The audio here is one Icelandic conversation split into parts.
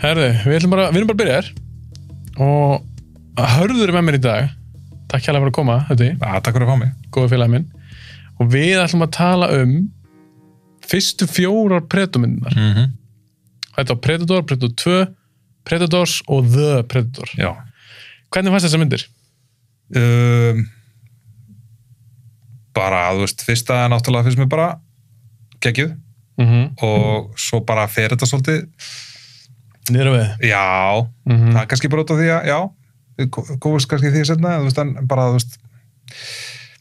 Herðu, við erum bara að byrja þér og Hörður með mér í dag. Takk hérlega fyrir að koma, þetta. Takk fyrir að fá mig. Góði félagi minn. Og við ætlum að tala fyrstu 4 Predator-myndirnar. Þetta var Predator, Predator 2, Predators og The Predator. Já. Hvernig fannst þessar myndir? Bara, fyrsta náttúrulega finnst mér bara geggjuð og svo bara fer þetta svolítið niður við. Já, það kannski bara út af því að, já, góðist kannski því setna, en bara,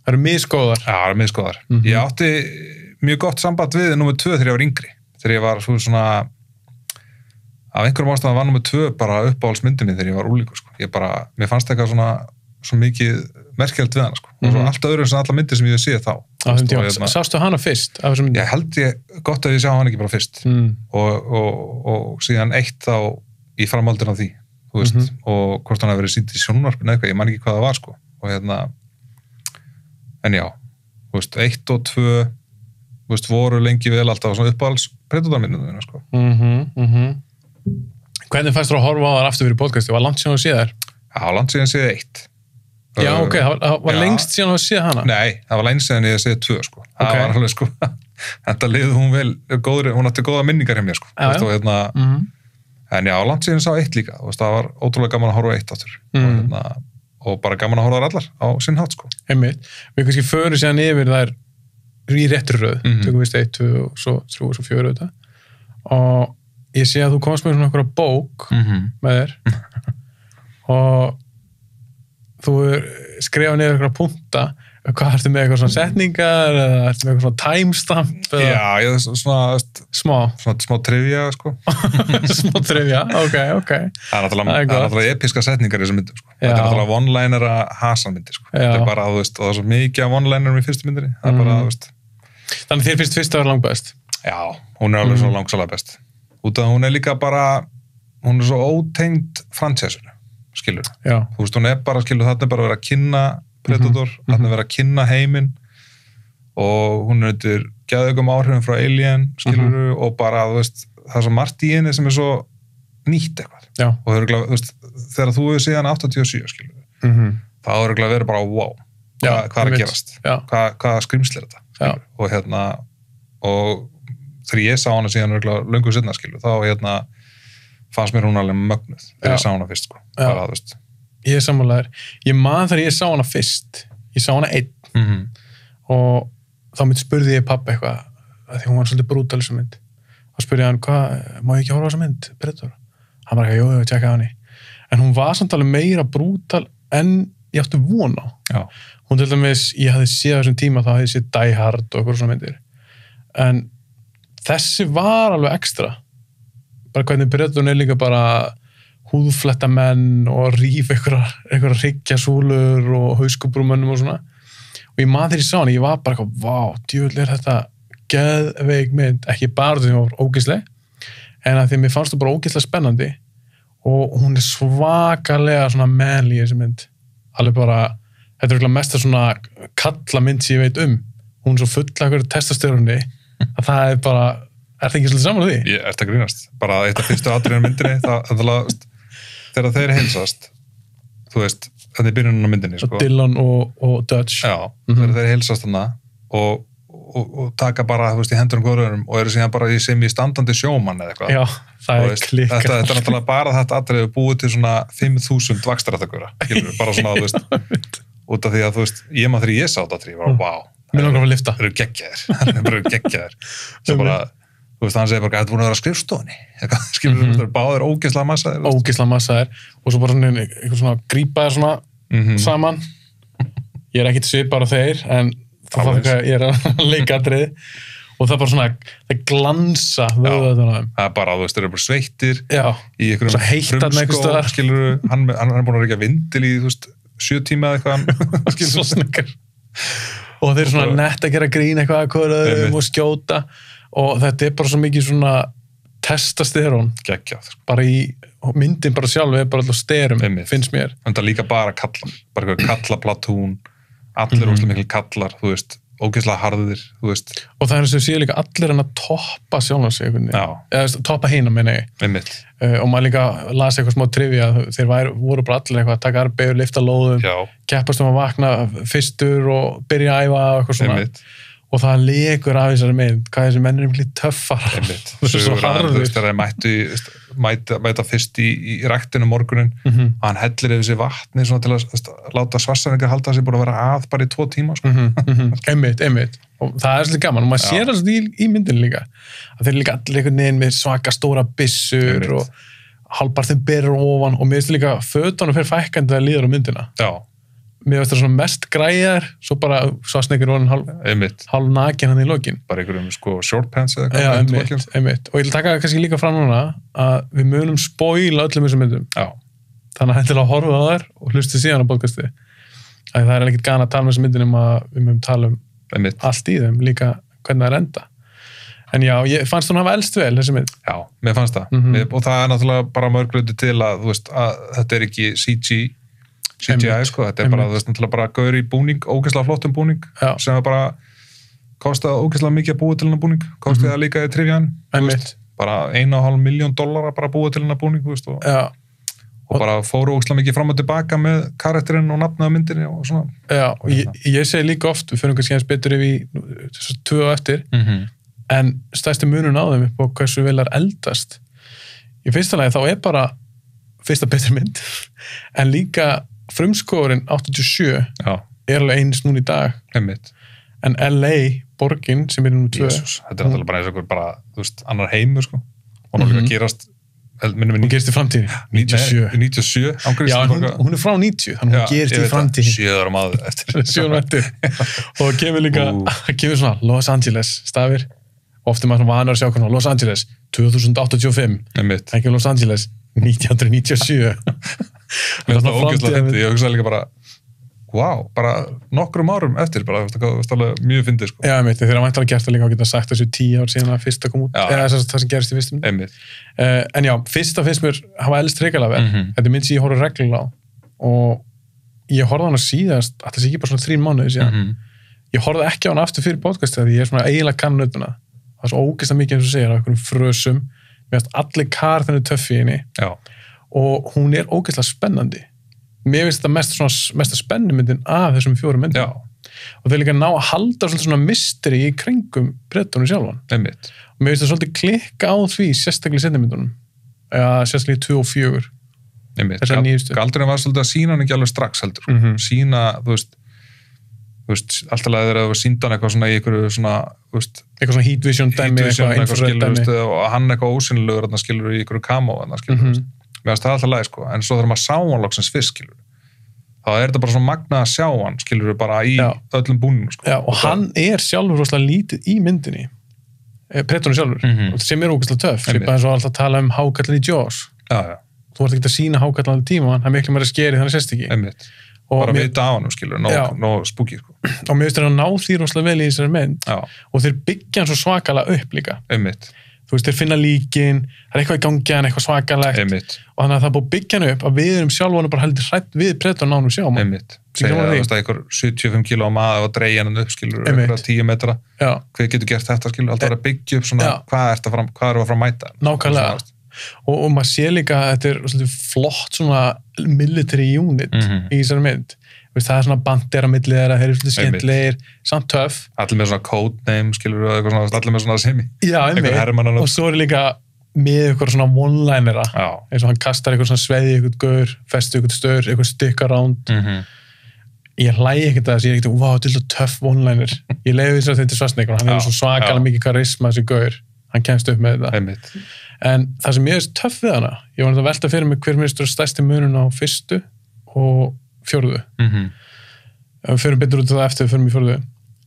Það eru misgóðar. Já, það eru misgóðar. Ég átti mjög gott samband við númer 2 þegar ég var yngri. Þegar ég var svona, af einhverjum ástæðum var númer 2 bara uppáhaldsmyndin mín þegar ég var úlíkur, sko. Mér fannst eitthvað svona, svo mikið merkilegt við hana, sko. Og svo allt öðru sem alla myndir sem ég séð þá. Sástu hana fyrst? Ég held gott að ég sjá hana ekki bara fyrst. Og síðan eitt þá í framhaldinu af því, og hvort hann hafi verið sýnt í sjónvarpinu eitthvað, ég man ekki hvað það var, sko. Og en já, 1 og 2, voru lengi vel alltaf svona uppáhalds Predator-myndinu, sko. Hvernig fannst þú að horfa á þar aftur fyrir podcasti? Var langt síðan að sé þær? Já, langt síðan séð 1. Já, ok, það var lengst síðan að sé hana? Nei, það var lengst síðan ég séð 2, sko. Það var alveg, sko, þetta liði hún vel, hún átti góða minningar hjá mér, sko. En já, langt síðan sá 1 líka, það var ótrúlega gaman að horfa á 1 áttur. Og bara gaman að horfa þar allar á sinn hátt, sko. Einmitt. Við kannski förum síðan yfir þær í réttri röð. Tökum við 1, 2 og svo 3 og svo 4 þetta. Og ég sé að þú komst með svona einhverja bók með þér. Og þú skrifað niður einhverja punta. Hvað ertu með eitthvað svona setningar eða ertu með eitthvað svona timestamp? Já, ég er svona smá trivia, sko. Smá trivia, ok. Það er náttúrulega episka setningar í þessum myndum, sko. Þetta er náttúrulega one-liner að Hasan-myndir, sko. Þetta er bara, og það er svo mikið af one-linerum í fyrstu myndinni. Það er bara, Þannig þér finnst fyrst að vera langbest? Já, hún er alveg svo langsalega best. Út af hún er líka bara, hún er svo ótengd fransessunni, skilur. Já. Hún er bara, skilur, þarna er bara að vera að kynna Predator, þarna er verið að kynna heiminn og hún er undir geðveikum áhrifum frá Alien, skilur, og bara, það er svo margt í henni sem er svo nýtt eitthvað. Já. Og þegar þú hefur síðan 87, skilur, þá er það verið bara, wow, hvað er að gerast? Hvað skrimsli er þetta? Og þegar ég sá hana síðan löngu seinna, skilur, þá fannst mér hún alveg mögnuð þegar ég sá hana fyrst, sko. Bara, Ég er sammálaður. Ég man þegar ég sá hana fyrst. Ég sá hana 1. Og þá spurði ég pabba eitthvað, að því hún var svolítið brútal þessu mynd. Þá spurði ég hann, má ég ekki horfa á þessa mynd, Predator? Hann var ekki, jú, tjekka hann í. En hún var samt alveg meira brútal en ég átti von á. Já. Hún til dæmis, ég hafði séð á þessum tíma, þá hafði ég séð Die Hard og eitthvað svona myndir. En þessi var alveg ekstra. Bara hvernig Predator er líka bara húðfletta menn og ríf einhverja hryggjasúlur og hauskúbrúmönnum og svona. Og ég man þegar ég sá hann, ég var bara eitthvað, vá, djöfull er þetta geðveik mynd, ekki bara því hún var ógeðsleg, en að því mér fannst það bara ógeðslega spennandi og hún er svakalega svona manly þessi mynd. Alveg bara, þetta er eitthvað mesta svona kalla mynd sem ég veit Hún er svo full af einhverju testastöðunni að það er bara, er það ekki svolítið saman á því? Ég ert að grínast. Bara eitt af fyrstu atriðinu myndinni, þegar þeir heilsast, þú veist, þetta er byrjunin á myndinni, sko. Dylan og Dutch. Já, þegar þeir heilsast þarna og taka bara, þú veist, í hendur góðröðunum og eru síðan bara sem í standandi sjómann eða eitthvað. Já, það er klikkað. Þetta er náttúrulega bara þetta atriðu búið til svona 5.000 vakstarættakura, bara svona, þú veist, út af því að, þú veist, þegar ég sá þetta atriðu, ég var, vá. Mér langar að lifta. Það eru geggjaðir. Svo bara, þú veist, hann segir bara, þetta búin að vera skrifstofunni. Skilur, báðir ógeðslega massaðir. Ógeðslega massaðir. Og svo bara eitthvað svona grípaðir svona saman. Ég er ekkit svipar á þeir, en það var eitthvað, ég er að leika atriði. Og það er bara svona, það glansa vöðvarnir á þeim. Það er bara, þú veist, þeir eru bara sveittir. Já. Í einhverjum frumskó, skilur, hann er búin að reykja vindil í, þú veist, 7 tíma eða eitthvað. Svo snöggar. Og þeir eru svona nett að gera grín eitthvað að hverjum og skjóta og þetta er bara svo mikið svona testosterón. Geggjað. Bara í myndin bara sjálf er bara alltaf sterum, finnst mér. En það líka bara kallar, bara eitthvað kallaplatún, allir óslega mikil kallar, þú veist, ógeðslega harðir, þú veist. Og það er þess að séu líka allir hann að toppa sjálfan sig einhvern veginn. Eða toppa hina, meina ég. Einmitt. Og maður líka las eitthvað smá trivia, þeir voru bara allir eitthvað að taka arbegur, lyfta lóðum, keppast að vakna fyrstur og byrja að æfa og eitthvað svona. Einmitt. Og það legur af þessari mynd, hvað þessi menn miklu töffar. Einmitt. Svo harður. Þegar þeir mæta fyrst í ræktinu morgunin og hann hellir yfir sig vatni svona til að láta Schwarzenegger halda sig búin að vera að bara í 2 tíma, sko. Einmitt. Og það er svolítið gaman og maður sér það í myndinu líka. Að þeir líka allir einhvern veginn með svaka stóra byssur og hálfpartinn berur ofan og mér finnst líka fötunum fyrir fækkandi að líður á myndina. Já. Mér veist það svona mest græjar, svo bara Schwarzenegger voru hálf nakin hann í lokin. Bara einhverjum sko short pants eða eitthvað. Já, einmitt. Og ég vil taka kannski líka fram núna að við munum spoila öllum þessum myndum. Já. Þannig að hendilega horfa á þær og hlusti síðan á podcasti. Það er ekkert gana að tala um þessum myndin við munum tala um allt í þeim, líka hvernig það er enda. En já, ég fannst hún hafa elst vel, þessi mynd. Já, mér fannst það. Og það er náttúrulega bara mörgluti til að, þú veist, að þetta er ekki CGI, sko, þetta er bara, þú veist, náttúrulega bara gaur í búning, ógeðslega flottum búning, sem bara kostaði ógeðslega mikið að búa til hennar búning, kostaði það líka í trivjan, þú veist, bara $1,5 million bara að búa til hennar búning, þú veist, og bara fóru ógeðslega mikið fram og tilbaka með karakterinn og nafnaða myndinni og svona. Já, og ég segi líka oft, við fyrir kannski eins betur yfir 2 á eftir, en stærsti munun á þeim upp á hversu vel er eldast. Í fyrsta lagi þá er bara fyrsta betri mynd, en líka frumskóðurinn 87 er alveg eins núna í dag. Einmitt. En LA, borgin, sem er nú 2. Jesus, þetta er náttúrulega bara eins og einhver bara, þú veist, annar heimur, sko. Og hún líka gerast, hún gerist í framtíðin. 97. Já, hún er frá 90, þannig hún gerist í framtíðin. 7 árum áður eftir. 7 árum eftir. Og kemur líka, kemur svona Los Angeles stafir. Ofta maður vanur að sjá hvernig Los Angeles 2085. Einmitt. Ekki Los Angeles 1997. Mér finnst það ógeðslega fyndið, ég hugsaði líka bara wow, bara nokkrum árum eftir bara, það er alveg mjög fyndið, sko. Já, einmitt, þegar hann væntanlega gert það líka og geta sagt þessu 10 ár síðan að fyrsta kom út, eða það sem gerist í fyrstum. Einmitt. En já, fyrsta finnst mér hafa elst hrikalega vel, þetta er mynd sem ég horfði reglulega á og ég horfði á hana síðast, alltaf sé ekki bara svona 3 mánuði síðan. Ég horfði ekki á hana aftur fyrir podcastið því ég er svona eiginlega kannutuna. Það er svo ógeðslega mikið eins og segir á einhverjum frösum, mér finnst allir karakterinu töffi í henni. Já. Og hún er ógeðslega spennandi. Mér finnst þetta mesta spennumyndin af þessum 4 myndum. Já. Og þau líka ná að halda svolítið svona mystery í kringum Bretunum sjálfan. Einmitt. Og mér finnst það svolítið klikka á því, sérstaklega í seinni myndunum. Eða sérstaklega í 2 og 4. Einmitt. Þessar nýjustu. Galdurinn var svolítið að sína hann ekki alveg strax heldur. Sína, þú veist, alltaf leðið þegar það var síndan eitthvað svona í einhverju svona, þú veist, eitthvað svona heat vision dæmi, eitthvað skilur, og hann eitthvað ósynlegur þarna skilur í einhverju kamó þarna skilur, mér finnst það alltaf leið, sko, en svo þegar maður sá hann loksins fyrst, skilur, þá er þetta bara svona magnað að sjá hann, skilur, bara í öllum búningum, sko. Já, og hann er sjálfur rosalega lítið í myndinni, Bretunum sjálfur, sem er ógeðslega töff, svipað eins og alltaf tala um hákarlinn í Jaws. Já. Þú ert ekki að sýna hákarlinn á tíma, hann er miklu meira skeri þannig sést ekki. Einmitt. Bara vita á hann, skilur, nóg spooky, sko. Og mér finnst þeir að ná því rosalega vel í þessari mynd og þeir byggja hann svo svakalega upp líka. Einmitt. Þú veist, þeir finna líkin, það er eitthvað í gangi hann, eitthvað svakalegt. Einmitt. Og þannig að það er búið að byggja hann upp að við erum sjálf bara heldur hrætt við Bretunum nánum sjáum. Einmitt. Segja það að einhver 75 kíló maður og dreigja hann upp, skilur, eitthvað 10 metra. Já. Hvað getur gert þetta, skilur, alltaf að byggja upp svona, hvað er að fara að mæta? Nákvæmlega. Og maður sé líka að þetta er svolítið flott svona military unit í þessari mynd. Það er svona bandera millið þeirra, þeir eru svolítið skemmtilegir, samt töff. Allir með svona codename, skilur við, allir með svona semi. Já, einmitt. Og svo er líka með eitthvað svona one-linera, eins og hann kastar eitthvað svona sveiði, eitthvað gaur, festi eitthvað stöður, eitthvað stick around. Ég hlægi ekkert að þessi, ég er ekkert, wow, þetta er töff one-liner. Ég leiði þess að þetta er Schwarzenegger, hann hefur svo svakalega mikið karisma þessi gaur, hann kemst upp með þetta. Einmitt. En það sem ég er töff við hana, ég var að velta fyrir mig hver mér stærsti munun á fyrstu og 4. Við förum betur út af það eftir við förum í 4.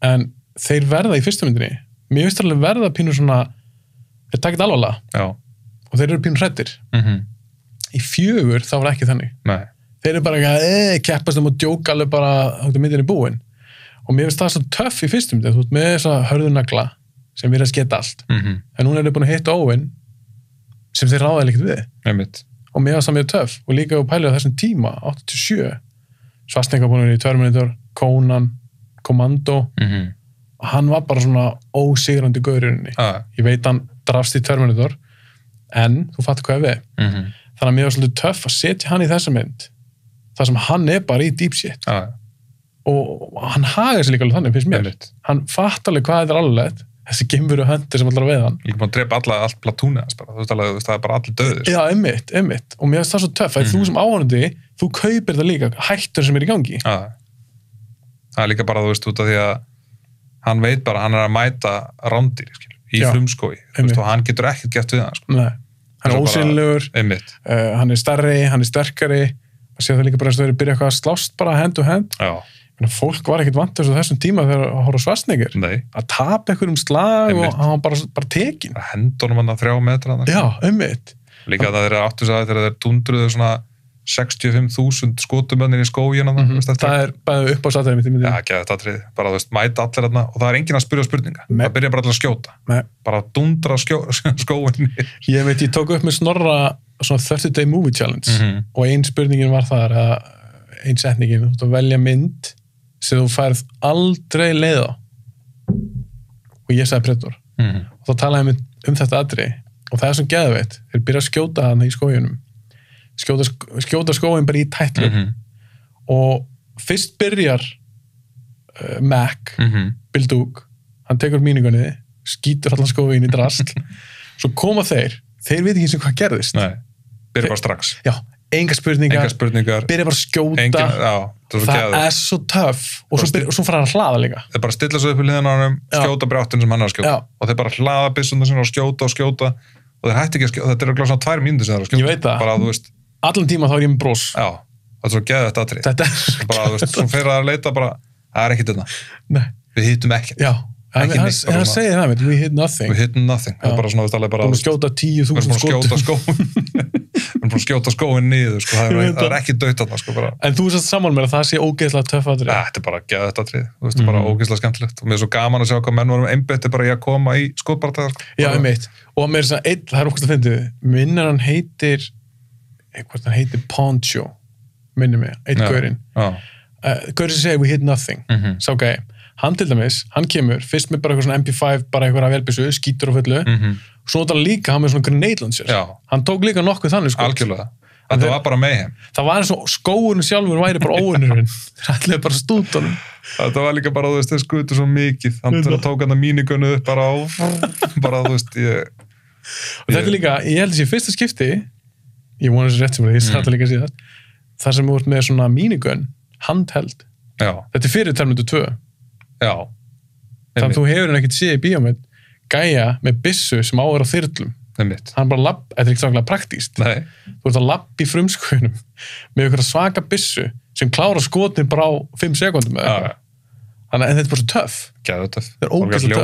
En þeir verða í fyrstu myndinni, mér finnst alveg verða pínu svona, þeir takit alvarlega. Já. Og þeir eru pínu hræddir. Í 4 þá var ekki þannig. Nei. Þeir eru bara keppast og djóka alveg bara áttu myndinni búin. Og mér finnst það svo töff í fyrstu myndinni, þú ert með þessa hörðunagla sem virðast geta allt. En núna eru búin að hitta Owen sem þeir ráðaði líkt við. Einmitt. Og mér var það mjög töff. Og líka á pælið á þessum tíma, 87, Schwarzenegger búin að vera í Terminator, Conan, Commando, hann var bara svona ósigrandi gaurinn ég veit hann drafst í Terminator en þú fattar hvað við þannig að mér var svolítið töff að setja hann í þessa mynd þar sem hann bara í deep shit og hann hagar sér líka alveg þannig finnst mér hann fattar alveg hvað þetta alveg þessi geimveru höndir sem allar veið hann líka búin að drepa allt platúnið það bara allir döðir já, einmitt og mér finnst það svo töff að þú sem áhorfandi þú kaupir þetta líka hættur sem í gangi það líka bara þú veist út af því að hann veit bara hann að mæta rándýr í frumskói og hann getur ekkert gert við hann Nei, hann ósynlegur hann stærri, hann sterkari og sér það líka bara að það byrja eitthvað að slást bara hand to hand fólk var ekkert vant þessum tíma þegar að horfa Schwarzenegger að tapa einhverjum slag og hann var bara tekin hendunum hann að 3 metra já, líka það áttu sig að þegar þeir dundruðu svona 65.000 skotumönnir í skógin það bæðið upp á satæðum bara mæta allir þarna og það enginn að spyrja spurninga það byrja bara allir að skjóta bara dundra skóin ég tók upp með Snorra svona 30 Day Movie Challenge og ein spurningin var þar ein setningin, þú ert að velja mynd sem þú færð aldrei leið á og ég sagði Predator og þá talaði ég þetta atriði og það sem geðveitt þeir byrja að skjóta hana í skóginum skjóta skóin bara í tætlu og fyrst byrjar Mac Bill Duke, hann tekur mínugunni skýtur allan skóin í drast svo koma þeir veit ekki eins og hvað gerðist byrja bara strax já, enga spurningar byrja bara að skjóta það svo töff og svo fara hann að hlaða líka þeir bara stilla svo upp í liðan á hann skjóta brjáttinn sem hann er að skjóta og þeir bara hlaða byssuna sinna og skjóta og þeir hætti ekki að skjóta, þetta er gláð svona 2 mínútur sem þeir að skjóta ég veit það, bara, þú veist, allan tíma þá er ég með brós já, það er svo geðið þetta atrið þetta er svo bara, þú veist, svo fyrir að leita bara það er ekkert þetta, við hittum ekkert já, hann segir það we hit nothing það er bara svona, þú veist, bara skjóta 10.000 skjóta skóin niður það er ekki dögt að það en þú veist saman með að það sé ógeðslega töff atrið þetta er bara geðið þetta atrið, þú veist, bara ógeðslega skemmtilegt og mér er svo gaman að sjá hvað menn vorum einbetti bara í að koma í skotbardagar já, og mér er svona einn, það er okkur að fyndið minnir hann heitir Poncho minnir mig, einn gaurinn gaurinn sem segir we hit nothing sá gæi, hann til dæmis, hann kemur fyrst með bara eitthvað svona MP5, bara eitthvað velbissu skítur og fullu, svo það líka hann með svona grenade launcher, hann tók líka nokkuð þannig algjörlega, þetta var bara mayhem það var eins og skóurinn sjálfur væri bara óunnurinn það ætlaði bara stúdunum þetta var líka bara, þú veist, þeir skutu svo mikið hann tók hann að mínigunnu upp bara bara, þú veist, og þetta er líka, ég held þessi fyrsta skipti ég vona þessi rétt sem ég sagði líka síðan þar sem við vorum með svona mínigun handheld, þetta er fyrir Terminator 2 þannig að þú hefur hann ekkert séð í bíómynd gæja með byssu sem áður á þyrlum hann bara lapp, þetta er ekki svaklega praktíst þú ert að lappa í frumskóinum með einhverja svaka byssu sem klára skotin bara á 5 sekundum eða eitthvað en þetta er bara svo töff það er ógeðslega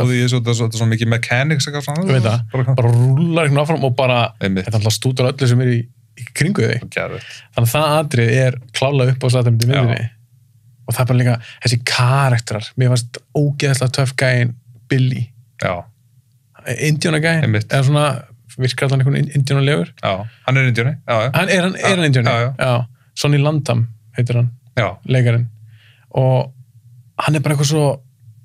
töff þetta er svo mikið mechanics bara rúlar einhvern áfram og bara þetta er alltaf stútur öllu sem er í kringu þig þannig að það atrið er klálega upp á satæmyndi myndinni og það er bara líka þessi karakterar mér fannst ógeðslega töff gæin Billy Indíánagæin eða svona virkar allan einhvern indíánalegur hann er indíáni hann er indíáni Sonny Landham heitir hann leikarinn og hann er bara eitthvað svo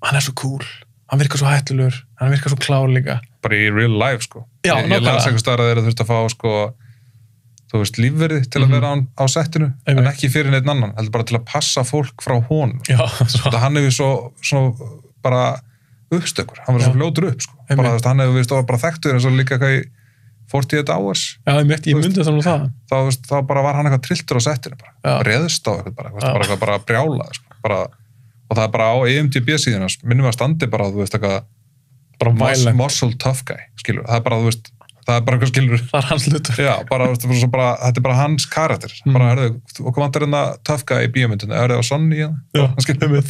hann er svo cool, hann virkar svo hættulegur hann virkar svo klár líka bara í real life ég las einhver starf að þeir þurft að fá þú veist, lífverði til að vera á settinu en ekki fyrir neitt annan, heldur bara til að passa fólk frá honum þetta hann hefur svo bara uppstökkur, hann verður svo fljótur upp bara, hann hefur bara þekktur eins og líka hvað í 48 hours ég myndi þá bara var hann eitthvað trilltur á settinu bara reðst á eitthvað bara brjála og það er bara á IMDb síðan minnum við að standi bara, þú veist, eitthvað muscle tough guy, skilur, það er bara, þú veist það er bara eitthvað skilur það er hans hlutur þetta er bara hans karakter bara, og hvað vantar hérna tough guy í bíómyndinu er það á Sonny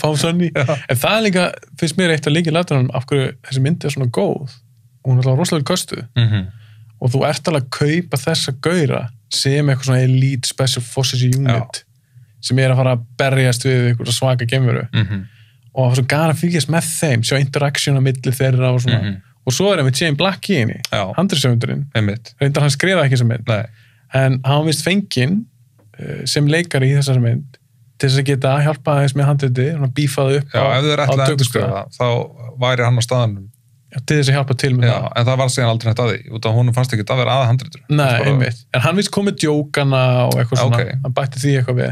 fá Sonny en það er líka, finnst mér eitt að líka lætunum af hverju þessi myndi er svona góð og hún er alltaf rosalega kostuð og þú ert alveg að kaupa þessa gaura sem eitthvað svona elite special forces unit sem er að fara að berjast við eitthvað svaka geimveru og það var svo gana að fylgjast með þeim sjá interaktion á milli þeirra og svona og svo er einmitt Shane Black í henni handriðsöfundurinn, reyndar hann skrifaði ekki þessa mynd en hann var vist fenginn sem leikari í þessari mynd til þess að geta hjálpa aðeins með handriti, bífaði upp já, ef þau er ætla að endurskrifa þá væri hann á staðanum til þess að hjálpa til með það. En það var síðan aldrei hægt að því, út af honum fannst ekki að vera að handritur. Nei, einmitt. En hann vist komið djókana og eitthvað svona, hann bætti því eitthvað við.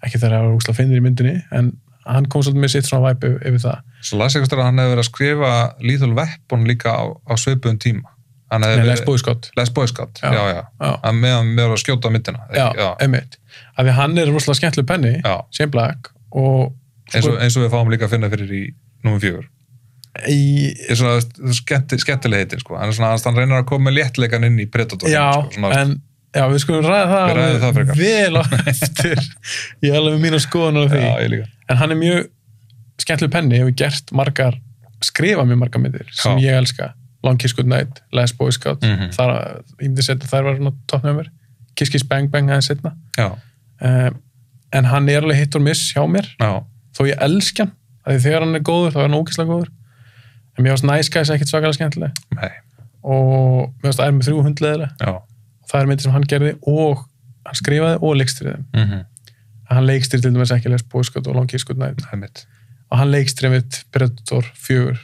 Ekki þegar það var úrslega finnir í myndinni, en hann kom svolítið með sitt svona væpi yfir það. Svo las ég að hann hefði verið að skrifa Lethal Weapon líka á svipuðum tíma. Les Boy Scott. Les Boy Scott, já. Hann með að skjóta myndina. Já, einmitt. Af því hann er rosalega skemmtileg penni, Shane Black, og eins og við fáum líka að finna fyrir í númer 4. Er svona skemmtileg heitin, sko. Hann reynir að koma með léttleikan inn í Predator. Já, við skulum ræða það vel á eftir. Ég alveg með mína skoðunar af því. Já, ég líka. En hann er mjög skemmtileg penni, hefur skrifað mjög margar myndir sem ég elska. Long Kiss Goodnight, Les Boy Scout, þar, ég myndi setja þær var toppnummer, Kiss Kiss Bang Bang aðeins setna. En hann er alveg hit or miss hjá mér, þó ég elska hann, af því þegar hann er góður, þá er hann ógeðslega góður. En mér finnst Nice Guys ekkert svakalega skemmtileg. Nei. Og mér finnst það er með 3 hundleðilega. Og það er myndir sem hann gerði og hann skrifaði og leikstýrði þeim. Hann leikstýrði til dæmis ekki Les Boy Scout og Long Kiss Goodnight. Og hann leikstýrði mitt Predator 4.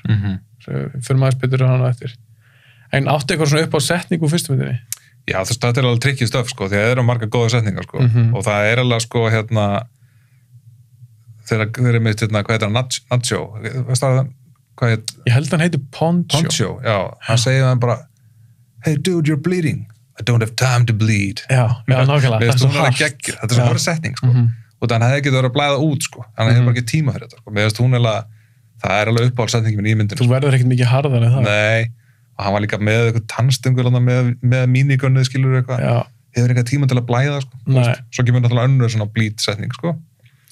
Fyrir maður spytur hann eftir. En áttu eitthvað svona upp á setningu fyrstu myndinni? Já, þetta er alveg tricky stöf, sko, því að það eru margar góða setningar, sko, og það er alveg, sko, þeir eru mitt, hvað heitir hann, Nacho, veist það, hvað heit? Ég held að hann heitir Poncho. Poncho, já, hann segir hann bara, hey dude, you're bleeding, I don't have time to bleed. Já, nákvæmlega, það er svo hart. Þetta er svo hörð setning, sko, og þannig að það hefði getið verið að blæða út, sko, hann hefði bara ekki tíma fyrir þetta, sko, mér veist hún það er alveg uppáhaldssetningin í myndinu. Þú verður ekkert mikið harðar en það. Nei, og hann var líka með eitthvað tannstungur með mínigönnuð, skilur eitthvað. Hefur eitthvað tíma til að blæða, sko. Nei. Svo kemur náttúrulega önnur svona bleed-setning, sko.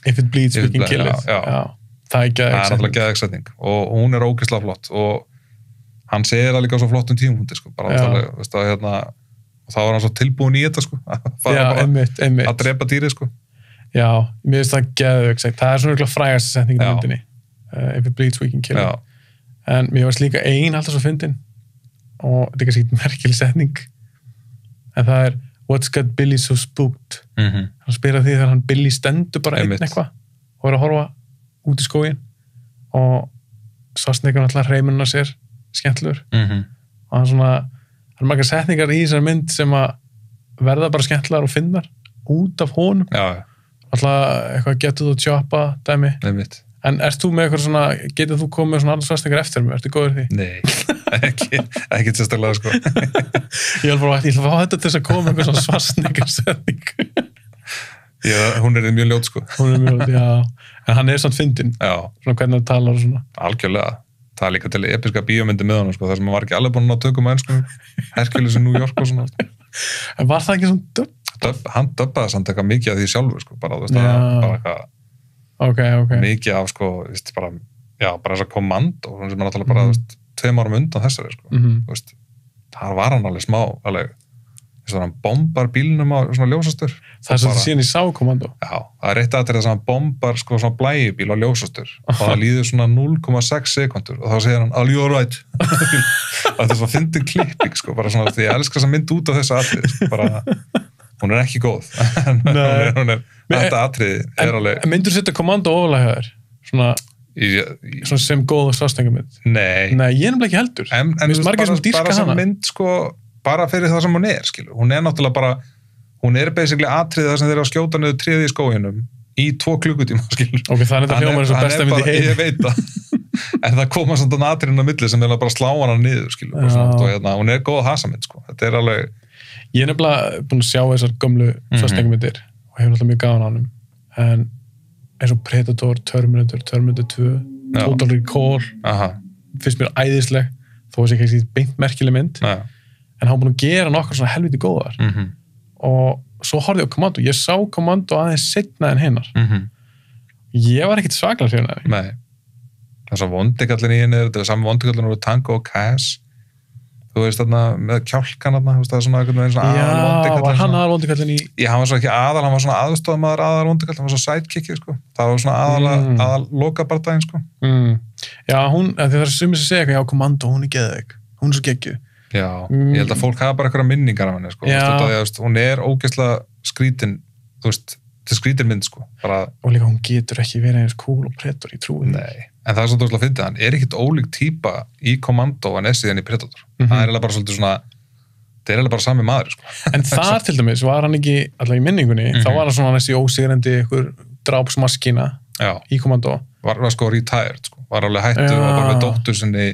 If it bleeds, we can kill it. Já. Það er náttúrulega geðveikssetning. Og hún er ógeðslega flott. Og hann segir það líka svo flott tímapunkti, sko. Bara náttúrulega, veist það, og þá var hann svo tilbúin í þetta, sko. Að drepa dýrið, sko. Já, mér finnst það geðveikt. Það er svona örugglega frægasta setningin í myndinni. If it bleeds, we can kill it. En mér varst líka alltaf svo fyndin og þetta er kannski merkileg setning en það er What's got Billy so spooked? Hann spyrir því þegar hann Billy stendur bara einn eitthvað og er að horfa út í skóginn og Schwarzenegger alltaf hreimunna sér skemmtlur og hann svona, það er margar setningar í þessari mynd sem að verða bara skemmtlar og finnar út af honum alltaf eitthvað getur þú tjópa dæmi. En ert þú með eitthvað svona, getur þú komið með svona annars svarsningar eftir mig? Ertu góður því? Nei, ekki sérstaklega, sko. Ég ætla að fá þetta til þess að koma með eitthvað svona svarsningarsetning. Já, hún er mjög ljót, sko. Hún er mjög ljót, já. En hann er svona fyndinn. Já. Svona hvernig hann talar og svona. Algjörlega. Það er líka til episka bíómyndi með hann, sko. Það sem hann var ekki alveg búin að tökum að einsku. Hercules í New York og svona. En var það ekki svona döbb? Hann döbbaði samt eitthvað mikið af því sjálfur, sko. Bara, þú veist, bara eitthvað mikið af, sko, veist, bara þess að kommando sem er náttúrulega bara, 2 árum undan þessari, sko, veist, það var hann alveg smá, alveg, hann bombar bílnum á svona ljósastur. Það er svona síðan í Sá-kommando. Já, það er eitt aðrið þess að hann bombar, sko, svona blæjubíl á ljósastur og það líður svona 0,6 sekundur og þá segir hann, all you're right. Það er svona fyndin klipping, sko, bara svona, því ég elska þess að mynd út af þessu aðrið, sko, bara hún er ekki góð. hún er þetta atriði er alveg... Myndur þú setja kommando ofalega hjá þér? Svona sem góð og svarsningarmynd? Nei. Nei, ég er nefnilega ekki heldur. En bara sem mynd, sko, bara fyrir það sem hún er, skilur. Hún er náttúrulega bara, hún er basically atriði það sem þeir eru að skjóta niður tréð í skóginum í 2 klukkutíma, skilur. Ok, það er þetta hljómar eins og besta mynd í heim. Ég veit það. En það koma svona atriðin á milli sem er bara slá hana niður, skilur. Og hún er góð hasamynd, sko. Þetta er alveg... Ég er nefnilega búin að sjá þessar gömlu svarsningarmyndir og hefur alltaf mjög gaman á hann en eins og Predator, Terminator 2, Total Recall finnst mér æðisleg þó þess ekki beint merkileg mynd en hann búin að gera nokkar svona helviti góðar og svo horfði ég á Commando ég sá Commando aðeins seinna en hinnar ég var ekkit svaklega fyrir henni. Nei, þess að vondikallin í henni þetta er saman vondikallin úr Tango og Cass þú veist þarna með kjálkan þarna það er svona eitthvað svona aðalvondikallin var hann aðalvondikallin í já, hann var svona ekki aðal, hann var svona aðstofamaður aðalvondikallin, hann var svona sidekickið sko það var svona aðal lokabardaginn sko já, hún, það er sumir sem segja eitthvað, já, Commando, hún er geðveik hún er svo geggjuð já, ég held að fólk hafa bara eitthvað minningar af henni sko, þú veist, hún er ógeðslega skrítin, þú veist, þetta skrítir mynd, sko. Bara, og líka hún getur ekki verið eins cool og Predator í trúin. Nei, en það er svolítið að finna, hann ekkit ólík típa í Commando en síðan í Predator. Það er bara svolítið svona, það er bara sami maður, sko. En þar til dæmis var hann ekki, alltaf í minningunni, þá var hann svona næst í ósigrandi ykkur drápsmaskína í Commando. Var sko retired, sko. Var alveg hættu og bara með dóttur sinni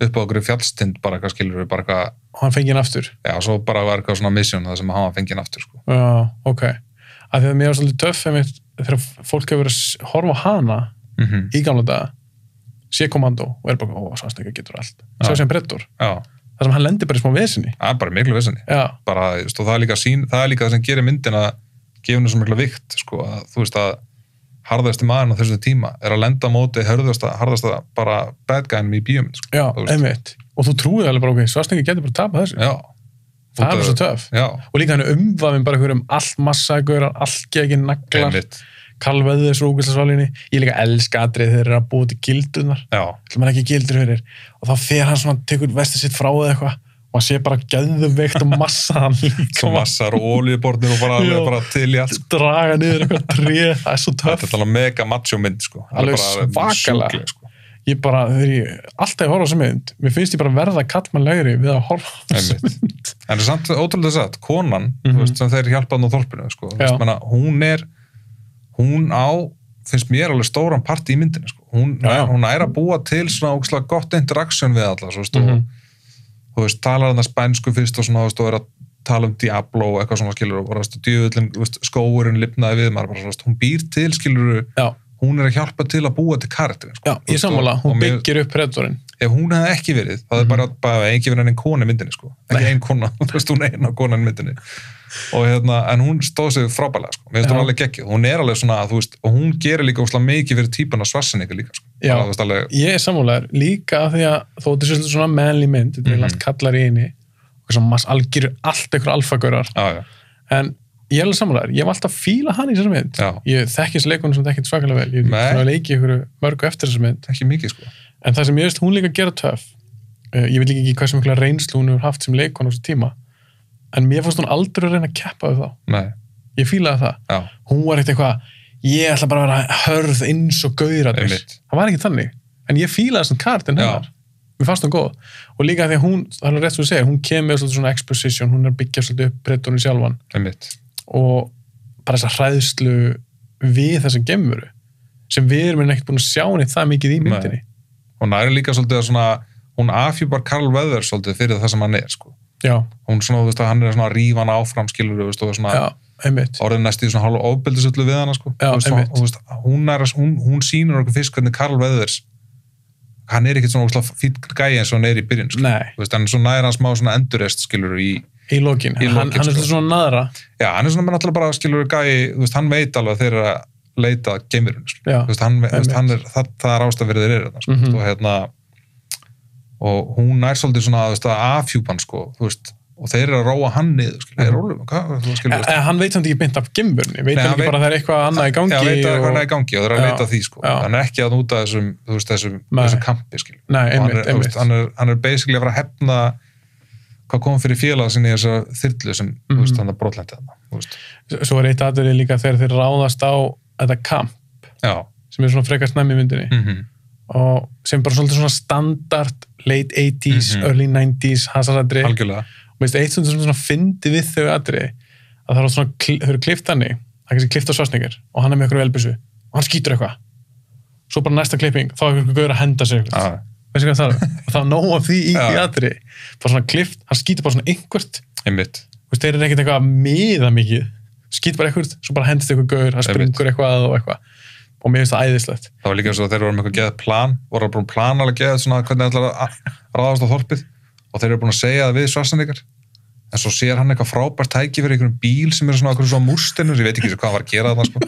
upp á okkur fjallstind, bara eitthvað skilur við, bara eitthvað. Og hann fengi hann aftur. Já, svo bara var eitthvað svona mission það sem hann fengi hann aftur, sko. Já, ok. Af því að mér var svolítið töff þegar fólk hefur verið að horfa á hana í gamla daga, sé Commando og er bara, Schwarzenegger getur allt. Sjá sem Predator. Já. Það sem hann lendir bara í smá vesinni. Já, bara miklu vesinni. Já. Bara, það er líka það sem gerir myndin að gefa henni svo miklu vikt, sko, að þú veist að harðasti maðurinn á þessum tíma er að lenda á móti harðasta bara bad guy-num í bíómynd, sko. Já, einmitt. Og þú trúið alveg bara, Schwarzenegger getur bara tapað þessu. Já. Það er svo töff. Já. Og líka hann umvafinn bara einhverjum allt massagaurar, allt gegin naglar. Einmitt. Karl Weathers og úkvæslasvalinni. Ég líka elska atrið þegar þeir eru að búa til gildunar. Já. Það er ekki gildur fyrir. Og þá fer hann svona, tekur vestið sitt frá eða eitthvað og hann sé bara geðveikt og massa hann líka. Svo massar og olíubornir og bara til í allt. Draga niður eitthvað tré. Það er svo töff. Þetta er alveg mega macho mynd, sko. Alveg svakalega. Sko. Ég bara, þegar ég alltaf horfa á þessu mynd, mér finnst ég bara verða kallmannlegri við að horfa á þessu mynd. En það er samt ótrúlega satt, konan, sem þeir hjálpaði á þorpinu, sko. Hún finnst mér alveg stóran part í myndinu, sko. Hún er að búa til svona ógeðslega gott interaction við alla, svo veist, og þú veist, talar hann að spænsku fyrst og svona, og er að tala Diablo og eitthvað svona, skilur, og bara, djöfullin, skóurinn lifnaði við maður, bara, hún býr til, skilur, hún er að hjálpa til að búa til karakterin, sko. Já, ég sammála, hún byggir upp Predatorinn. Ef hún hefði ekki verið, það er bara ekki verið einn kona í myndinni, sko. Ekki einn kona, þú veist, hún er einn konan í myndinni. Og en hún stóð sig frábælega, sko. Mér finnst hún alveg geggjuð. Hún er alveg svona, þú veist, og hún gerir líka óslega mikið fyrir típuna Schwarzenegger líka, sko. Já, alveg... ég er sammálaður, líka af því að þóttu svolítið svona manly mynd, þetta er allt kallar í eini, og svona algjör allt einhver alfagaurar. En ég er alveg sammálaður, ég hef alltaf fílað hann í þessari mynd. Ég þekki þessi leikunum sem þekkit svakalega vel. Ég hef leikið ykkur mörgu eftir þessari mynd. Ekki mikið, sko. En það sem ég veist, hún líka gera töff. Ég veit ekki hversu mikla reynslu hún hefur haft sem leikon á þessu tíma. En mér fannst hún aldrei að reyna að keppa við þá. Nei. Ég fílaði það. Já. Hún var eitthvað, ég ætla bara að vera hörð eins og gauratir. Það var ekki þannig. En ég fílaði þessum kartin hennar. Mér fannst hún góð. Og líka því að hún, það er rétt svo að segja, hún kemur með svona exposition, hún er að byggja svolítið upp Predatorinn sjálfan. Og bara þessa hræðslu við þessa gemuru sem við erum ekkert búin að sjá neitt það mikið í myndinni. Hún er líka svolítið að svona, hún afhjúpar Karl Weathers svolítið fyrir það sem hann er, sko. Já. Hún svona, þú veist, hann er svona að rífa hann áfram, skilur, þú veist, og svona orðið næst í svona hálf ofbeldisöllu við hana, sko. Já, þú veist, hún sýnir okkur fyrst hvernig Karl Weathers, hann er ekkert svona fín gæi eins og hann er í byrjun, sko. Nei. Þú veist, hann er svona næra smá svona endurrest, skilur, í lokin. Hann er svona naðra. Já, hann er svona náttúrulega bara, skilur, gæi, þú veist, hann veit alveg þeir eru að leita geimurinn, sko. Þú veist, það er ástæðverðir þarna, sko. Og hún er svolítið svona, þú veist, að afhjúpan, sko, þú veist, og þeir eru að róa hann niður, skilur, hann veit samt ekki beint af geimurinn, veit hann ekki bara það er eitthvað annað í gangi. Já, veit að eitthvað annað í gangi og þeir eru að leita því, sko. Hann er ekki að núta þessum kampi, skilur. Nei, einmitt. Hann er basically að fara að hefna hvað kom fyrir félag sinni í þessa þyrlu sem, þú veist, hann er brotlendi þarna. Svo er eitt atriði líka þegar þeir ráðast á þetta kamp, sem er svona frekar snemmi í myndinni, og sem bara svolítið svona standard late 80s, early 90s hasaradri. Algjörlega. Og veist, eitt sem svona fyndi við þau atriði, að það er svona, þau eru klift þannig, það er kannski klift á Schwarzenegger, og hann er með ykkur velbyssu, og hann skýtur eitthvað. Svo bara næsta klipping, þá er ykkur gauður að henda sér eitthvað. Veistu hvað það er? Og það er nóg af því í atriði. Bara svona klift, hann skýtur bara svona einhvert. Einmitt. Þeir eru ekkert eitthvað miða mikið. Skýtur bara einhvert, svo bara hendist ykkur gauður, hann springur eitthvað og eitthvað. Og mér finnst það æðislegt. Það var líka eins og þeir voru með eitthvað geðað plan, voru bara planalega geðað svona hvernig það ætlar að ráðast á þorpið og þeir eru búin að segja það við Schwarzenegger. En svo sér hann eitthvað frábært tæki fyrir einhverjum bíl sem er svona múrsteinur, ég veit ekki hvað hann var að gera þarna, sko.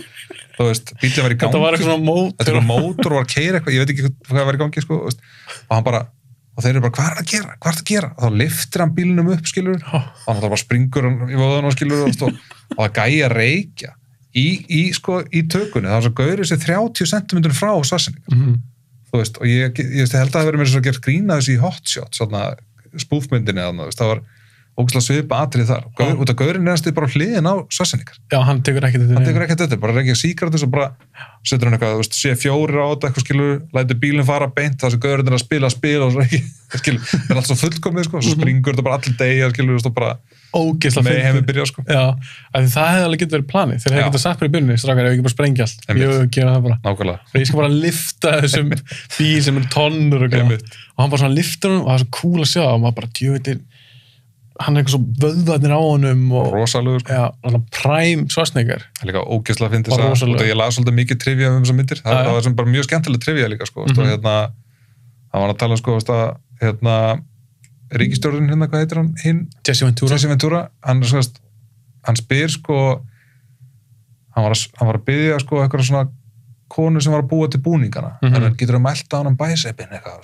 Þú veist, bílinn var í gangi. Þetta var eitthvað svona mótor. Þetta var mótor og var að keyra eitthvað, ég veit ekki hvað var í gangi, sko. Og hann bara, og þeir eru bara, hvað er að gera? Hvað er að gera? Og þá lyftir hann bílnum upp, skilur. Og hann bara springur hann í vöðun og skilur og það gæja reykja í tökunni. Það var svo gaurið sér 30 cm frá Schwarzenegger. Þú veist, og ég held að það hafi verið með þess að gera grína þessu í Hot Shot, svona spúfmyndinni þarna, það var ógeðslega svipa atrið þar. Út af gaurinn er bara hliðin á Schwarzenegger. Já, hann tekur ekkert þetta. Hann tekur ekkert þetta, bara reykja sígarettur og bara setur hann eitthvað, þú veist, sé fjórir á þetta, eitthvað skilur, lætur bílinn fara beint, það sem gaurinn er að spila og svo reykja, skilur, það er allt svo fullkomið, sko, svo springur þetta bara allir degja, skilur, og bara með heimi byrja, sko. Já, af því það hefði alveg getið verið planið, þeir hefði getið sagt bara í byrjunni, strákar, ef ekki bara sprengja allt, ég gera það bara. Nákvæmlega. Ég skal bara lifta þessum bíl sem er tonnur og hann bara svona liftur hann og það er svo cool að sjá og maður bara djöfittir, hann er eitthvað svo vöðvarnir á honum og rosalegur, sko. Já, hann prime Schwarzenegger. Það er líka ógeðslega fyndið það, og ég las svolítið mikið trivia þessar myndir, það var sem bara mjög skemmtileg trivia líka, sko, og hann var að tala, sko, ríkisstjórnin hvað heitir hann? Jesse Ventura, hann spyr, sko, hann var að biðja, sko, eitthvað svona konu sem var að búa til búningana, hann getur að mælta á hann bæseipin eitthvað,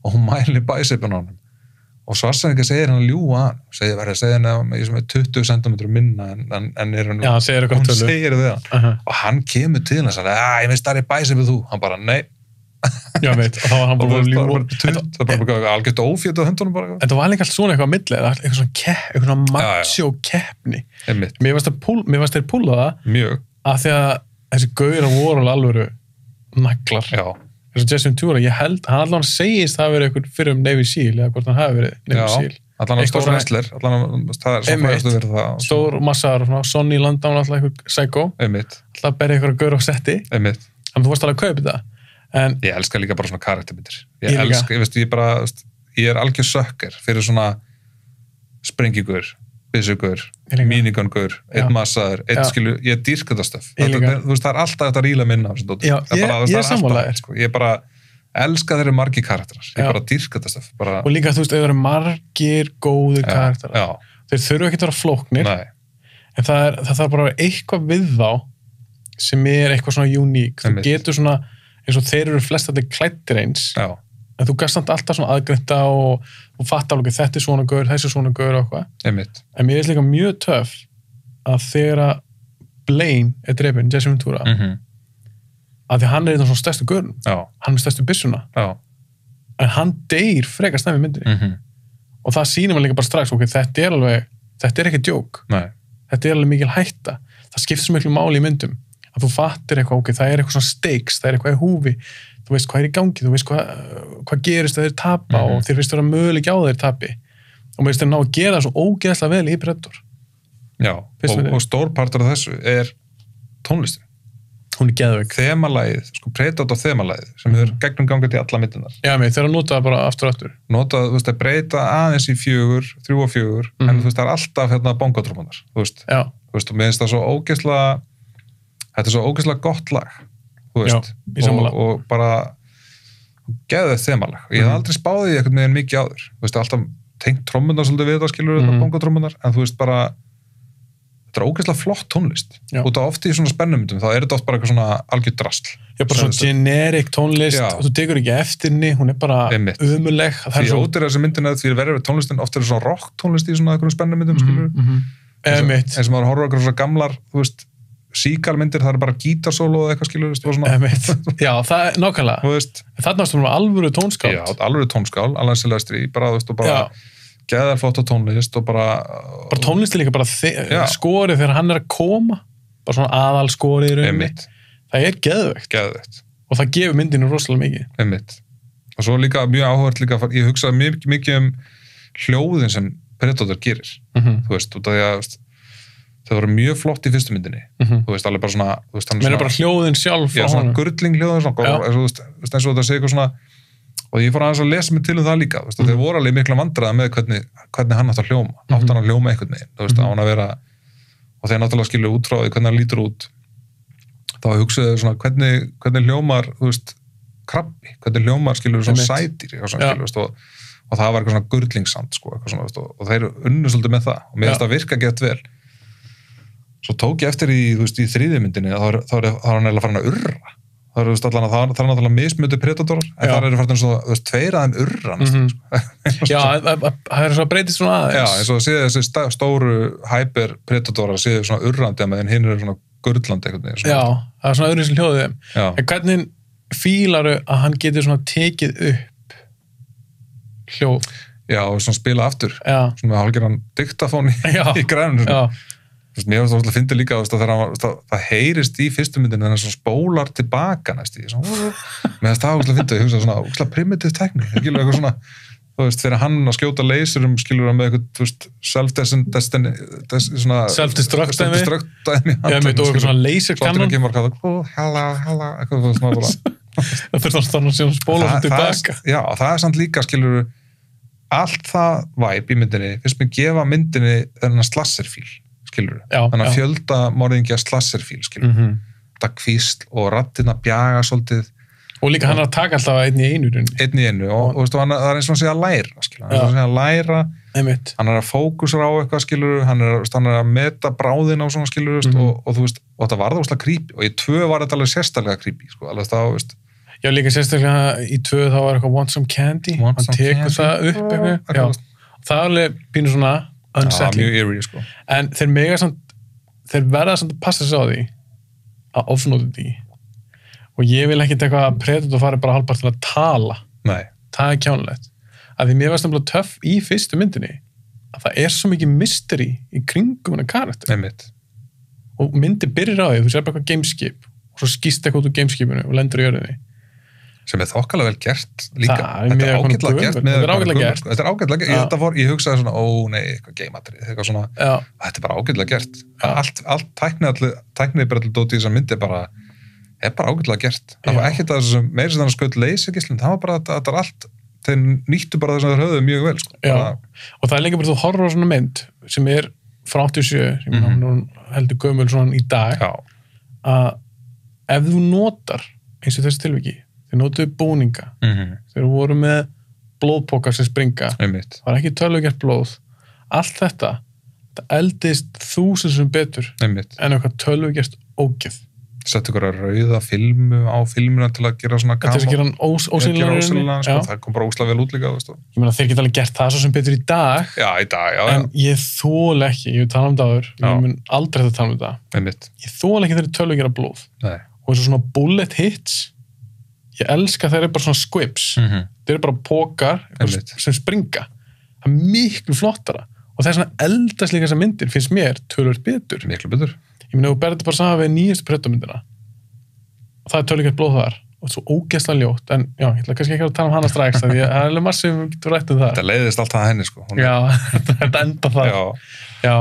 og hún mæli bæseipin á hann. Og Schwarzenegger segir hann að ljúga hann, segir hann að ég sem er 20 cm minna en er hann, já, segir það við hann. Og hann kemur til hans, ég veist það er bæseipið þú, hann bara, nei. Já, veit, og þá var hann bara að ljúga. Það var bara algjört ófjöt á höndunum bara. En það var líka allt svona eitthvað að milli, eitthvað svona macho keppni. Mér varst þeir púla það, mjög, að því að þessi gauðir voru alvöru naglar. Já. Þessi Jesse Ventura, ég held, hann allan segist það hafi verið eitthvað fyrir Navy Seal, eða hvort hann hafi verið Navy Seal. Allan á stór wrestler, það er svona fæstu verið það. Stór massar, Sonny Landau, alltaf eitthvað psycho. Alltaf berið eitthvað gaur á setti. Þannig að þú varst alveg að kaupa þetta. En ég elska líka bara svona karaktermyndir. Ég er algjör sökker fyrir svona sprengigur, byssugur, mínigungur, einn massaður, skilu, ég dýrka þetta stöf. Þú veist, það er alltaf þetta ríla minna. Já, ég er sammálaðir. Ég bara elska þeirri margir karakterar. Ég bara dýrka þetta stöf. Og líka, þú veist, ef það eru margir góðir karakterar. Þeir þurfu ekki að vera flóknir, en það þarf bara að vera eitthvað við þá sem er eitthvað svona uník. Þú getur svona, eins og þeir eru flest allir klæddir eins, en þú gast alltaf svona aðgreinta og fatta alveg þetta er svona gaur, þessi er svona gaur og eitthvað. En mér er líka mjög töff að þegar Blaine er drepinn, Jesse Ventura, að því hann er einn af svona stærstu gaurinn, hann er stærstu byssuna, en hann deyr frekar snæmi myndinni. Og það sýnir maður líka bara strax, ok, þetta er ekki djók, þetta er alveg mikil hætta, það skiptir svo miklu máli í myndum, að þú fattir eitthvað, ok, það er eitthvað svona stakes, það er eitthvað í húfi, þú veist hvað er í gangi, þú veist hvað gerist að þeir tapa og þeir finnst að vera möguleik á þeir tapi og mér finnst þeir ná að gera það svo ógeðslega vel í Predator. Já, og stór partur af þessu er tónlistin. Hún er geðveik. Þemalægið, sko Predator þemalægið sem er gegnum gangandi í alla myndirnar. Já, þeir að nota það bara aftur og aftur. Nota, þú veist, að breyta aðeins í 4, 3 og 4, en þú veist, það er alltaf hérna bongotrúmanar, þú veist. Já. Þú veist, og mér finnst það svo ógeðslega, þetta er svo ógeðslega gott lag, þú veist. Já, og bara geðið þemalag. Ég hef aldrei spáðið í eitthvað með mikið áður. Þú veist, alltaf tengt trommunar svolítið við það, skilur þetta bongotrúmanar, en þú veist bara þetta er ógeðslega flott tónlist. Út af oft í svona spennumyndum, þá er þetta oft bara eitthvað svona algjör drasl. Já, bara svona generic tónlist, og þú tekur ekki eftir henni, hún er bara ömuleg. Því ódýr þessi myndin að því verður tónlistin, oft er svona rock tónlist í svona eitthvað spennumyndum, skilur. Eins og maður horfður okkur svona gamlar, þú veist, síkalmyndir, það er bara gítarsólo og eitthvað, skilur, þú veist, já, það er nákvæmlega. Þarna varst það alvöru tónskál. Já, alvöru tónskál, Alan Silvestri, bara, þú veist, og bara geðar flott á tónlist og bara tónlist er líka bara skorið þegar hann er að koma bara svona aðal skorið í rauninni það er geðveikt og það gefur myndinu rosalega mikið og svo líka mjög áhugavert líka ég hugsaði mikið hljóðin sem Predator gerir þú veist, út af því að það voru mjög flott í fyrstu myndinni þú veist, alveg bara svona mér er bara hljóðin sjálf frá honum svona gurling hljóðin eins og það segir eitthvað svona og ég fór aðeins að lesa mig til það líka, þeir voru alveg mikla vandræða með hvernig hann átt að hljóma, átt hann að hljóma einhvern veginn, á hann að vera, og þeir náttúrulega skilja út frá því hvernig hann lítur út, þá hugsaðu svona hvernig hljómar, þú veist, krabbi, hvernig hljómar skilur svona sætir, og það var eitthvað svona gurlingsand, sko, eitthvað svona, og þeir unnu svolítið með það, og mér finnst það virka gett vel. Svo tók ég eftir í, þú veist, í þriðju myndinni, þá er hann eiginlega farin að urra. Það er náttúrulega mismötu Predatorar, en það eru farin svo, þú veist, tveir af þeim urran. Já, það er svo breytist svona aðeins. Já, eins og það séu þessi stóru hyper Predatorar séu svona urrandi en hinn eru svona gurlandi eitthvað. Já, það er svona öðru sem hljóðið þeim. En hvernig fílaru að hann getur svona tekið upp hljóð? Já, og svona spila aftur. Já. Svona hálfgerðan diktafón í grænum. Já. Mér finnst það að finna líka þegar það heyrist í fyrstu myndinu þannig að spólar tilbaka næst í. Mér finnst það að finna, ég hugsa svona ógeðslega primitive tekni. Það er eitthvað svona, þú veist, þegar hann að skjóta leysurum skilur hann með eitthvað, þú veist, self-destruct dæmi. Já, með eitthvað svona laserkannon. Svo kemur hella, eitthvað svona bara. Það fyrir þannig að spóla hann tilbaka. Já, það er samt líka, skilur, allt það væp í myndinni, finnst mér gefa myndinni þennan slasserfíl, skilur. Þannig að fjölda morðingja slasserfíl, skilur. Það kvísl og rattina bjaga svolítið. Og líka hann er að taka alltaf einn í einu. Einn í einu og það er eins og hann sé að læra, skilur. Hann er eins og hann sé að læra, hann er að fókusra á eitthvað, skilur, hann er að meta bráðina á svona, skilur, og þú veist, og þetta var það óslega creepy og í 2 var þetta alveg sérstaklega creepy, sko, alveg þá, veist. Já, líka sérstaklega í 2 þá var eitthvað want some candy, hann tekur það upp eitthvað, já. Það er alveg pínu svona unsettling. Já, mjög eerie, sko. En þeir verða samt að passa sig á því að ofnóta því. Og ég vil ekkert eitthvað að Predator fari bara hálfpart til að tala. Nei. Það er kjánulegt. Af því mér var stundlega töff í fyrstu myndinni að það er svo mikið mystery í kringum hennar karakter. Einmitt. Og myndi byrjar á því, þú sér bara eitthvað gameskip og svo skýst eitthvað út úr gameskipinu og lendur í jörðinni. Sem er þokkalega vel gert líka. Þetta er ágætlega gert. Þetta er ágætlega gert. Ég hugsaði svona, eitthvað geimatrið, eitthvað svona. Þetta er bara ágætlega gert. Allt tæknið bara til dóti í þessar myndi er bara ágætlega gert. Það var ekkert að þessum meiri sem þannig skaut leysigíslinn, það var bara þetta er allt, þeir nýttu bara þess að þeir höfðu mjög vel, sko. Já, og það er líka bara þú horfir á svona mynd sem er frá 87, sem hún heldur gömul svona í dag, að ef þú notar, eins og þessi tilviki, þeir notuðu búninga, þeir voru með blóðpokar sem springa, það var ekki tölvugert blóð, allt þetta eldist 1000 sem betur en eitthvað tölvugert ógeð. Sett ykkur að rauða filmu á filmuna til að gera svona til að gera hann ósýnilega, sko, það kom bara óslega vel út líka, veist þú. Ég meina, þeir geta alveg gert það svo sem betur í dag. Já, í dag, já. En ég þól ekki, ég vil tala um það áður, ég mun aldrei þetta tala um það. Einmitt. Ég þól ekki þeir tölvu gera blóð. Nei. Og þessu svona bullet hits, ég elska þeir bara svona squibs. Þeir bara pokar sem springa. Það er miklu flottara. Og það er svona eldast líka þessar myndir, finnst mér tölvöld betur. Miklu betur. Ég meina, þú berði bara saman við nýjastu Predator-myndina og það er tölvugert blóð þar og svo ógeðslega ljótt, en já, ég ætla kannski ekki að tala um hana strax, það er alveg margt sem við getum rætt um það. Þetta leiðist alltaf að henni, sko. Já, þetta enda það. Já,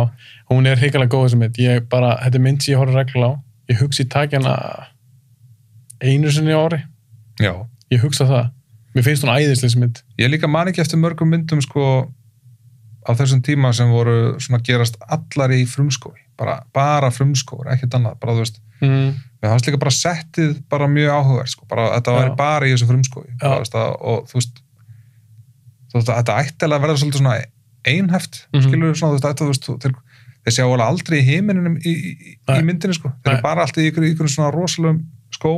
hún er hrikalega góð þessum mynd. Þetta er mynd sem ég horfði reglulega á. Ég hugsa í takjana einu sinni á ári. Já. Ég hugsa það. Mér finnst hún æðislega þessum mynd. Ég líka man ekki eftir mörgum myndum, sko, á þessum tíma sem voru svona gerast allar í frumskói. Bara frumskóur, ekkert annað, bara þú veist við fannst líka bara settið bara mjög áhugavert, sko, bara þetta væri bara í þessu frumskói og þú veist þetta ættilega að verða svolítið svona einhæft, skilur svona þú veist, þeir sjá alveg aldrei í himininum í myndinni, sko, þeir eru bara alltaf í ykkur svona rosalegum skó.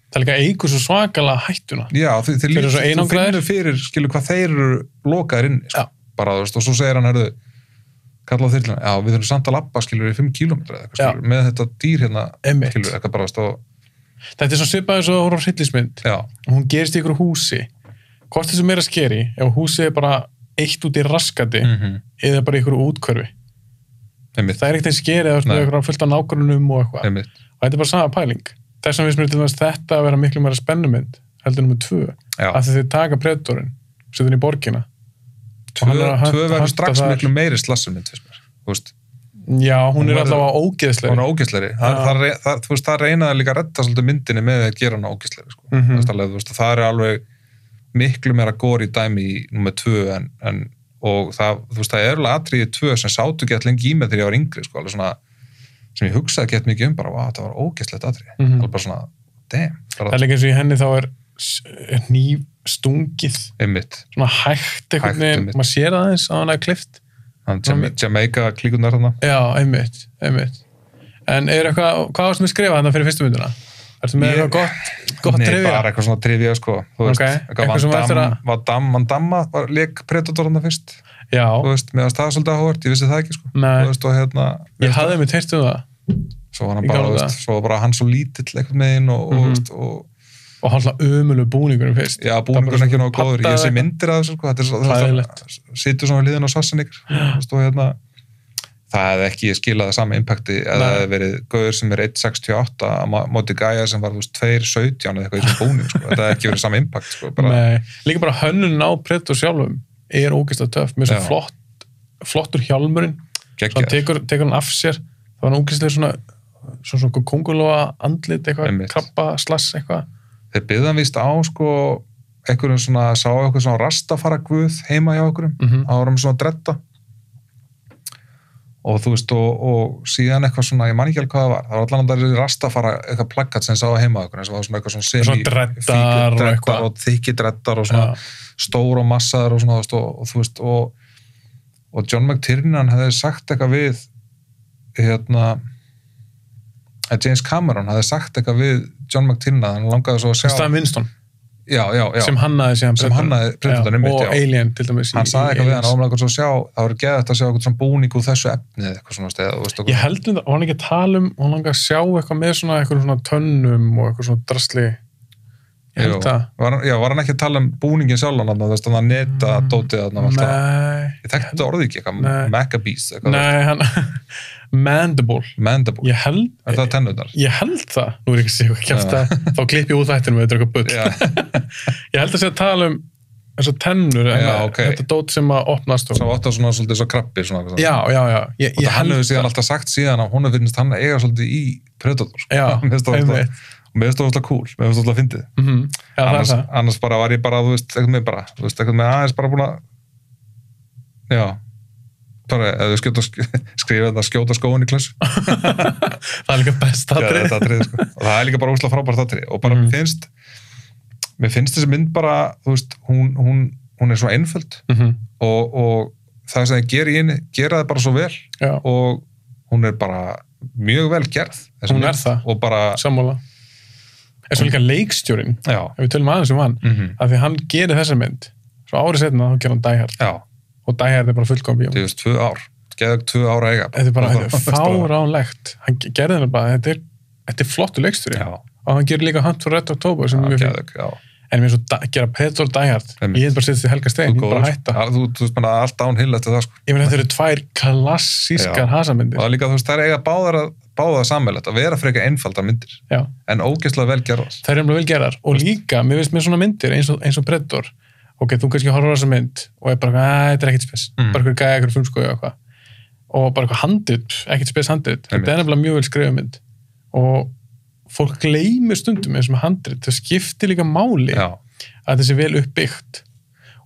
Það er líka eigur svo svakalega hættuna. Já, þeir finnur fyrir, skilur, hvað þeir eru lokaðir inni, sko, bara þú veist, og svo segir hann, kalla á þyrluna, já, við þurfum samt að labba, skilur, í 5 kilometra eða eitthvað, skilur, með þetta dýr hérna, skilur, eitthvað bara, Þetta er svona svipað eins og horf á hryllismynd. Hún gerist í ykkur húsi. Hvort þessu meira skeri, ef húsið er bara eitt út í raskati, eða bara í ykkur útkörfi. Það er ekkert einn skeri eða eitthvað fullt af nágrunum og eitthvað. Og þetta er bara sama pæling. Þess vegna finnst mér til þess þetta að vera miklu meira spennumynd, heldur nummer 2. Af því þeir taka Predatorinn, setur hann í borgina. 2 verður strax miklu meiri slassurmynd, finnst mér. Þú veist. Já, hún er allavega ógeðslegri. Hún er ógeðslegri. Það reynaði líka að redda svolítið myndinni með að gera hana ógeðslegri, sko. Það er alveg miklu meira góri dæmi í nummer 2 og það, þú veist, það er alveg atriði 2 sem sátu gett lengi í mig þegar ég var yngri, sko, alveg svona, sem ég hugsaði gett mikið bara, það var ógeðslegt atriði. Alveg bara svona, damn. Það er líka eins og í henni þá er hnífstungið. Einmitt. Svona hægt einhvern veginn, maður sér aðeins að hann er klift. Jamaica klíkunar þarna. Já, einmitt. En er eitthvað, hvað varst með skrifa þarna fyrir fyrstu myndina? Ertu með eitthvað gott trivia? Nei, bara eitthvað svona trivia, sko. Þú veist, eitthvað Van Damme var leik Predator þarna fyrst. Já. Þú veist, meðan það svolítið áhugavert, ég vissi það ekki, sko. Nei. Þú veist, og hérna. Ég hafði mig heyrt um það. Svo var hann bara, þú veist, svo var bara hann svo lítill eitthvað með hinn og og hann hlað ömulegu búningurinn fyrst. Já, búningurinn ekki nógu góður. Ég sé myndir af þessu, sko. Þetta situr svona við hliðin á Schwarzenegger og hérna, það hefði ekki skilað sama impakti eða það hefði verið gauður sem 1.68 á móti gæja sem var 2.17 eða eitthvað í þessum búning, sko. Þetta hefði ekki verið sama impakt, sko. Nei, líka bara hönnun á Predator sjálfum ógeðslega töff, með svo flottur hjálmurinn, svo tekur hann af sér, það var ógeðslega svona kóngulóa andlit eitthvað, krabba, slass eitthvað. Þeir byggðu hann víst á, sko, einhverjum svona, sá eitthvað svona rastafara guð heima hjá okkurum, það var hann svona dredda. Og þú veist, og síðan eitthvað svona, ég man ekki alveg hvað það var allan að það er rastafara eitthvað plaggat sem sá heima okkur, sem var svona eitthvað svona dreddar og þykki dreddar og svona stór og massaður og svona, og þú veist, og John McTiernan hefði sagt eitthvað við hérna James Cameron hefði sagt eitthvað við John McTiernan, hann langaði svo að sjá Stan Winston Já. sem hannaði Predator og Alien til dæmis hann sagði eitthvað við hann ámlega svo að sjá það voru geðvægt að sjá eitthvað svona búning úr þessu efni eitthvað svona steg ég held að hann ekki að tala hann langaði að sjá eitthvað með eitthvað svona tönnum og eitthvað svona drasli ég held að var hann ekki að tala búningin sjálf þannig að neta dótið ég þekkti orðið ekki eitthvað Maccabees Mandible ég held það nú er ekki að segja kjafta þá klipp ég út þættinum eða eitthvað bull ég held að segja að tala eins og tennur þetta dót sem að opnast sem átt að svona svolítið svo krabbi já og hann hefur síðan alltaf sagt síðan að hún finnst hann eiga svolítið í Predator og mér finnst það alltaf cool mér finnst það alltaf fyndið annars bara var ég bara þú veist eitthvað með aðeins bara búin að bara, eða skrifa þetta skjóta skóin í klassu það er líka best atrið sko. Og það er líka bara úrslega frábært atrið og bara mér finnst þessi mynd bara þú veist, hún er svona einföld og það sem það gera það bara svo vel og hún er bara mjög vel gerð hún er það, og bara sammála er svo líka leikstjórin ef við tölum aðeins hann af því hann gerir þessa mynd svo árið setna þá gerir hann Die Hard og Die Hard er bara fullkom bíó. Það er 2 ár. Geðug 2 ára eiga. Þetta er bara fáránlegt. Hann gerði það bara, þetta er flottur leikstjóri. Og hann gerir líka Hunt for Red October sem er mjög fínt. En mér svo gera Predator Die Hard. Ég hef bara setjast í Helga Stein, ég bara hætta. Þú veist bara allt downhill eftir það, sko. Ég meina þetta eru 2 klassískar hasamyndir. Og það er líka, þú veist, það er eiga báða sammeilegt, að vera frekar einfaldar myndir. En ógeðslega vel gerðar. Það er vel gerðar. Og líka, mér finnst mér svona myndir eins og Predator ok, þú kannski horfður á þessa mynd og er bara, þetta er ekkert spes, bara eitthvað gæja, eitthvað frumskoði og eitthvað, og bara eitthvað handrit, ekkert spes handrit, þetta er nefnilega mjög vel skrifað mynd og fólk gleymir stundum eins og með handrit, það skiptir líka máli að þessi vel uppbyggt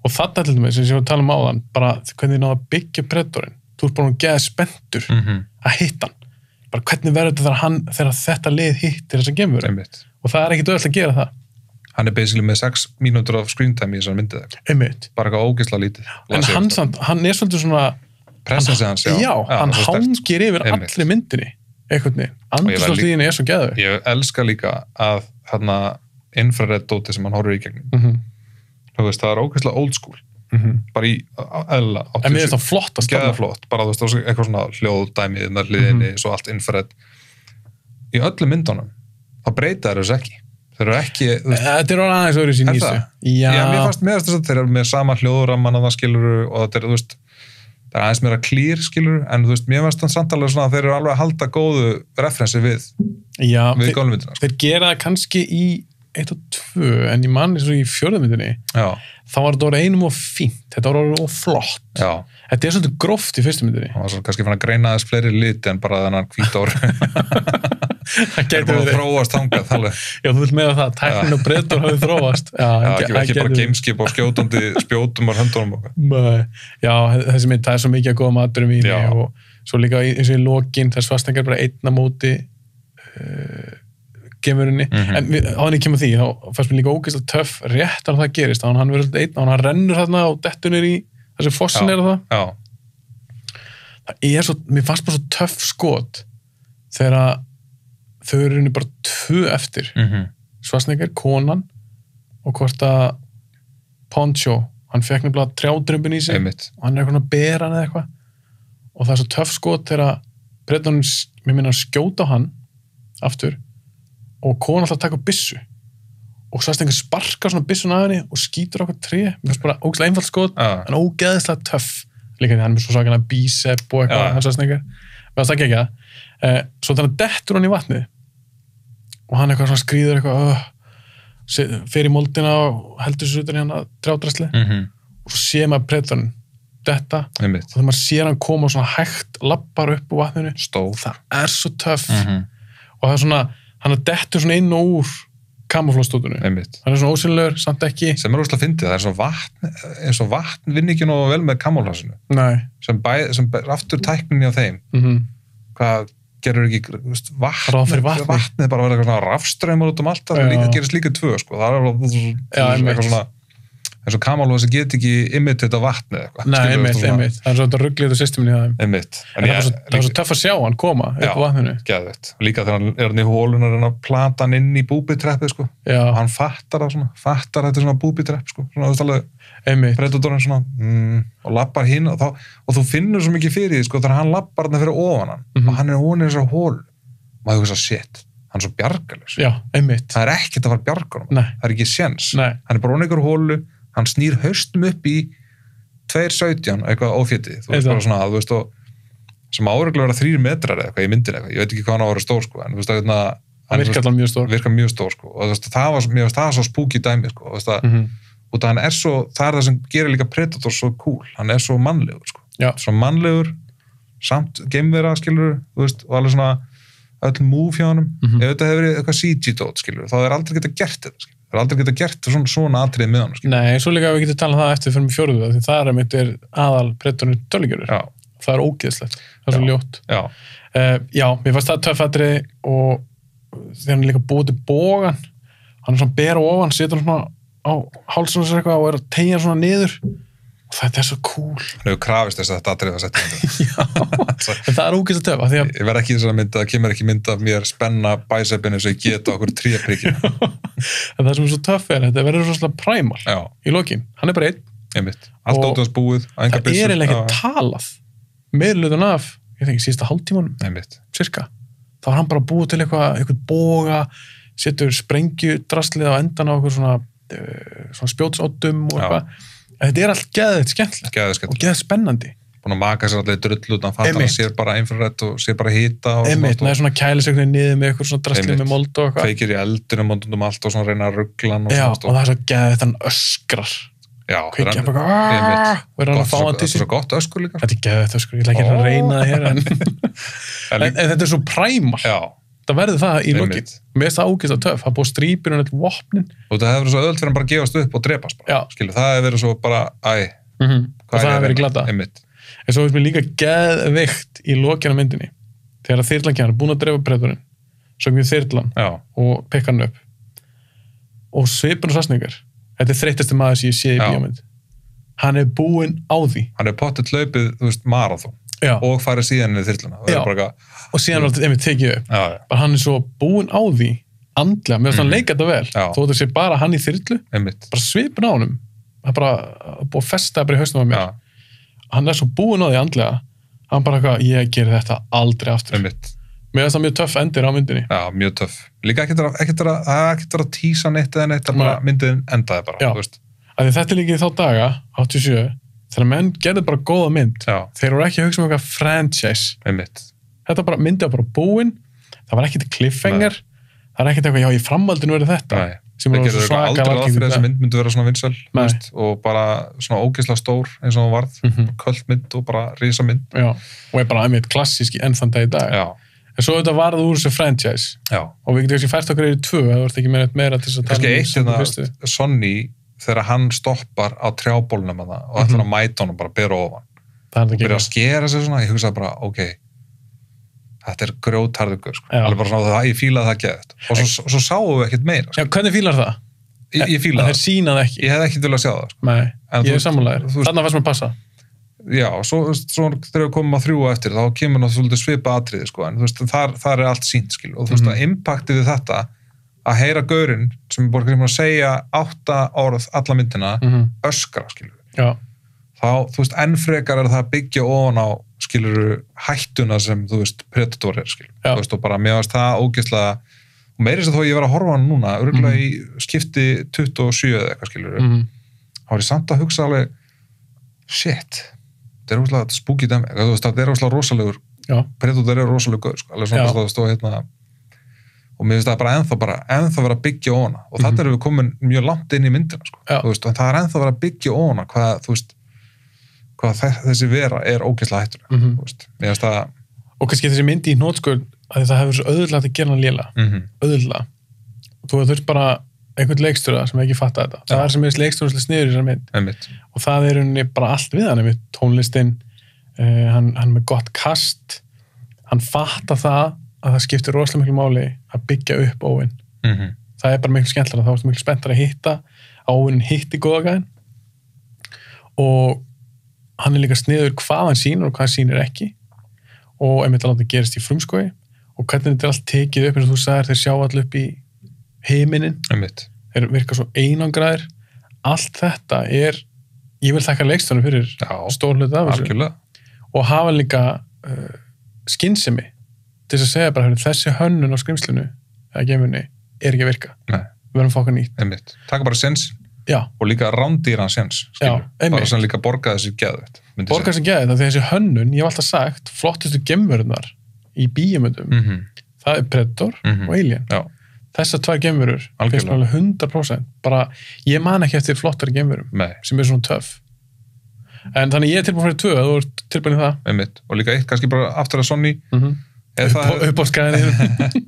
og þetta til dæmis, sem ég var að tala um áðan, bara hvernig þið náðu að byggja Predatorinn, þú ert bara að geða spenntur að hitta hann, bara hvernig verður þetta þegar þetta lið hittir þessa gemur og það er ekkert öll að gera það. Hann er basically með 6 mínútur af screen time í þessar myndið. Bara eitthvað ógeðslega lítið. En hann er svolítið svona... Presensið hans, hann hangir yfir allri myndinni. Eitthvað andrúrslíðinni er svo geðveikt. Ég elska líka að infrared dóti sem hann horfir í gegnum. Þú veist, það er ógeðslega old school. Bara í eðla. En mér finnst það flott að stafna. Geðaflott. Bara þú veist, eitthvað svona hljóðdæmið með hliðinni, svo allt infrared. Í öllum myndunum, þá breyta þær þessu ekki. Þeir eru ekki... Þetta er aðeins öðru sín ísu. Já, mér fannst meðast þess að þeir eru með sama hljóðraman að það skiluru og þetta er, þú veist, það er aðeins meira clear skiluru, en þú veist, mér fannst það samtalið svona að þeir eru alveg að halda góðu referensi við gólmyndina. Þeir gera það kannski í 1 og 2, en ég man eins og í 4. myndinni, þá var þetta orðið einum og fínt, þetta var orðið og flott. Þetta er svolítið gróft í 1. myndinni. Það var svo kannski fann að greina aðeins fleiri liti en bara þennan hvítári. Það getur verið þróast þangað alveg. Já, þú vilt meða það, tæknin og Predator hafði þróast. Ekki bara gameskip og skjótandi spjótum á höndunum. Já, þessi mynd, það er svo mikið að góða maturum í henni og svo líka eins og í lokin, þess Schwarzenegger bara einn á móti gemurinni. En á henni kemur því, þá fannst mér líka ógeðslega töff rétt að það gerist, þá hann verður einn og hann rennur þarna og dettur niður í þessi fossin er það. Það er svo, mér fannst bara svo töff skot þegar þau eru henni bara 2 eftir. Schwarzenegger, konan og hvort að Poncho, hann fekk nefnilega trjádrömbin í sig og hann er eitthvað að bera hann eða eitthvað og það er svo töff skot þegar Predatorinn, mér minna að skjóta á hann aftur og konan alltaf að taka upp byssu og Svartsengur sparkar svona byssuna af henni og skýtur okkur tré, mér finnst bara ógeðslega einfalt skot en ógeðslega töff líka því hann er með svo svakalega bíceps og eitthvað hann Svartsengur, mér finnst það ekki svo þannig dettur hann í vatnið og hann eitthvað svona skrýður eitthvað fer í moldina og heldur sér utan í hann að trjádrasli og svo sé maður Predatorinn detta og þegar maður sér hann koma svona hægt lappar upp úr vatninu það svo töff og það svona, hann dettur svona inn og úr kamuflástótunni. Hann er svona ósynlegur, samt ekki. Sem er óslega fyndið, það er eins og vatn vinn ekki nógu vel með kamuflásinu. Nei. Sem aftur tækninni á þeim. Hvað gerur ekki, vatnið bara verið eitthvað svona rafstraumur út allt, það gerist líka 2, sko. Það er eitthvað svona eins og kamuflás get ekki imitate á vatnið eitthvað. Nei, einmitt. Það er svona rugglið á systeminni í það. Einmitt. Það er svo töff að sjá hann koma upp á vatninu. Geðveikt. Líka þegar hann er hann í hólun og plata hann inn í búbitreppið, sko. Já. Og hann fattar þetta er svona búbitrepp, sko. Svona, þú veist alveg, Predatorinn svona, og lappar hinn og þú finnur svo mikið fyrir því, sko, þegar hann lappar hann fyrir ofan hann og hann er ofan í þessar hólu. Maður hugsa, shit, hann er svo bjargarlaus. Já, einmitt. Það er ekkert að fara bjargar honum. Það er ekki séns. Hann er bara ofan í einhverju hólu. Hann snýr haustum upp í 2,17 eitthvað ófétið, þú veist bara svona, þú veist, og sem áreglega vera 3 metrar eitthvað í myndin eitthvað, ég veit ekki hvað hann á að vera stór, sko, en þú veist að hann virkar alltaf mjög stór, sko, og þú veist, það var svo spooky dæmi, sko, þú veist að, og það er það sem gerir líka Predator svo cool, hann er svo mannlegur, sko, svo mannlegur, samt geimvera, skilur, þú veist, og alveg svona, öll move hjá honum, ef þetta hefur verið eitthvað CG-dót, skilur, þá er aldrei getað gert þetta, skilur. Það er aldrei getað gert svona atriði með hann. Nei, svo líka við getum talað það eftir fyrir mig 4. Því það er aðal Predatorinn tölvugjörur. Það er ógeðslegt. Það er svo ljótt. Já, mér fannst það töff atriði og þegar hann líka búið til bogan, hann er svona ber og ofan, setur hann svona á hálsum og eitthvað og er að tegja svona niður og þetta er svo cool. Hann hefur krafist þess að þetta atriði var sett. Já, en það er ógeðslega töff. Ég verð ekki í þessari mynd, það kemur ekki mynd af mér spenna bæsepinu sem ég geta okkur 3 prikki. En það sem er svo töff þetta verður svo slag primal í lokin. Hann er bara einn. Allt ótaf búið. Það er eiginlega ekki talað. Meðlutan af, ég þengi síðasta hálftímanum, cirka. Þá var hann bara búið til eitthvað boga, setur sprengjudraslið á endan á okkur svona spjótsóttum og eitthvað. Þetta er allt geðveikt skemmtilegt og geðveikt spennandi. Búin að maka sér allir drull út, hann fattar að sér bara infrarætt og sér bara hita. Neða svona kælisögnin niður með eitthvað svona draslið með mold og eitthvað. Kveikir í eldunum og allt og svona reyna að ruggla hann. Já, og það er svo geðveikt, hann öskrar. Já, kveikir hann bara og er hann að fá hann til sín. Þetta er svo gott öskur líka. Þetta er geðveikt öskur, ég ætla ekki að reyna það hér en þetta er svo primal. Já. Það verður það í lokið. Mér finnst það ógeðslega töff. Það búið strípir og vopnin. Og það hefur verið svo öðvöld fyrir hann bara að gefast upp og drepast bara. Skilur, það hefur verið svo bara, og það hefur verið glata. En svo finnst mér líka geðveikt í lokinu myndinni. Þegar þyrlan kemur, búin að drepa Predatorinn, svo mjög þyrlan og pekka hann upp. Og Svipur og Svartsengur. Þetta er þreyttasti maður sem ég sé í bíómynd. Hann er búinn á því. Hann er pottet hlaupið, þú veist, marathon. Og farið síðan í þyrluna. Og síðan var þetta tekið upp. Bara hann er svo búinn á því andlega, mér finnst hann leika þetta vel. Þó þetta sé bara hann í þyrlu, bara Svipur á honum. Það er bara búið að festa bara í hausnum á mér. Hann er svo búinn á því andlega, hann bara eitthvað, ég geri þetta aldrei aftur. Mér finnst það mjög töff endir á myndinni. Já, mjög töff. Líka ekkert að tísa neitt eða neitt, bara myndin endaði bara. Þetta er líka í þá daga, 87, þegar menn gerði bara góða mynd. Þeir voru ekki að hugsa um eitthvað franchise. Þetta bara myndið bara búinn, það var ekkert cliffhanger, það er ekkert eitthvað, já, í framhaldinu verið þetta. Það gerði eitthvað aldrei ráð fyrir þessi mynd myndi vera svona vinsæl, og bara svona ógeðslega stór eins og hún varð, köldmynd og bara risamynd. Já, og er bara einmitt klassísk enn þann dag í dag. Já. En svo þetta varð úr þessu franchise. Já. Og við getum ekki fært okkur í 2, það vart ekki meira til þess að tala um þessu fyrstu. Sonny, þegar hann stoppar á trjábólnum og ætlar að mæta honum bara bera ofan. Og byrja að skera sig svona, ég hugsaði bara, ok, þetta er grjótharður, sko. Alveg bara svona, ég fílaði það geðvægt. Og svo sáum við ekkert meira. Sko. Já, hvernig fílar það? Ég fílaði það. Það er sýnað ekki. Ég hefði ekki viljað að sjá það, sko. Nei, ég er sammálaður. Þarna fannst mér passa. Já, svo þegar við komum að 3 eftir, þá kemur náttúrulega svolítið svipa atriði, sko, en þú veist, þar er allt sýnt, skil. Og þú veist, að impactið við þetta, að heyra gaurinn, sem er bara að segja 8 orð alla myndina, öskra, skilur. Já. Þá, þú veist, enn frekar er það að byggja ofan á, skilur, hættuna sem, þú veist, Predator er, skilur. Þú veist, og bara, mér veist það ógeðslega, og og meiri þess að þó ég var að horfa hann núna örugglega í skipti 27 eða eitthvað skilur þá var ég samt að hugsa alveg shit, þetta er rosalega spooky dæmi, þetta er rosalega rosalegur Predator er rosalegur sko, alveg svona að stóð hérna og mér finnst það ennþá vera að byggja á hana og þetta erum við komin mjög langt inn í myndina sko. Veist, en það er ennþá vera að byggja á hana hvað þessi vera er ógeðslega hættuleg mér finnst það og kannski þessi myndi í hnótskuld að það hefur svo auðvitað að gera hann lélega auðvitað og þú þurft bara einhvern leikstjóra sem ekki fatta þetta það er sem er leikstjóra sniður í þessar mynd og það er unni bara allt við hann tónlistin, hann með gott kast hann fatta það að það skiptir rosalega miklu máli að byggja upp Óvin. Það er bara miklu skemmtilega, þá ertu miklu spenntar að hitta að Óvin hitti góða gæðin og hann er líka sniður hvað hann sýnir og hvað hann sýnir ekki og einmitt að láta gerist í frumskói og hvernig þetta er allt tekið upp eins og þú sagðir, þeir sjá allir upp í heiminin, þeir virka svo einangraðir, allt þetta er, ég vil þakka leikstjónum fyrir stór hluti af þessu og hafa líka skynsemi til þess að segja bara, þessi hönnun á skrimslinu eða gemunni er ekki að virka við verðum að fá okkar nýtt taka bara sens og líka rándýran sens bara sem líka borga þessi geðveitt borga þessi geðveitt, þegar þessi hönnun ég hef alltaf sagt, flottustu gemverðunar í bíómyndum, það er Predator og Alien þessar tvær gemverur, finnst mér alveg 100% bara, ég man ekki eftir flottari gemverum sem er svona töff en þannig ég er tilbúin fyrir 2 þú ert tilbúin í það og líka eitt kannski bara aftur að Sonny upp á skæðinu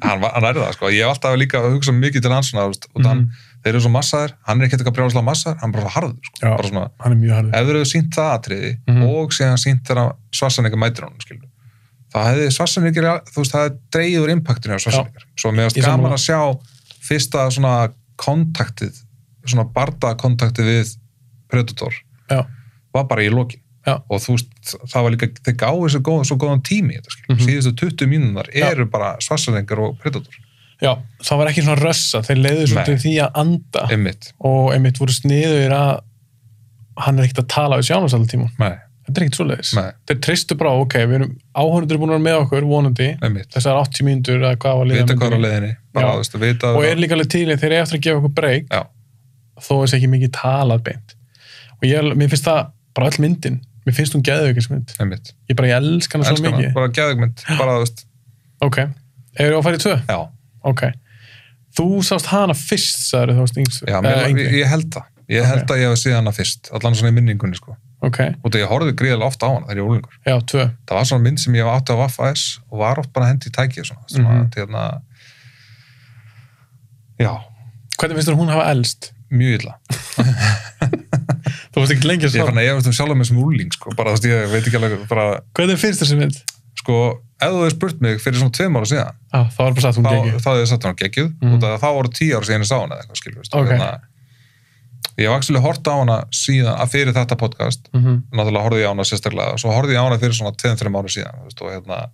hann er það sko, ég hef alltaf líka að hugsa mikið til hans svona, þeir eru svo massaðir, hann er ekki eitthvað brjálæslega massaðir, hann er bara harður sko. Bara svona, hann er mjög harður ef þeir hefðu sýnt það atriði og síðan sýnt þeirra Schwarzenegger mætir honum skilur það hefði Schwarzenegger, þú veist, það hefði dregið úr impactinu á Schwarzenegger, svo mér varst gaman að sjá fyrsta svona kontaktið, svona bardakontaktið við Predator var bara í lokin og þú veist, það var líka þeir gáðu svo góðan tími í þetta skil síðustu 20 mínúnar eru bara Schwarzenegger og Predator það var ekki svona rössa, þeir leiðu svolítið því að anda og einmitt voru sniður að hann er ekkert að tala við sjálfans alltaf tíma þetta er ekkert svoleiðis, þeir treystu bara ok, við erum áhörnundur búin að vera með okkur vonandi, þessar 80 mínútur eða hvað var vita hvað á leiðinni og er líka alveg til þeir eru eftir að gefa okkur breyk þó þess ekki mikið talað beint og mér finnst það bara öll myndin mér finnst hún geðveikismynd ég elska hana svo mikið bara geðveikmynd ok, eru þú að fara í 2? Já ok, þú sást hana fyrst sagður þú varst yngstu ég held að ég hef séð hana fyrst allan svona í minningunni sko og það ég horfði gríðilega ofta á hana þegar ég var úlingur það var svona mynd sem ég átti á Vaffa-S og var oft bara hendi í tækið svona hvernig finnst þú hún hafa elst? Mjög illa þú varst ekki lengi að ég fann að ég veist sjálf með sem úling sko, bara þú veist ég veit ekki alveg bara hvernig finnst þessi mynd? Sko, ef þú hefði spurt mig fyrir svona 2 ára síðan þá var bara sagt hún geggjuð þá hefði ég sagt hún geggjuð og þá voru 10 ára síðan ég sá hana eða eitthvað skilur ég hef actually hort á hana síðan að fyrir þetta podcast náttúrulega horfði ég á hana sérstaklega svo horfði ég á hana fyrir svona 2-3 ára síðan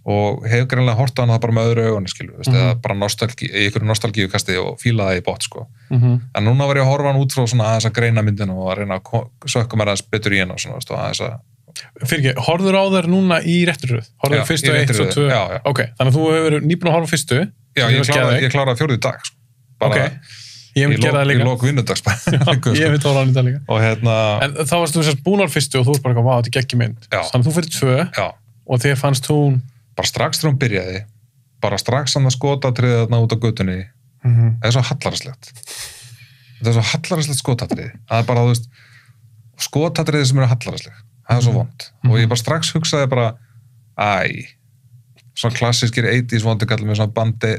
og hef greinlega hort á hana það bara með öðru augunni skilur eða bara í einhverju nostalgíukasti og fílaði í bótt sko en núna var ég að horfa hann út frá svona aðeins að greina myndinu og að reyna að sökka mér aðeins betur í henn og svona aðeins að fyrir ekki, horfður á þær núna í rétturöð? Horfður fyrstu 1 og 2? Já. Ok, þannig að þú hefur nýbúin að horfa fyrstu? Já, ég kláraði 4. dag sko. Bara ég myndi gera það líka. Í lok vinnudags ég myndi horfa á hann í dag líka. Og en þá varst þú sérst búin á fyrstu og þú varst bara vá, þetta er geggjum mynd. Þannig að þú fyrir 2 og þér fannst hún bara strax þegar hún byrjaði bara strax hann að skotatriði þarna út á götunni það er svo hallarslegt þetta er svo hallarslegt skotatriði það er bara, þú veist, skotatriði sem eru hallarsleg það er svo vond og ég bara strax hugsaði bara svona klassískir 80s vondikall með svona bandi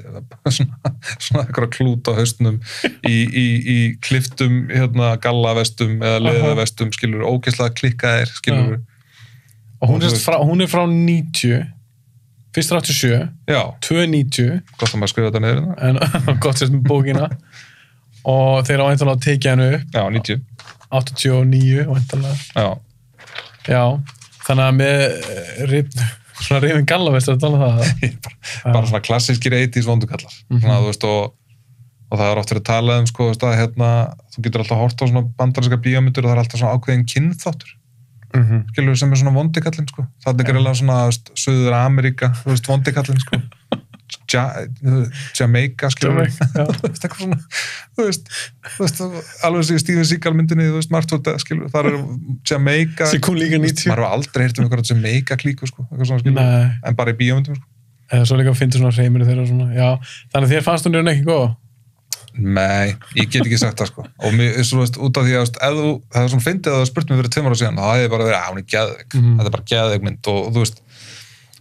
svona eitthvað klút á haustnum í kliftum gallavestum eða leðavestum skilur, ógeðslega klikkaðir skilur og hún er frá 90 fyrst 87 290 gott að maður skrifa þetta niður en gott sérst með bókina og þeir á einhvern veginn að tekja hennu upp 90 89 já, þannig að með svona rifin gallavest að tala það bara svona klassískir 80s vondukallar svona, þú veist, og það er oft verið að tala sko, þú getur alltaf hort á svona bandarinska bíómyndir og það er alltaf svona ákveðin kynþáttur skilur sem er svona vondikallin sko. Það er greiðlega svona Suður Ameríka vondikallin sko. Jamaica, skilur eitthvað svona, þú veist alveg sem Steven Seagal myndinni, þú veist, Martóta, skilur, þar Jamaica, sem kom líka 90 maður var aldrei heyrt einhverja Jamaica klíku, sko, eitthvað svona, skilur, en bara í bíómyndum, sko. Eða svo líka finnst svona hreiminu þeirra og svona, já, þannig að þér fannst hún ekki góð? Nei, ég get ekki sagt það, sko, og mér, þú veist, út af því að, það er svona fyndið að það spurt mér fyrir 2 ára síðan, það hefði bara verið, hún er geðveik, þetta er bara geðveik mynd og þú veist,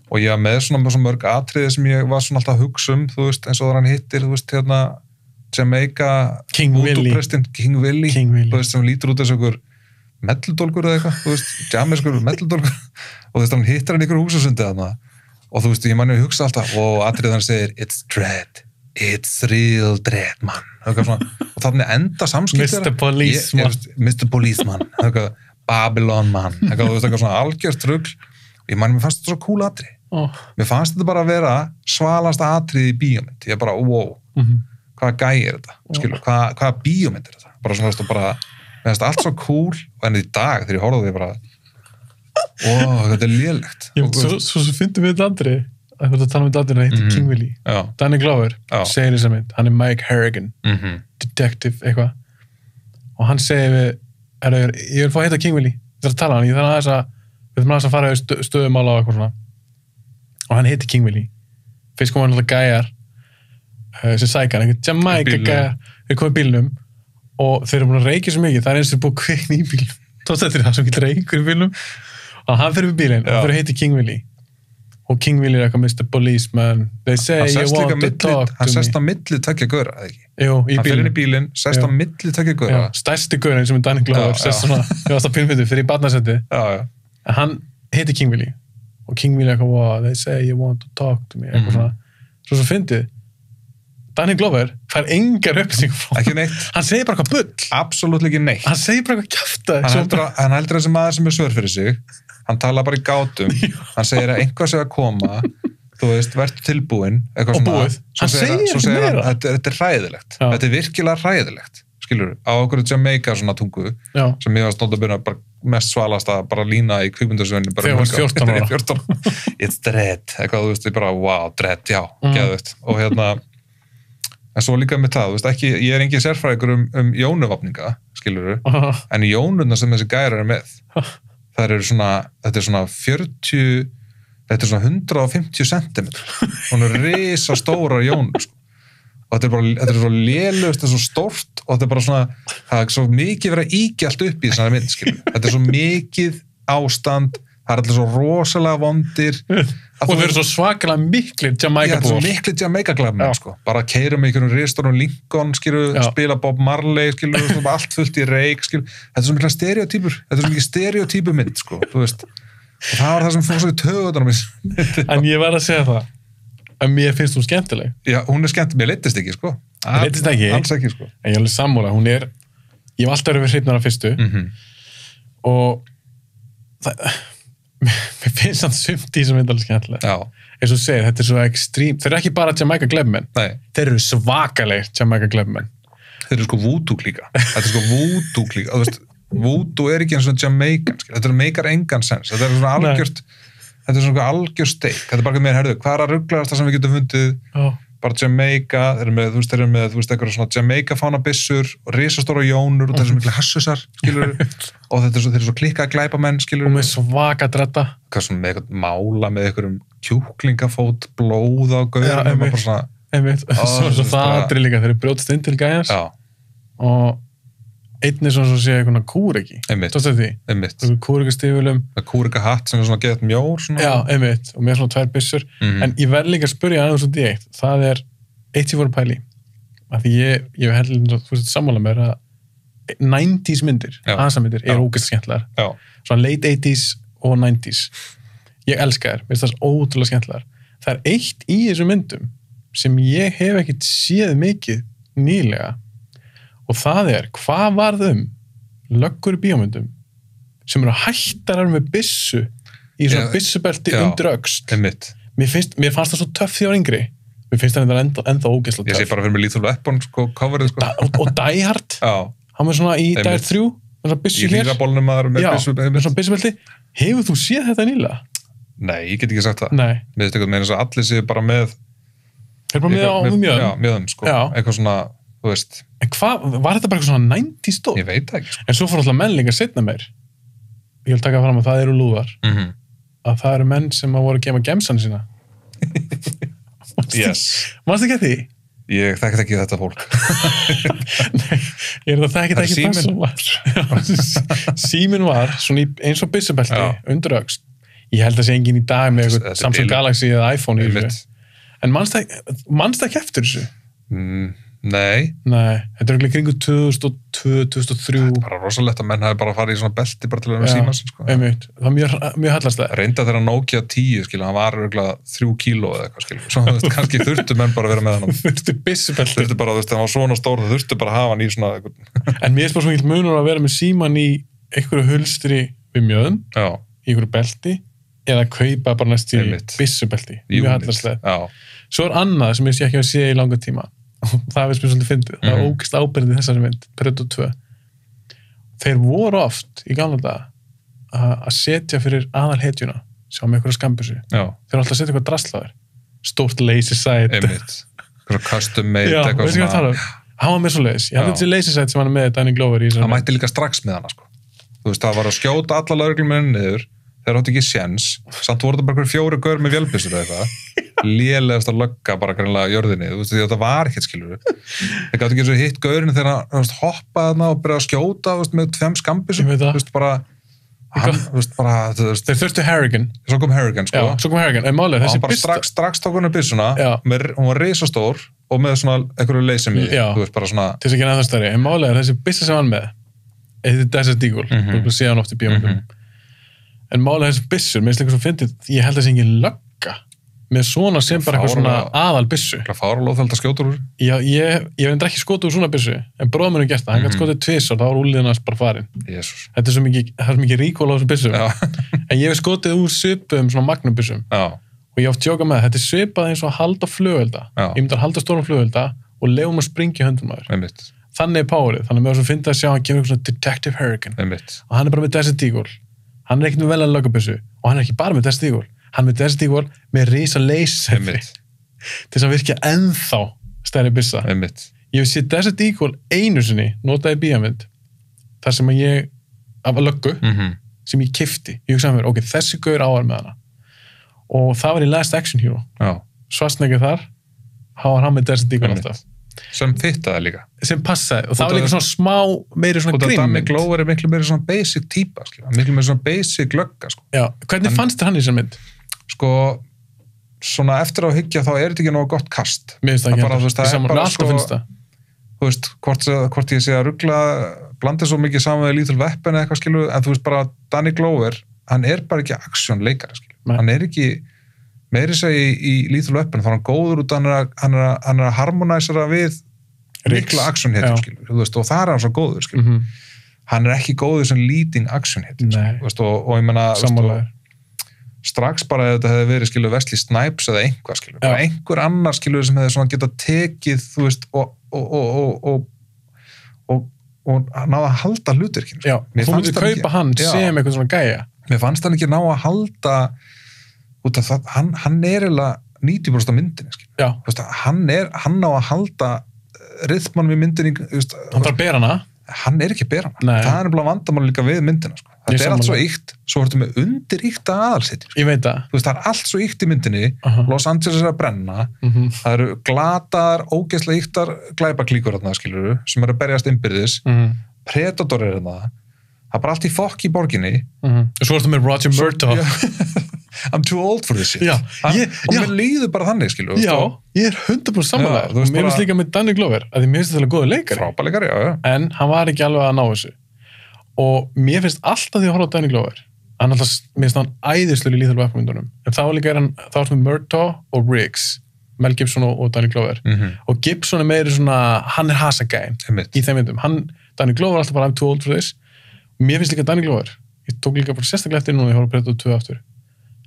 og ég var með svona mörg atriði sem ég var svona alltaf að hugsa þú veist, eins og það hann hittir, þú veist, hérna, Jamaica, voodoo-prestinn, King Willy, þú veist, sem lítur út þessu einhver melludólgur eða eitthvað, þú veist, jameskur melludólgur, og þú veist, hann hittir hann ykkur húsasundi þarna. Og þú veist, ég manni að hugsa alltaf og atrið hann segir, it's real dread, man og þannig enda samskiptir Mr. Policeman Babylon, man þú veist, eitthvað svona algjört rugl og ég manni, mér fannst þetta svo cool atrið mér fannst þetta bara að vera svalasta atrið í bíómynd, ég bara, wow hvaða gæi er þetta, skilur, hvaða bíómynd er þetta, bara svona, mér fannst allt svo cool, og enn í dag þegar ég horfði því bara þetta er lélegt svo fyndum við þetta andri að við tala um þetta andri, það heitir King Willy Danny Glover, segir þess að mynd hann er Mike Harrigan, detective eitthvað, og hann segir við ég vil fá að heita King Willy við þarfum að tala hann, ég þarf aðeins að fara í stöðumála og eitthvað svona og hann heitir King Willy fyrst kom hann alltaf gæjar sem sækar, einhvern Jamaica gæjar þeir komið bílnum og þeir eru búin að reykja svo mikið, það er eins og búin að kveikna í bílnum þá þetta er það sem getur reykur í bílnum og hann fyrir við bílinn og fyrir heiti King Willy og King Willy er eitthvað Mr. Policeman they say you want to talk to me hann sest á milli tveggja gaura, eða ekki? Jú, í bílinn hann fyrir inn í bílinn, sest á milli tveggja gaura stærsti gaurin sem er Danny Glover sest svona, við varst á pínmyndu fyrir í barnasetti en hann heiti King Willy og King Willy er eitthvað they say you want to talk to me eitthvað svona svo fyndið Danny Glover fær engar upplýsingar frá ekki neitt hann segir bara eitthvað bull absolutt ekki neitt hann segir bara eitthvað kjafta hann heldur þessi maður sem er svör fyrir sig hann tala bara í gátum hann segir að einhvað sé að koma þú veist, verður tilbúin og búið, hann segir ekki meira þetta er hræðilegt, þetta er virkilega hræðilegt skilur, á okkur Jamaica svona tungu sem ég var stótt að byrja bara mest svalast að bara lína í kvikmyndasögunni þegar var 14 ára it's dread, eitthvað þú veist, ég bara wow, dread, já, geðveikt og hérna en svo líka með það, þú veist, ekki, ég er engin sérfræðingur um jónuvapninga, skilurðu, en jónurna sem þessi gærar er með, það eru svona, þetta er svona 150 cm, hún er risa stórar jónur, sko, og þetta er svo lélust, þetta er svo stórt, og þetta er bara svona, það er svo mikið verið að íkja allt upp í þessari mynd, skilurðu, þetta er svo mikið ástand, það er allir svo rosalega vondir og þau eru svo svakalega miklir Jamaica búar. Já, svo miklir Jamaica glæfmenn, sko. Bara keyrum með einhvern ristórum Lincoln, spila Bob Marley, allt fullt í reik, þetta er svo mikla stereotypur, þetta er svo mikið stereotypumynd, sko, þú veist. Og það var það sem fór svo í töðunum. En ég verð að segja það, að mér finnst hún skemmtileg. Já, hún er skemmtileg, mér leittist ekki, sko. Mér leittist ekki? Alls ekki, sko. En ég er alveg sammála, ég hef alltaf verið hrifnar af fyrstu, og mér finnst það sumt í sem mynd alveg skemmtilega eins og segir, þetta er svo ekstrím þeir eru ekki bara Jamaica glæfmenn þeir eru svakalegir Jamaica glæfmenn þeir eru sko voodoo klíka þetta er sko voodoo klíka þú veist, voodoo er ekki eins og Jamaican þetta er meikar engan sens þetta er svona algjört þetta er svona algjör steik þetta er bara með herðu, hvað er að rugglaðast það sem við getum fundið bara Jamaica, þeir eru með eitthvað svona Jamaica fánabissur og risastóra jónur og það er svo miklu hassusar skilur og þeir eru svo klikkað glæpamenn skilur og með svaka dretta hvað svona með eitthvað mála með einhverjum kjúklingafót, blóð á gauðum og bara svona svo það aðri líka, þeir eru brjótast inn til gæjans og einnig svona sé eitthvað kúriki tókst því, kúrikastífulum með kúrikahatt sem er svona geðt mjór svona. Já, einmitt, og með svona 2 byssur en ég verð líka að spyrja aðeins út í eitt það er eitt sem voru pæli af því ég held þú veist sammála mér að 90s myndir, aðsamyndir er ógeðslega skemmtilegar svona late 80s og 90s ég elska þær, mér finnst það ótrúlega skemmtilegar það er eitt í þessum myndum sem ég hef ekkert séð mikið nýlega og það er, hvað varð löggur í bíómyndum sem eru hættarar með byssu í svona byssubelti undir öxl. Mér fannst það svo töff því á yngri. Mér finnst það ennþá ógeðslega töff. Ég sé bara fyrir mig Lethal Weapon, sko, coverið, sko. Og Die Hard. Hann var svona í Die Hard 3, svona byssu hér. Í hlýrabólnum maður með byssu. Já, með svona byssubelti. Hefur þú séð þetta nýlega? Nei, ég get ekki sagt það. Nei. Mér finnst eitthvað með eins og allir séu bara með Þeir bara mjöðum. Já, mjöðum, sko. Já. Eitthvað svona, þú veist. En hvað, var þetta bara eitthvað svona 90s stóð? Ég veit það ekki, sko. En svo fór alltaf menn líka seinna meir. Ég vil taka fram að það eru lúðar. Að það eru menn sem að voru að gema gemsan sína. Yes. Manstu ekki að því? Ég þekkti ekki þetta fólk. Nei, ég þekkti ekki Síminn var svona eins og byssubelti undir öxl. Ég held að sé enginn í dag með eitthvað Samsung Galaxy eða iPhone í þessu. En manstu ekki eftir þessu? Nei, þetta er kringu 2002, 2003. Það er bara rosalegt að menn hafi bara farið í svona belti bara til að vera síma sig, sko. Einmitt, það var mjög hallastlega. Reynda þegar Nokia 10, skilja, hann var örugglega 3 kíló eða eitthvað, skilja. Svo, þú veist, kannski þurftu menn bara að vera með hann. Þurftu byssubelti. Þurftu bara, þú veist, það var svona stór, það þurftu bara að hafa hann í svona eitthvað. En mér er bara svona munur að vera með síman í einhverju hulstri við mjöðum, í einhverju belti, eða kaupa bara næst í byssubelti. Mjög hallastlega. Svo er annað sem ég sé ekki að sé í langa tíma. Það veist mér svolítið fyndið. Það er ógeðst ábyrgðið þessari mynd, Predator 2. Þeir voru oft í gamla daga að setja fyrir aðalhetjuna, sjá með einhverja skambissu. Þeir voru alltaf að setja eitthvað drastlaður. Stórt lazy sight. Einmitt. Eitthvað custom made, eitthvað svona. Hann var með svo leiðis. Ég hafði þessi lazy sight sem hann er með Danny Glover í. Hann mætti líka strax með hana, sko. Þú veist, það var að skjóta alla lögreglumennir niður. Þeir áttu ekki séns. Samt voru það bara 4 gaur með vélbyssur eða eitthvað. Lélegast að lögga bara greinlega jörðinni, þú veist, því þetta var ekkert, skilur þeir gátt ekki eins og hitt gaurinn þegar hann hoppaði þarna og byrjaði að skjóta, þú veist, með 5 skambissum, þú veist, bara þeir þurftu Harrigan, svo kom Harrigan, sko, en málið, þessi bara strax tók hann upp byssuna, hún var risastór og með svona einhverju leysimi, þú veist, bara svona til þess að gera ennþá stærri, en málið, þessi byssa sem hann með heitir Desert Eagle, þú séð hann oft í bíómyndum, en málið, þessi byssur, mér finnst eitthvað svo fyndið, ég held að það sé engin lögga með svona sem bara eitthvað svona aðal byssu. Það fára lóðfæld að skjóta úr? Já, ég reyndar ekki skotið úr svona byssu, en bróðum mér gert það, hann gæti skotið 2 og þá var úliðin hans bara farin. Jesus. Þetta er svo mikið ríkól á þessum byssum. En ég hef skotið úr svipum svona magnum byssum. Og ég átt tjóka með það, þetta er svipað eins og að halda flugvelda. Ég myndi að halda stóran flugvelda og leyfa að springa í höndum maður. Þannig er powerið, þannig að mér var svo fyndið að sjá hann kemur svona Detective Hurricane. Og hann er bara með Desert Eagle. Hann er ekkert með vel að löggabyssu og hann er ekki bara með Desert Eagle. Hann með Desert Eagle með risa lasersetri til þess að virkja ennþá stærri byssa. Ég hef séð Desert Eagle einu sinni notaði bíómynd þar sem að ég af löggu sem ég keypti. Ég hugsaði mér, ok, þessi gaur áar með hana og það var í Last Action Hero. Schwarzenegger þar, hann var hann með Desert Eagle alltaf. Sem fittaði líka. Sem passaði og það var líka svona smá meiri svona grimm. Danny Glover er miklu meiri svona basic típa, miklu meiri svona basic lögga, sko. Já, hvernig fannst þér hann í þessar mynd? Sko, svona eftir á hyggja þá er þetta ekki nógu gott kast. Mér finnst það ekki. Það er bara, sko, þú veist, hvort ég sé að rugla, blanda svo mikið saman með Lethal Weapon eða eitthvað, skilu, en þú veist bara, Danny Glover, hann er bara ekki action leikari, skilu. Hann er ekki, meiri segi í Lethal Weapon, þá er hann góður út, hann er að harmonæsara við mikla action hetjur, skilu, þú veist, og það er hann svo góður, skilu. Hann er ekki góður sem leading action hetjur, skilu, veist, og ég menna, strax bara ef þetta hefði verið, skilur, Wesley Snipes eða einhvað, skilur, bara einhver annar, skilur, sem hefði svona getað tekið, þú veist, og náða að halda hluturkinn. Já, þú myndir kaupa hann sem eitthvað svona gæja. Mér fannst hann ekki ná að halda út af það, hann er eiginlega 90% af myndinni, skilur. Já. Þú veist, hann ná að halda rytman við myndinni, þú veist. Hann þarf bera hana. Hann er ekki bera hana. Það er nefnilega vandamál líka við myndina, sko. Þetta er allt svo ýkt, svo ertu með undir ýkta aðalsetjum. Ég veit það. Þú veist, það er allt svo ýkt í myndinni, Los Angeles er að brenna, það eru glataðar, ógeðslega ýktar glæpaklíkur þarna, skilurðu, sem eru að berjast innbyrðis, Predator er þarna, það er bara allt í fokk í borginni. Svo ertu með Roger Murtaugh. I'm too old for this shit. Og mér líður bara þannig, skilurðu. Já, ég er 100% samanlegar. Mér finnst líka með Danny Glover, að mér finnst þetta góður leikari. Frábær leikari, já. En hann var ekki alveg að ná þessu. Og mér finnst alltaf því að horfa á Danny Glover mér finnst hann æðislega í Lethal Weapon myndunum, en þá líka þá er með Murtaugh og Riggs, Mel Gibson og Danny Glover, og Gibson er meiri svona, hann er hasagæn í þeim myndum, Danny Glover er alltaf bara I'm too old for this, mér finnst líka Danny Glover, ég tók líka bara sérstaklega eftir núna, ég horf að Predator 2 aftur,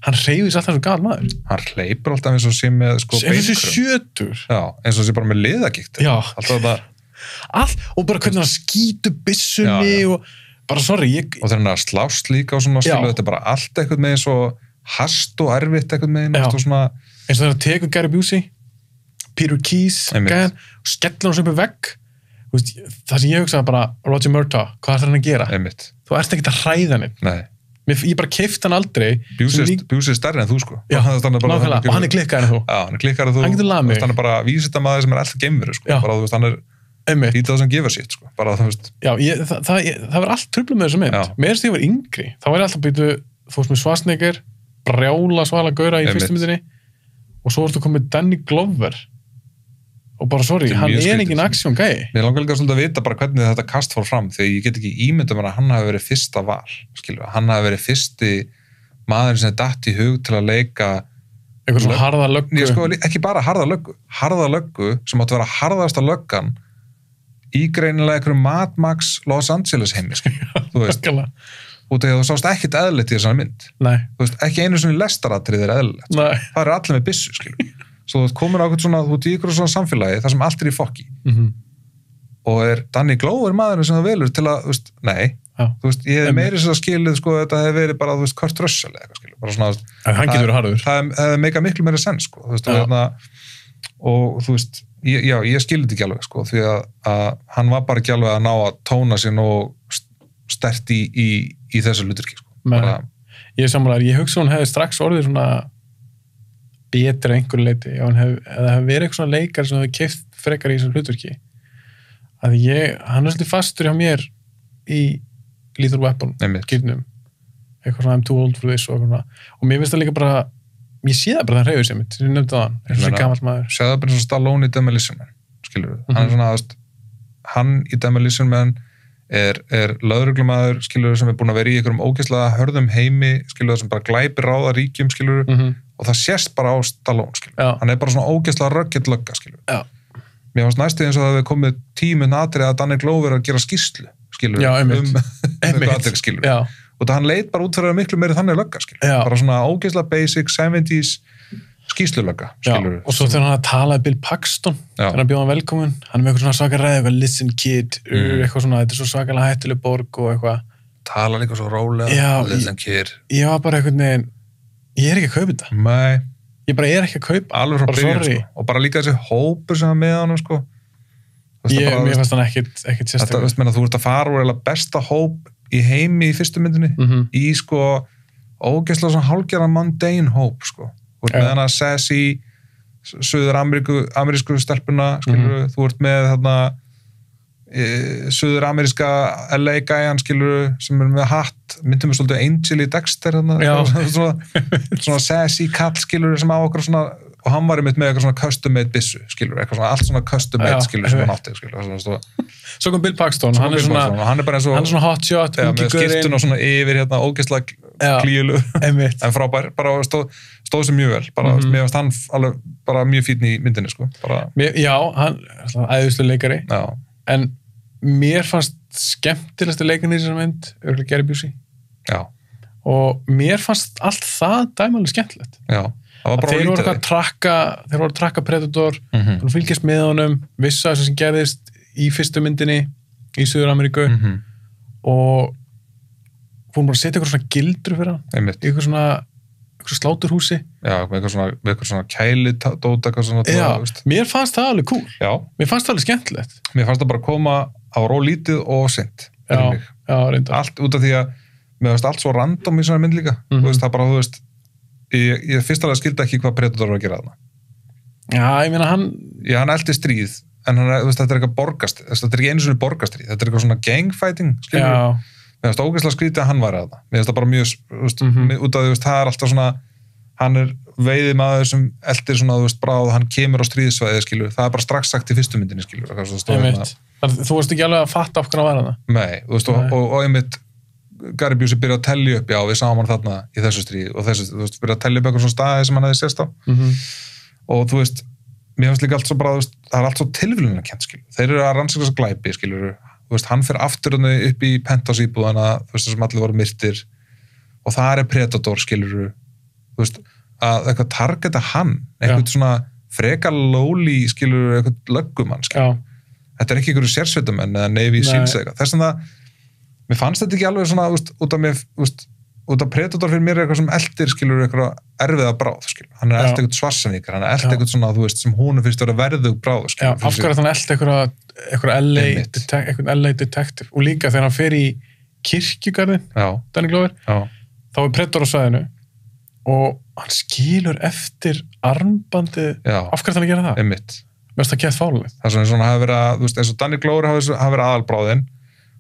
hann hreyfis alltaf svo gal maður. Hann hleypur alltaf eins og sé með, sko, eins og sé sjötur. Já, eins og sé bara með liðagíkt. Já. Alltaf það. Og bara hvernig hann skýtur byssunni og bara sorry, og þegar hann er að slást líka og svona, skilu, þetta er bara allt eitthvað með eins og hast og erfitt eitthvað með eins og svona. Eins og þegar hann tekur Gary Peter Keys gæðan, og skellir hans upp í vegg. Veist, það sem ég hugsaði bara, Roger Murtaugh, hvað er hann að gera? Þú ert ekki að hræða hann. Nei. Ég bara keypti hann aldrei. Bjúsi stærri en þú, sko. Já, nákvæmlega, og hann klikkar en þú. Já, hann klikkar en þú. Hann getur lamið. Hann bara vísindamaður sem alltaf geimveru, sko. Bara, þú veist, hann lítið það sem gefur sitt, sko. Bara, þú veist. Já, það var allt truflað með þessu mynd. Mér þegar ég var yngri, þá var ég alltaf býtu, þú veist, með Schwarzenegger, brjála svala gaura í fyrstu myndinni, og svo ertu komið Danny Glover, og bara, sorry, hann engin aksjón gæi. Mér langar líka svolítið að vita bara hvernig þetta kast fór fram, þegar ég get ekki ímyndað mér að hann hafi verið fyrsta val, skilur, hann hafi verið fyrsti maður sem datt í hug til að leika eitthvað svona harða löggu. Sko, ekki bara harða löggu sem átti að vera harðasta löggan í greinilega einhverjum Mad Max Los Angeles heimi, þú veist. Út af því að þú sást ekkert eðlilegt í þessari mynd. Nei. Þú veist, ekki einu svona lestaratrið er eðlilegt. Nei. Það eru allir með byssu, skilur. Svo þú komur á eitthvað svona, þú ert í ykkur svona samfélagi þar sem allt er í fokki. Og Danny Glover maðurinn sem það velur til að, þú veist, nei. Þú veist, ég hef meiri sér að skilið, sko, þetta hefði verið bara, þú veist, Kurt Russell eða eitthvað, skilur. Bara svona, hann getur verið harður. Það hefði meika miklu meira sens, sko. Þú veist, og þú veist, ég skilið þetta ekki alveg, sko, því að hann var bara ekki alveg að ná að tóna sér og sterkt í þessu hluturki, sko. Ég sammála, ég hugsa hún hefði strax orðið svona betra einhverju leiti, eða hefði verið eitthvað svona leikar sem hefði keypt frekar í þessum hlutverki. Að hann er svolítið fastur hjá mér í Lethal Weapon skýrnum. Eitthvað svona I'm too old for this og eitthvað svona. Og mér finnst það líka bara, ég sé það bara það hreyfur sem mitt, sem ég nefndi á hann, eins og sem gamall maður. Segðu það bara eins og Stallone í Demolition Man, skilur við. Hann er svona, hann í Demolition Man er lögreglumaður, skilur við, sem er búin að vera í einhverjum ógeðslega hörðum heimi, skilur við, sem bara glæpir ráða ríkjum, skilur við, og það sést bara á Stallone, skilur við. Hann er bara svona ógeðslega röggett lögga, skilur við. Mér fannst næstu eins og það hefði komið tíminn atrið að Danny Glover að gera skýrslu, skilur við, eitthvað atrið, skilur við. Og það hann leit bara út fyrir miklu meiri þannig lögga, skilur við. Bara svona ógeðslega basic 70s skýrslulögga, skilur við. Og svo þegar hann að tala Bill Paxton, þegar hann bjóð hann velkomin, hann er með eitthvað svona svaka ræði, eitthvað listen kid, eitthvað svona, þetta er svo svakalega hættuleg borg og eitthvað. Tala líka svo rólega, listen kid. Ég var bara eitthvað neginn, ég er ekki að kaupa þetta. Nei. Ég bara er ekki að kaupa. Alveg frá byrjun, sko. Og bara líka þessi hópur sem er með hann, sko. Mér fannst hann ekkit sérstaklega. Þú ert að fara úr besta hóp í heimi í fyrstu myndinni, í, sko, ógeðslega svona hálfgerðan mundane hóp, sko. Þú ert með hana sassy suður-amerísku stelpuna, skilur þú ert með þarna suður-ameríska LA gæjan, skilur sem er með hatt, myndum við svolítið Angel í Dexter, svona sassy kall, skilur sem á okkur svona, og hann var með eitthvað svona custom-made byssu, skilur, eitthvað svona, allt svona custom-made, skilur, sem hann átti, skilur. Svo kom Bill Paxton, hann er svona hot shot, með skiptun og svona yfir hérna ógeðslega klíulu, en frábær, bara stóð sem mjög vel, bara, mér fannst hann alveg bara mjög fínn í myndinni, sko. Já, hann er svona æðislega leikari, en mér fannst skemmtilegstu leikin í þessari mynd, örgulega Gary Busey. Já. Og mér fannst allt það dæmalega skemmtilegt. Já. Þeir voru að trakka Predator, fylgjast með honum, vissa þessu sem gerðist í fyrstu myndinni í Suður-Ameríku og fórum bara að setja eitthvað svona gildru fyrir hann, í eitthvað svona sláturhúsi. Já, með eitthvað svona kælidót, eitthvað svona. Já, mér fannst það alveg cool. Já. Mér fannst það alveg skemmtilegt. Mér fannst það bara koma á rólítið og sent. Já, reyndar. Allt út af því að mér fannst allt svo random í svona mynd líka. Þú veist, það bara, þú veist, ég fyrst alveg skildi ekki hvað Predator var að gera þarna. Já, ég meina hann... Já, hann eldi stríð, en hann, þú veist, þetta er eitthvað borgarstríð, þetta er ekki einu svona borgarstríð, þetta er eitthvað svona gangfighting, skilur. Já. Mér finnst ógeðslega skrítið að hann var að það. Mér finnst það bara mjög, þú veist, út af því, þú veist, það er alltaf svona, hann er veiðimaður sem eldir svona, þú veist, bráð, hann kemur á stríðsvæði, skilur. Það er bara strax sagt í fyrstu myndinni, skilur. Þú varst ekki alveg að fatta af hvernig að vera það? Nei, þú veist, og einmitt Gary Busey byrja að tellja upp, já, við sáum hann þarna í þessu stríð og þessu, þú veist, byrja að tellja upp eitthvað svona staði sem hann hefði sést á. Og þú veist, mér finnst líka allt svo bara, þú veist, það er allt svo tilviljunarkennt, skilur. Þeir eru að rannsaka þessa glæpi, skilur. Þú veist, hann fer aftur upp í penthouse íbúðana, þú veist, sem allir voru myrtir og það er Predator, skilur. Þú veist, að eitthvað targeta hann, eitthvað svona frekar lowly, skilur, eitthvað löggumann, skilur. Þetta er ekki einhverju sérsveitamenn eða Navy Seals eitthvað. Þess vegna mér fannst þetta ekki alveg svona, út af mér, út af Predator fyrir mér er eitthvað sem eldir, skilur, eitthvað erfiða bráð, skilur. Hann er eldir eitthvað Schwarzenegger, hann er eldir eitthvað svona, þú veist, sem hún finnst að vera verðug bráð, skilur. Já, af hverju þannig eldir eitthvað LA Detective og líka þegar hann fer í kirkjugarðin, Danny Glover, þá er Predator á svæðinu og hann skilur eftir armbandið, af hverju þannig gera það? Einmitt. Mér finnst það gett fálulegt. Það er svona hafi verið, þú veist, eins og Danny Glover hafi verið aðalbráðinn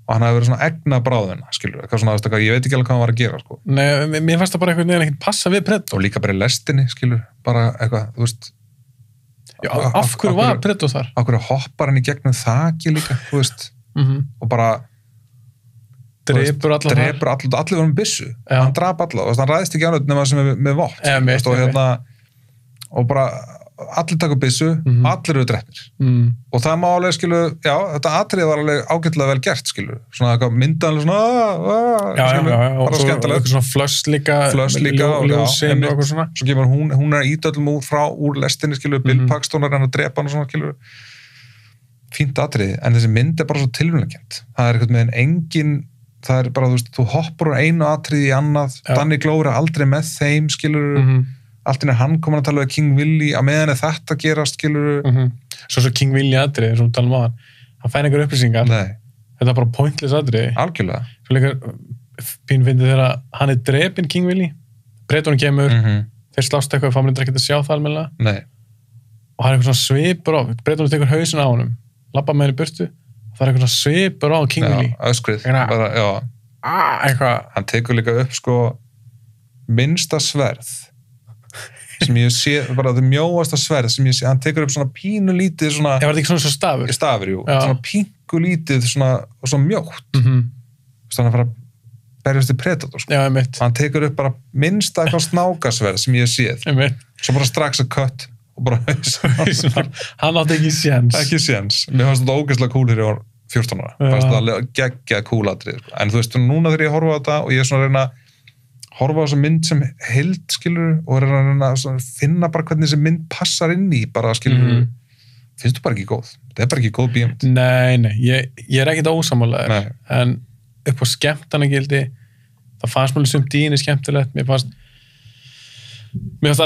og hann hafi verið svona egna bráðina, skilur, eitthvað svona, eitthvað, ég veit ekki alveg hvað hann var að gera, sko. Nei, mér fannst það bara einhvern veginn ekkert passa við Predator. Og líka bara í lestinni, skilur, bara eitthvað, þú veist. Já, af hverju var Predator þar? Af hverju hoppar hann í gegnum þaki líka, þú veist, og bara drepur alla þar. Allir var með byssu, hann drap alla, og hann ræðist ekki ánöld nema sem með vopn, og bara allir taka byssu, allir eru drepnir og það má alveg, skilur, já, þetta atriði var alveg ágætlega vel gert, skilur, svona eitthvað myndanlega svona og svona flöss líka og ljósin og eitthvað svona. Svo kemur hún er ídöllum úr lestinni, skilur, Bill Paxton er hann að drepa hann og svona, skilur, fínt atriði, en þessi mynd er bara svo tilviljunarkennd. Það er eitthvað með engin, það er bara, þú veist, þú hoppar úr einu atriði í annað, Danny Glover er aldrei með þeim, skilur, allt inn er hann komin að tala við King Willy að meðan þetta gerast, skilur. Svo King Willy atriði, sem við talum á hann fær einhver upplýsingar. Nei. Þetta er bara pointless atriði. Algjörlega. Svo líka pínu fyndið þegar hann er drepinn, King Willy, Predatorinn kemur, þeir slást eitthvað, familinn er ekkert að sjá það almennilega. Nei. Og hann er eitthvað svona svipur á, Predatorinn tekur hausinn á honum, labba með henni í burtu, og það er eitthvað svona svipur á King Willy. Já, öskrið. Bara, já. Eitthvað. Hann tekur líka upp, sko, minnsta sverð sem ég sé, bara það mjóasta sverð sem ég sé, hann tekur upp svona pínu lítið svona... Var þetta ekki svona stafur? Stafur, jú. Svona píngu lítið svona, og svona mjótt. Þannig að fara að berjast í Predator, sko. Já, einmitt. Hann tekur upp bara minnsta eitthvað snákasverð sem ég séð. Einmitt. Svo bara strax að kött og bara hann átti ekki séns. Ekki séns. Mér fannst þetta ógeðslega cool hér í 14 ára. Mér fannst þetta geggjað cool-atrið. En þú veist, núna þegar ég horfa á þetta og ég er svona að reyna horfa á þessa mynd sem heild, skilur, og er að finna bara hvernig þessi mynd passar inn í, bara, skilur, finnst þú bara ekki góð? Það er bara ekki góð bíómynd. Nei, ég er ekkert ósammálaður, en upp á skemmtanagildi, það fannst mér sumt í henni skemmtilegt, mér fannst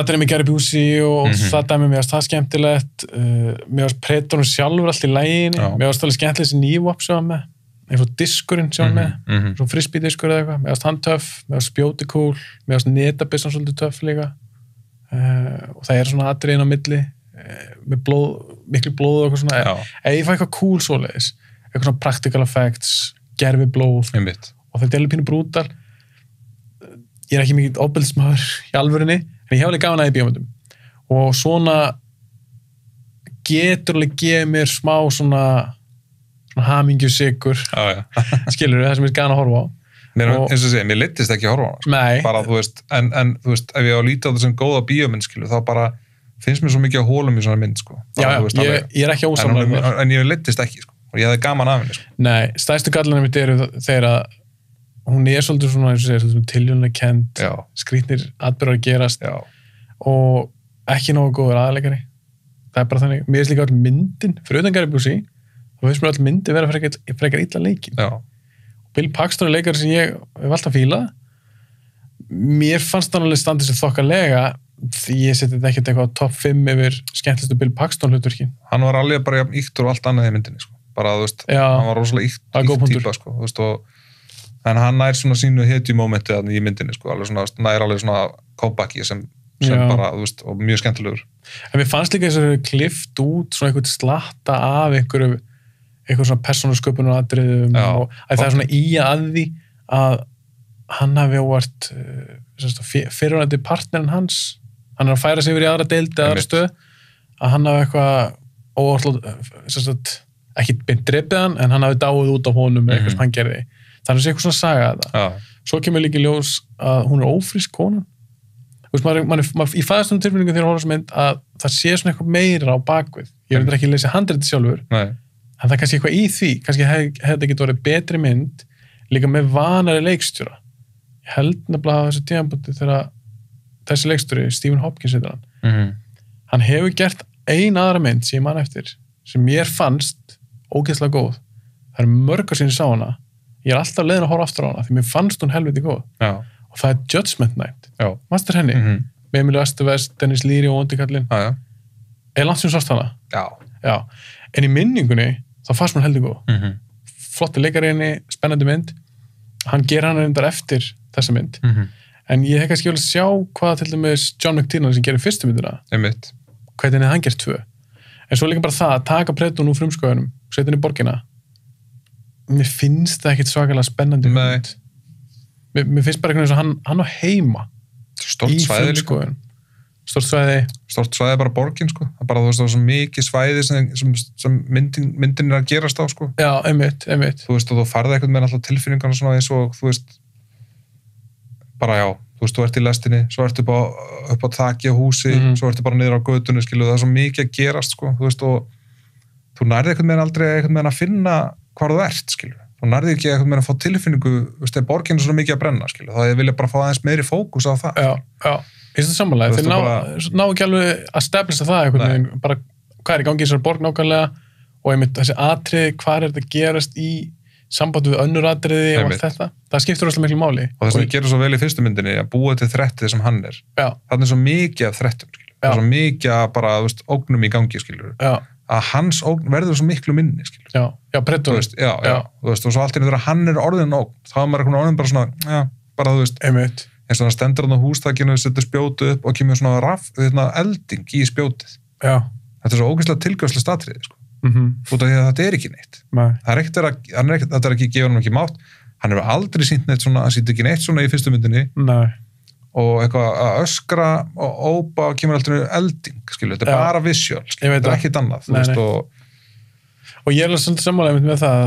aðrið með Gary Busey og það dæmi, mér fannst það skemmtilegt, mér fannst Predatorinn sjálfur allt í laginu, mér fannst alveg skemmtilegt þessi nývop sem var með, eins og diskurinn sjálf með, svona frisbee-diskur eða eitthvað, mér fannst hann töff, mér fannst spjóti cool, mér fannst netabissan svolítið töff líka og það er svona atriðin á milli með blóð, miklu blóð og eitthvað svona, eða ég fæ eitthvað cool svoleiðis, eitthvað svona practical effects, gerfi blóð og þetta er alveg pínu brútal. Ég er ekki mikið ofbeldismaður í alvörinni, en ég hef alveg gaman að í bíómyndum og svona getur alveg gefið mér smá svona hamingjusikur skilur það sem ég gana að horfa á eins og segja, mér leittist ekki að horfa á hana bara, þú veist, en þú veist, ef ég á að líta á það sem góða bíómynd, skilur, þá bara finnst mér svo mikið að hólum í svona mynd, sko bara, veist, ég er ekki ósamlega en ég leittist ekki, sko, og ég hefði gaman af henni, sko. Nei, stærstu gallanum mitt eru þegar að hún er svolítið svona, eins og segja, svolítið tiljónakend skrýtnir atburðar að gerast og ekki nógu góður aðleikari það er bara þannig, mér er líka all myndin fyrir utan Gary Busey og finnst mér all myndi vera frekar illa leikin. Bill Paxton er leikari sem ég hef alltaf fílað. Mér fannst hann alveg standið sem þokkalega því ég seti þetta ekkert eitthvað á topp 5 yfir skemmtlistu Bill Paxton hlutverkin. Hann var alveg bara íktur og allt annað í myndinni, sko. Bara, þú veist, hann var rosalega íkt típa, sko. Þú veist, en hann nær svona sínu hetjumómenti í myndinni, sko. Alveg svona, nær alveg svona comeback sem bara, þú veist, og mjög skemmtilegur. En mér fannst líka þess að klift út svona eitthvað slatta af eitthvað svona persónusköpunar atriðum og að það er svona í að því að hann hafi óvart fyrirvændi partnerin hans hann er að færa sig yfir í aðra deild eða aðra stöð að hann hafi eitthvað óvart ekki beint drepið hann en hann hafi dáið út á honum með eitthvað sem hann gerði þannig að það sé eitthvað svona saga að það svo kemur líka í ljós að hún er ófrísk konan þú veist, maður í fæðastunum tilfinningu þegar hún horfður sem mynd að það sé svona eitthvað meira á bakvið ég veit ekki að lesa handritið sjálfur en það er kannski eitthvað í því, kannski hefði þetta ekki verið betri mynd, líka með vanari leikstjóra. Ég held nefnilega á þessu tímabúti þegar þessi leikstjóri, Stephen Hopkins heitir hann, hann hefur gert ein aðra mynd sem ég man eftir, sem mér fannst ógeðslega góð. Það er mörg að sinni sá hana, ég er alltaf leiðin að horfa aftur á hana, því mér fannst hún helviti góð. Já. og það er Judgment Night. Já. Manstu henni? Með Emilio Estevez, Dennis Leary og Ondikallin. Já. Er langt sem sást hana? Já. Já. En í minningunni, þá fannst mér heldur góð. Flotti leikarinni, spennandi mynd. Hann ger hann reyndar eftir þessa mynd. En ég hef kannski vel að sjá hvað til dæmis John McTiernan sem gerir fyrstu myndina. Einmitt. Hvernig hann gert 2. En svo líka bara það að taka Predator úr frumskóðunum, setja hann í borgina. Mér finnst það ekkit svakalega spennandi mynd. Mér finnst bara eitthvað eins og hann á heima. Stort svæði líka. Stort svæði bara borgin, sko. Það bara, þú veist, það var svo mikið svæði sem myndin er að gerast á, sko. Já, einmitt. Þú veist, og þú farði eitthvað með alltaf tilfinningarna svona eins og, þú veist, bara já, þú veist, þú ert í lestinni, svo ertu upp á þaki á húsi, svo ertu bara niður á götunni, skilu, það er svo mikið að gerast, sko, þú veist, og þú nærði eitthvað með aldrei eitthvað með að finna hvar þú ert, skilu. Þú nærði ekki eitthvað með að fá tilfinningu, þú veist, borgin er svo mikið að brenna, skilu. Það vilja bara fá aðeins meiri fókus á það. Já. Ég finnst það sammála. Þeir ná ekki alveg að stefnista það einhvern veginn, bara hvað er í gangi í þessari borg nákvæmlega og einmitt þessi atriði, hvað er þetta að gerast í sambandi við önnur atriði og allt þetta. Það skiptir rosalega miklu máli. Og það sem við gerum svo vel í fyrstu myndinni að búa til þrettið sem hann er. Já. Þarna er svo mikið af þrettum, skilur. Það er svo mikið af bara, þú veist, ógnum í gangi, skilur. Já. Að hans ógn verður svo miklu minni, skilur. Já, Predator. Já. Þú veist, og svo allt í þegar hann er orðin ógn, þá er maður orðin bara svona, já, bara, þú veist, einmitt. Eins og hann stendur hann á hústakinu, setur spjótu upp og kemur svona elding í spjótið. Já. Þetta er svo ógeðslega tilgjörslega statriði, sko. Út af því að þetta er ekki neitt. Nei. Þetta er ekki gefur hann ekki mátt. Hann hefur aldrei sýnt neitt svona, hann sýnt ekki neitt svona í fyrstu myndinni. Nei. Og eitthvað að öskra og ópa og kemur alltaf elding, skilur. Þetta er bara visual, skilur. Þetta er ekkit annað, þú veist, og ég er alveg svolítið sammála með það,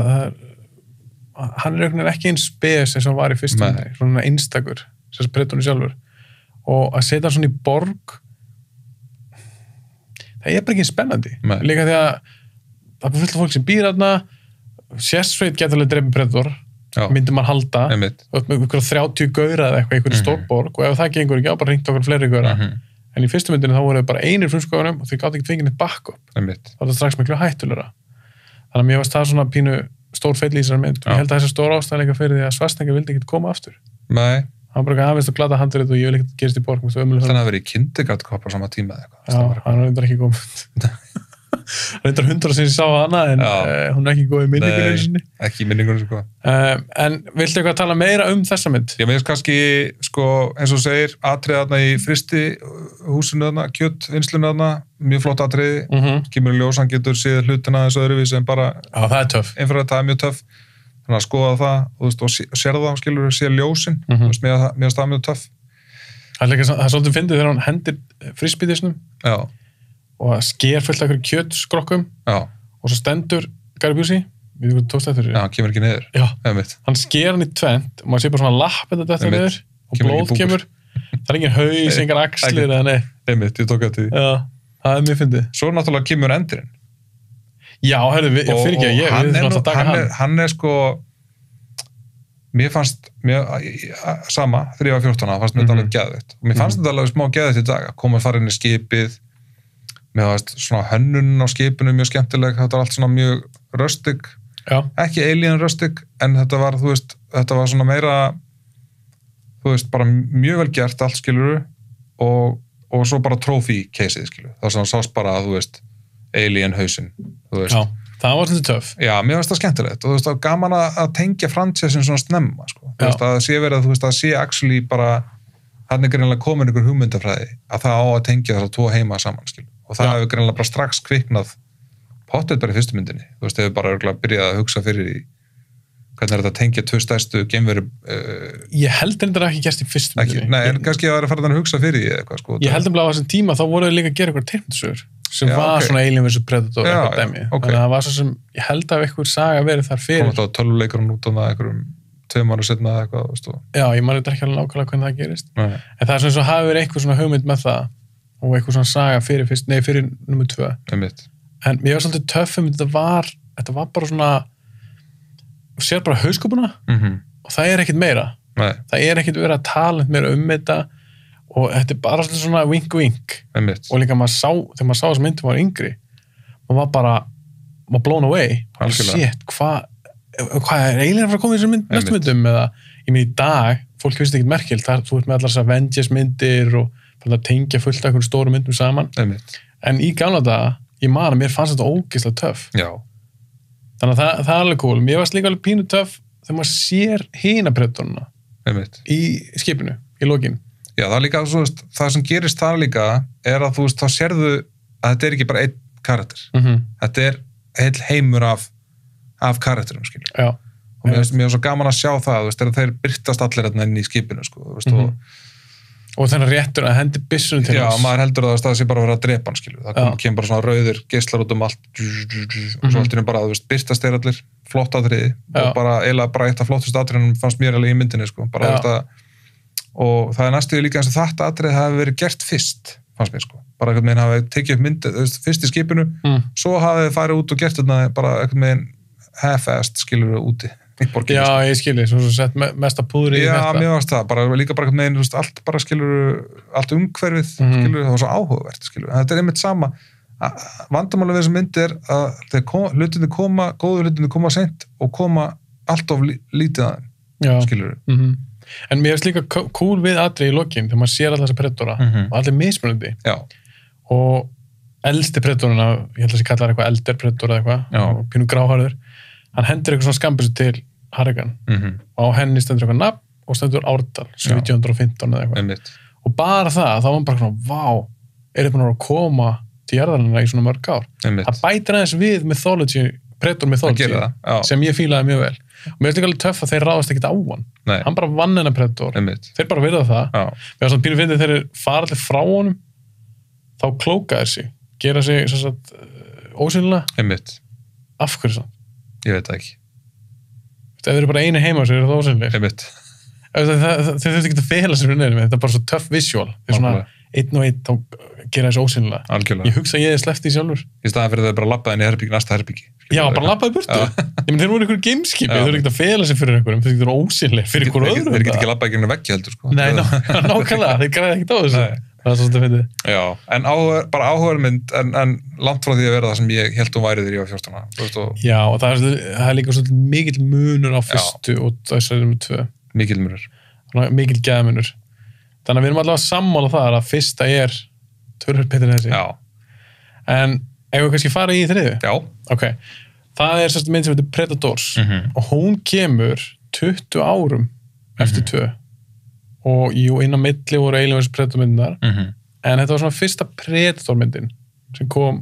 hann er ekki eins spes eins og hann var í fyrstu myndinni, svona einstakur, sem Predator sjálfur. Og að setja hann svona í borg, það er bara ekki spennandi. Líka því að það er fullt af fólk sem býr þarna, sérsveit getur alveg dreifin Predator, myndir mann halda, með ykkur 30 gaura eða eitthvað, ykkur stórborg, og ef það gengur ekki á, bara ringt okkur fleiri gaura. En í fyrstu myndinu þá voru það bara einir frumskóðunum og þau gátt ekki fengið neitt backup. Þá er það strax miklu hættulegra. Þannig að mér varst það svona pínu stór feil í þessari mynd og ég held að þessi stór ástæðleika fyrir því að Schwarzenegger vildi ekki koma aftur. Nei. Hann bara aðeins og glata handrið og ég vil ekki gerist í borg. Þannig að það verið í Kindergarten á sama tíma eða eitthvað. Já, hann er reyndar ekki komið. Reyndar 100 sem ég sá hana en hún er ekki góð í minningunni sinni. Ekki í minningunni, sko. En viltu eitthvað tala meira um þessa mynd? Já, mér finnst kannski, sko, eins og segir, atriði þarna í fristi húsinu þarna, kjötvinnslunu þarna, mjög flott atriði, kemur í ljós, hann getur séð hlutina þessu öðruvísi en bara... Já, það er töff. Einfæra það er mjög töff. Þannig að skoða það, og sér það, skilur, sér ljósin, mér finnst það mjög töff. Það er svolítið fyndið þegar hann hendir frisbeedisnum. Já. Og að sker fullt af kjötskrokkum og svo stendur Gary Busey við þú tókst eftir hann kemur ekki niður hann sker hann í tvent og maður sé bara svona lapp þetta niður og blóð kemur það er engin haus, engar axlir eða nei ég tók eftir því það er mjög fyndið svo náttúrulega kemur endurinn já, hörðu, ég fyrir ekki ég við þurfum alltaf að taka hann er sko mér fannst sama 3-14 fannst mér þetta alveg geðvitt og mér fannst þetta alveg smá geðvitt í dag að koma að fara inn í skipið mér varst svona hönnun á skipinu mjög skemmtileg, þetta var allt svona mjög rustic, ekki alien rustic en þetta var, þú veist, þetta var svona meira þú veist, bara mjög vel gert allt, skiluru og svo bara trophy caseið, skiluru það var svona sást bara, þú veist alien hausinn, þú veist það var þetta töff já, mér varst það skemmtilegt og þú veist, það var gaman að tengja franchisein svona snemma, sko þú veist, að sé verið að, þú veist, að sé actually bara hann er greinlega komin ykkur hugmyndafræði að það á að tengja þess að tvo heima saman, skilur og það hefur greinlega bara strax kviknað pottet bara í fyrstu myndinni þú veist, hefur bara örgulega byrjað að hugsa fyrir í hvernig er þetta að tengja tvö stærstu geimveru ég held þetta ekki gerst í fyrstu myndinni nei, en kannski að það er að fara að hugsa fyrir í eitthvað sko, ég held á þessum tíma þá voruð líka að gera eitthvað teikmyndasögur sem var svona Alien vs Predator eitthvað dæmi, þannig að það var svo sem ég held að eitthvað saga verið þar fyrir komið þá tölvuleikurinn út á það einhverjum 2 mánuð seinna eitthvað já, ég man ekki alveg nákvæmlega hvernig það gerist en það er svona eins og hafi verið eitthvað svona hugmynd með það og eitthvað svona saga fyrir nummer 2 en mér var svolítið töffum þetta var bara svona þú sér bara hauskúpuna og það er ekkit meira það er ekkit verið að tala meira þetta og þetta er bara svona wink og líka þegar maður sá þess myndum var yngri maður var bara blown away shit, hvað er eiginlega að fara að koma í þessum næstu myndum eða ég minn í dag fólk finnst ekki merkild, þú ert með allar þessar Avengers myndir og að tengja fullt af einhverjum stórum myndum saman. En í gamla daga, ég man að mér fannst þetta ógeðslega töff. Já. Þannig að það er alveg cool. Mér varst líka alveg pínu töff þegar maður sér hina Predatoruna í skipinu, í lokin. Já, það er líka, það sem gerist það líka er að þú veist, þá sérðu að þetta er ekki bara einn karakter. Þetta er heill heimur af karakterum, skilur. Já. Og mér er svo gaman að sjá það, þú veist, þeir byrtast allir hérna inn í skipinu, sko, þú veist, og þennan réttur að hendi byssunum til hans. Já, maður heldur að það sé bara að vera að drepa hann, skilur. Það kemur bara svona rauðir geislar út allt og svo alltaf bara, þú veist, byrtast þeir allir flott atriði og bara eiginlega bara eitt af flottust atriðunum fannst mér alveg í myndinni, sko. Bara þetta, og það er næstuði líka eins og þetta atrið hafi verið gert fyrst, fannst mér, sko. Bara einhvern veginn hafi tekið upp myndið, þú veist, fyrst í skipinu, svo hafi farið út og gert þetta bara einhvern veginn half-assed, skilur við úti. Já, ég skilji, svo sett mesta púðri í þetta. Já, mér varst það, líka bara með allt bara skilur, allt umhverfið skilur, það var svo áhugavert, skilur. Þetta er einmitt sama, vandamáli við þessum myndi er að hlutinni koma, góðu hlutinni koma seint og koma allt of lítið að þeim, skilur. En mér finnst líka cool við atrið í lokin, þegar maður sér alltaf þessa Predatora og allir mismunandi. Já. Og elsti Predatorina, ég held að það sé kallar eitthvað elder Predator eða eitthvað, pínu gráharður. Hann hendur eitthvað svona skambissu til Harrigan og á henni stendur eitthvað nafn og stendur ártal, 1715 eða eitthvað. Og bara það, þá var hann bara svona, vá, er þetta búin að koma til jarðarinnar í svona mörg ár. Það bætir aðeins við mythology, Predator mythology, sem ég fílaði mjög vel. Og mér er líka alveg töff að þeir ráðast ekkert á hann. Hann bara vann hennar Predator. Þeir bara virða það. Mér var svona pínu fyndið þegar þeir fara allir frá honum, þá klóka þeir sig, gera sig svo sagt ósynlega. Af hverju svona? Ég veit það ekki. Ef þeir eru bara einu heima sem eru það ósynleir. Þeir þurftu ekki að fela sér fyrir nefnum, þetta er bara svo töff visual. Þeir er svona einn og einn þá gera þessu ósynlega. Algjörlega. Ég hugsa að ég hef sleppt í sjálfur. Í staðan fyrir þeir bara labbaði inn í herbyggi, næsta herbyggi. Já, bara labbaði burtu. Ég menn þeir voru einhverjum gameskipi, þeir þurftu ekki að fela sér fyrir einhverjum, þeir eru ósynleir fyrir einhver öðrum. Þeir geta ekki labbaði ekki veggi heldur, sko. Nei, nákvæmlega, þeir græði ekkert á þessu. Það er svo að finna. Já, en bara áhugavermynd, en langt frá því að vera það sem ég held væri þegar ég var 14 ára. Já, og það er líka svolítið mikill munur á fyrstu og þessari með 2. Mikill munur. Mikill geðmunur. Þannig að við erum allavega sammála það að fyrsta er tölvöld betur en þessi. Já. En ef við kannski fara í 3. Já. Ok. Það er sérst mynd sem heitir Predators og hún kemur 20 árum eftir 2. Og jú, inn á milli voru Aliens Predator myndinar, en þetta var svona fyrsta Predator myndin sem kom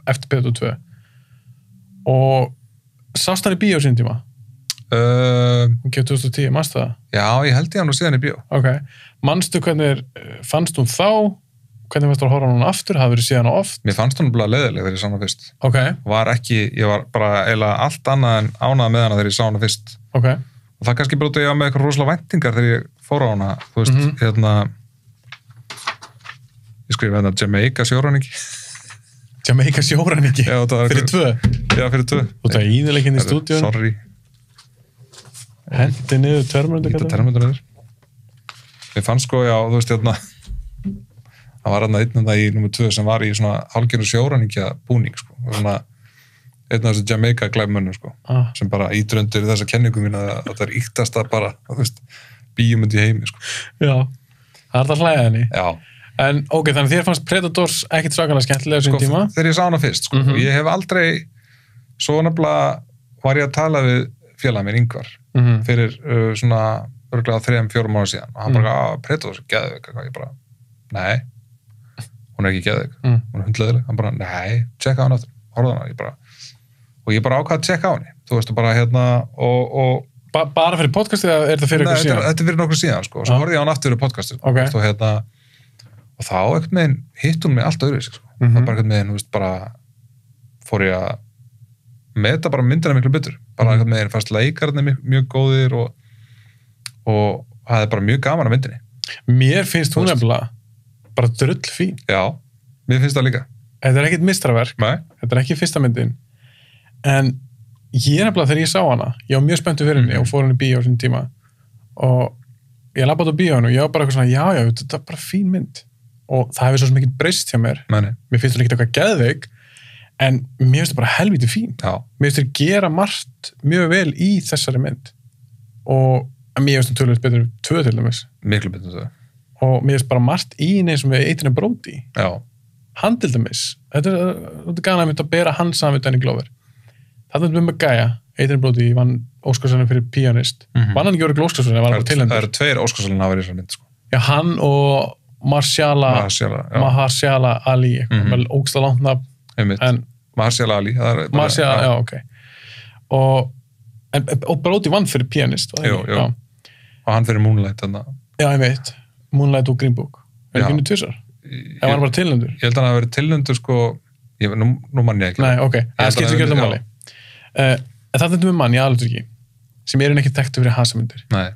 eftir Predator 2. Og sást hann í bíó sín tíma? Hún kemur 2010, manstu það? Já, ég held ég hann og síðan í bíó. Ok. Manstu hvernig fannst hún þá? Hvernig fannst þú að horfa hún aftur? Hafði verið síðan á oft? Mér fannst hún bara leiðileg þegar ég sá hana fyrst. Ok. Ég var bara eiginlega allt annað en ánað með hana þegar ég sá hana fyrst. Ok. Og það kannski bara ég á með eitthvað rosalega væntingar þegar ég fór á hana, þú veist, ég skrifa hérna Jamaica sjóræningi. Jamaica sjóræningi? Já, það var fyrir 2? Já, fyrir 2. Og það er íðileginn í stúdíun? Sorry. Hendi niður Terminator? Íta Terminator niður. Ég fann sko, já, þú veist, það var hérna einn í nummer 2 sem var í svona hálfgerðu sjóræningja búning, sko, svona einn af þessu Jamaica glæbmönnum, sko, sem bara ítröndir þessa kenningu mín að það er íktasta bara, þú veist, bíómynd í heimi, sko. Já, það er það hlæðið henni. Já. En ok, þannig þér fannst Predators ekkit svakalega skemmtilega sín tíma? Þegar ég sá hana fyrst, sko, og ég hef aldrei, svo nefnilega var ég að tala við félag mér Ingvar, fyrir svona örgulega 3-4 mánuð síðan, og hann bara, Predators, geðveik, eitthvað, ég bara, nei, hún er ekki geðveik, hún er hundleðileg, hann bara, nei, tjekka hann aftur, horfðu hana, og ég bara ákvað að tjekka á henni, þú veist, bara hérna, og bara fyrir podcastið, eða er þetta fyrir ykkur síðan? Nei, þetta er fyrir nokkuð síðan, sko, og svo horfði ég á hann aftur fyrir podcastið, okay. Og þá ekkert meginn hitt hún mig allt öðru, sko, það bara ekkert meginn, þú veist, bara fór ég að meta bara myndina miklu betur, bara ekkert meginn fannst leikarnir mjög góðir og það er bara mjög gaman að myndinni. Mér finnst hún nefnilega bara drull fín. Já, mér finnst það líka. Þetta er ekkert mistraverk, þetta er ekki fyrsta myndin, en ég nefnilega þegar ég sá hana, ég var mjög spenntur fyrir henni og fór henni í bíó á sín tíma og ég labbaði á bíóinu og ég var bara eitthvað svona, já, þetta er bara fín mynd og það hefur svo sem ekki breyst hjá mér. Mér finnst það ekki eitthvað geðveik, en mér finnst það bara helviti fín. Já. Mér finnst það gera margt mjög vel í þessari mynd og að mér finnst tölvöld betur 2 til dæmis. Miklu betur þau. Og mér finnst bara margt í henni sem við Adrian Brody. Já. Hann til dæmis. Þetta er gana að bera hann saman við Danny Glover. Það er með Gaia. Adrian Brody vann Óskarsverðlaun fyrir Pianist. Vann hann ekki orðið Óskarsverðlaun, það var bara tilhendur. Það eru 2 Óskarsverðlaun hafa verið í þessari mynd, sko. Já, hann og Mahershala Ali, með ógsta langt nafn. Mahershala Ali. Mahershala, já, ok. Og Brody vann fyrir Pianist. Jú. Og hann fyrir Moonlight, þannig. Já, ég veit. Moonlight og Green Book. Er ekki 2? Það var bara tilhendur. Ég held að hann hafi verið tilhendur, sko, nú mann ég ekki. Nei, ok. Það skiptir ekki alltaf máli. En það er með mann, ég alveg ekki, sem ekki þekktu fyrir hasamyndir. Nei.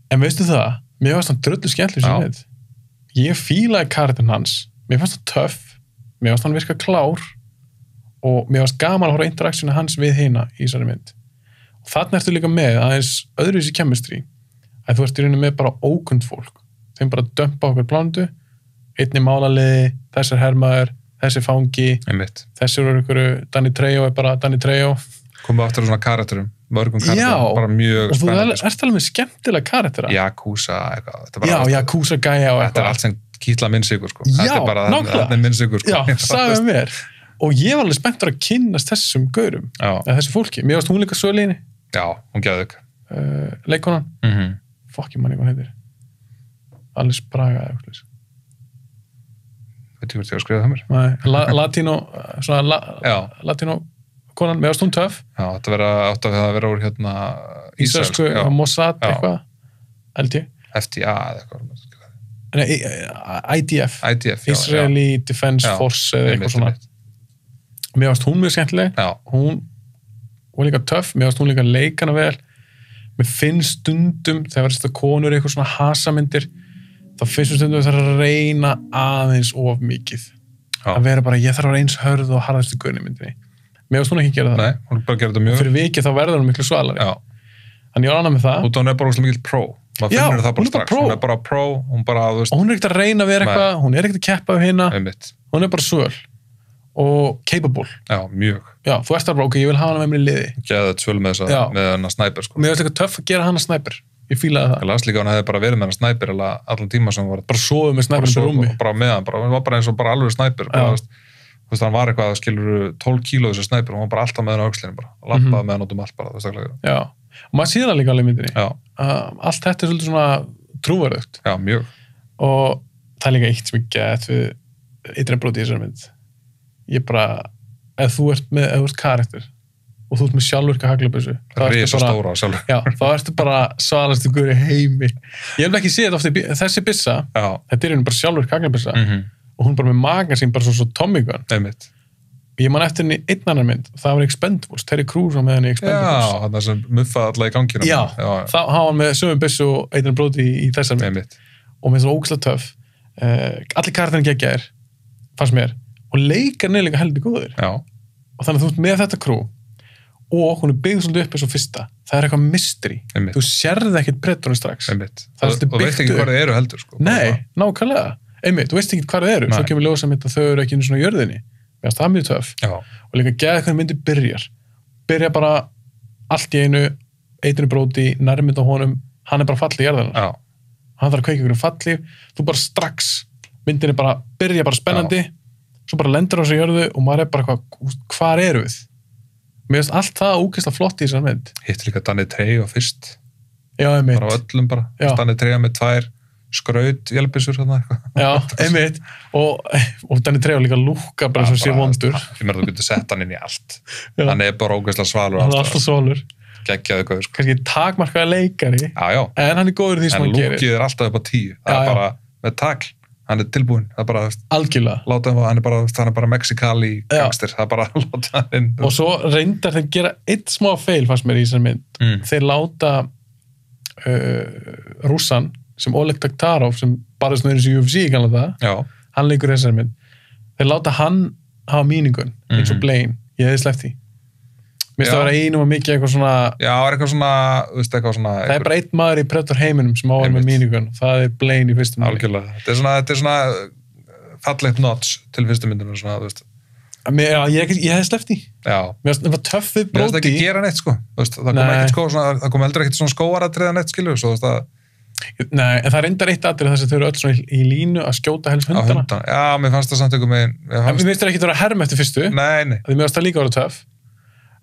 En veistu það, mér fannst hann dröllu skemmtileg sem við. Ég fílaði karakterinn hans, mér fannst hann töff, mér fannst hann virka klár og mér fannst gaman að horfa interaktsjonu hans við hina í þessari mynd. Og þarna ertu líka með aðeins öðruvísi chemistry, að þú ert í rauninni með bara ókunnt fólk. Þeim bara dömpa okkur plándu, einni málaliði, þessar hermaður, þessi fangi, þessi eru ykkur Danny Trejo er bara Danny Trejo. Komum aftur á svona karakterum, mörgum karakterum, bara mjög spennandi. Og þú ert alveg með skemmtilega karaktera. Yakuza, eitthvað. Já, Yakuza Gaia og eitthvað. Þetta er allt sem kýtla minnsigur, sko. Já, nákvæmlega. Minnsigur, sko. Já, sagði mér. Og ég var alveg spenntur að kynnast þessum gaurum, þessu fólki. Mér varst hún líka söguleginni. Já, hún geðug. Leikonan. Fokk, ég man ekki hvað heitir. Alice Braga, eitthvað. Veit ég hvort ég var að skrifa það mér? Nei, latínó konan, mér varst hún töff. Já, átti að vera úr hérna Ísraelsku, Mossad, eitthvað, held ég. FDA, eða eitthvað. Nei, IDF, Israeli Defense Force, eða eitthvað svona. Mér varst hún mjög skemmtileg. Hún var líka töff, mér varst hún líka leikana vel. Mér finnst stundum, þegar verðist það konur eitthvað svona hasamyndir, þá finnst mér stundum það að reyna aðeins of mikið. Að vera bara, ég þarf að vera eins hörð og harðastu gaurinn í myndinni. Mér varst hún ekki gera það. Nei, hún bara gera þetta mjög. Fyrir vikið þá verður hún miklu svalari. Þannig ég var annað með það. Og hún er bara mikil pró. Maður finnur það bara strax. Hún er bara pró, hún bara, þú veist. Og hún er ekkert að reyna að vera eitthvað, hún er ekkert að keppa við hina. Hún er bara svöl. Og capable. Já, mjög. Já, þú ert bara, ok, ég vil hafa hana með mér í liði. Geða þetta svöl með hana snæper, sko. Mér finnst líka töff að gera hana snæper. Ég fílaði það. Ég las líka að hann hefði bara verið með hana snæper allan tíma sem var bara sofið með snæper í rúmi. Bara með hann, hann var bara eins og bara alveg snæper. Þú veist, hann var eitthvað, skilur 12 kíló þessi snæper, hann var bara alltaf með hann á öxlinni bara. Lampaði með hann út allt bara, þú veist. Já, og maður séð það líka alveg í myndinni. Allt þetta er svolítið svona trúverðugt. Já, mjög. Og það er líka eitt sem ég get við Adrian Brody í þessari mynd. Ég bara, ef þú ert karakter og þú ert með sjálfvirka haglabyssu. Risastóra sjálfur. Já, þá ertu bara svalastu guður í heimi. Ég hef ekki séð þetta ofta, þessi byssa, þetta er bara sjálfvirka haglabyssa og hún bara með magan sín bara svo Tommy Gun. Ég man eftir henni einn annar mynd, það var Expendables, Terry Crews var með henni Expendables. Já, það sem muffaði alla í gangina. Já, þá hafa hann með sömu byssu og Adrian Brody í þessar mynd. Og með það ógeðslega töff. Allir karakterinn geggjaðir, fannst mér. Og leikarnir líka heldur góðir. Já. Og þannig að þú ert með þetta crew og hún er byggð svolítið upp eins og fyrsta. Það er eitthvað mystery. Þú sérði ekkert Predatorinn strax. Og veist ekki hvað það eru heldur, sko. Nei, nákvæmlega. Þú veist ekki hvað það eru. Svo kemur ljósa mynd að þau eru ekki einu svona jörðinni. Mér finnst það mjög töff. Og líka geða hvernig myndi byrja bara allt í einu, Adrian Brody, nærmynd á honum, hann er bara fallið í jörðina. Hann þarf að kveikja ykkur fallið, þú bara strax, myndin er bara, byrja bara spennandi, svo bara lendur á sig jörðu og maður er bara hvað eru við? Mér finnst allt það ógeðslega flott í þessar mynd. Hittir líka Danny Trejo fyrst. Já, einmitt. Bara á öllum bara. Danny Trejo með 2 skraut hjálpissur þarna eitthvað. Já, einmitt. Og Danny Trejo líka lúka bara svo sé vondur. Ég meina þú getur sett hann inn í allt. Hann er bara ógeðslega svalur. Hann er alltaf svalur. Geggjaðu góður, sko. Kannski takmarkaði leikari. Já. En hann er góður í því sem hann gerir. En lúkið er alltaf upp á 10. Það er bara með tagl. Hann er tilbúinn. Það er bara, algjörlega. Láta hann er bara Mexikali gangster. Það er bara láta hann inn. Og svo reyndar þeir gera eitt smá feil fannst mér í þessari mynd. Þeir láta Rússan sem Oleg Taktarov sem barðist nú eins í UFC í gamla það. Hann leikur þessari mynd. Þeir láta hann hafa míningun eins og Blaine. Ég hefði sleppt því. Mér finnst það að vera einum og mikið eitthvað svona... Já, eitthvað svona, þú veist, eitthvað svona... Það er bara einn maður í Predator heiminum sem áður með míningun. Það er Blaine í fyrstu myndinu. Algjörlega. Þetta er svona fallegt notch til fyrstu myndinu, svona, þú veist. Ég hef sleppt í. Já. Mér var töff við Mér finnst Brody. ekki gera neitt, sko. Það kom heldur ekkert svona skóaratriða neitt, skilur, svo það... Nei, en það reyndar eitt atrið þess að þau eru öll svona í línu að skjóta helst hundana. Já, mér fannst það samt einhver megin. En mér finnst það ekki að vera herm eftir fyrstu. Nei. Því mér finnst það líka að vera töff.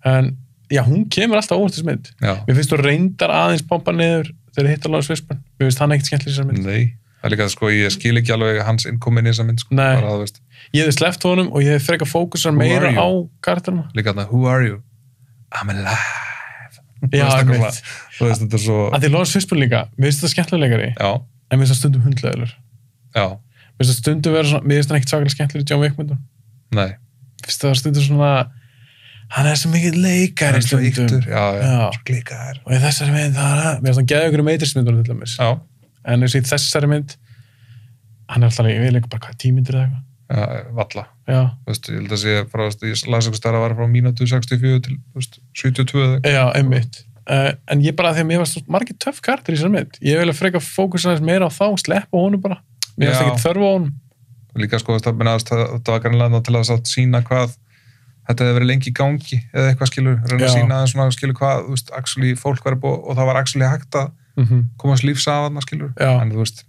En, já, hún kemur alltaf óvart þessi mynd. Já. Mér finnst þú reyndar aðeins bomba niður þegar þið hittar Lawrence Fishburne. Mér finnst hann ekkert skemmtileg í þessari mynd. Nei. Það er líka, sko, ég skil ekki alveg hans innkomin í þessa mynd, sko. Nei. Bara, þú veist. Ég hef sleppt honum og ég hef frekar fókusar meira á karakterina. Líka þarna, who are you? I'm alive. Já, einmitt. Þú veist, þetta er svo... Að því Lawrence Fishburne líka, mér finnst það skemmtilegleikari. Já. En mér finnst það stundum hundleðilur. Já. Mér finnst það stundum vera svona, mér finnst það ekkert svakalega skemmtilegur í John Wick myndum. Nei. Mér finnst það stundum svona, hann er svo mikið leikari stundum. Já. Svo glíkar. Og í þessari mynd, mér finnst hann geða ykkur Matrix-myndunum til dæmis. Já. En í þessari mynd, hann er alltaf við leikum bara hvað 10 myndir eða eitthvað. Já, valla. Já. Þú veist, ég held að sé frá, ég las einhvers staðar að vera frá mínútu 64 til, þú veist, 72 eða eitthvað. Já, einmitt. En ég bara, því að mér var svo margir töff karakter í þessari mynd. Ég vil að freka fókusa aðeins meira á þá, sleppa honum bara. Mér finnst ekki þörf á honum. Líka, sko, það var grannlega til að sína hvað þetta hefði verið lengi í gangi eða eitthvað, skilur, reyna að sína aðeins svona, skilur hvað, þú veist, actually fólk var og það var actually hægt að komast lífs af þarna, skilur. En þú veist,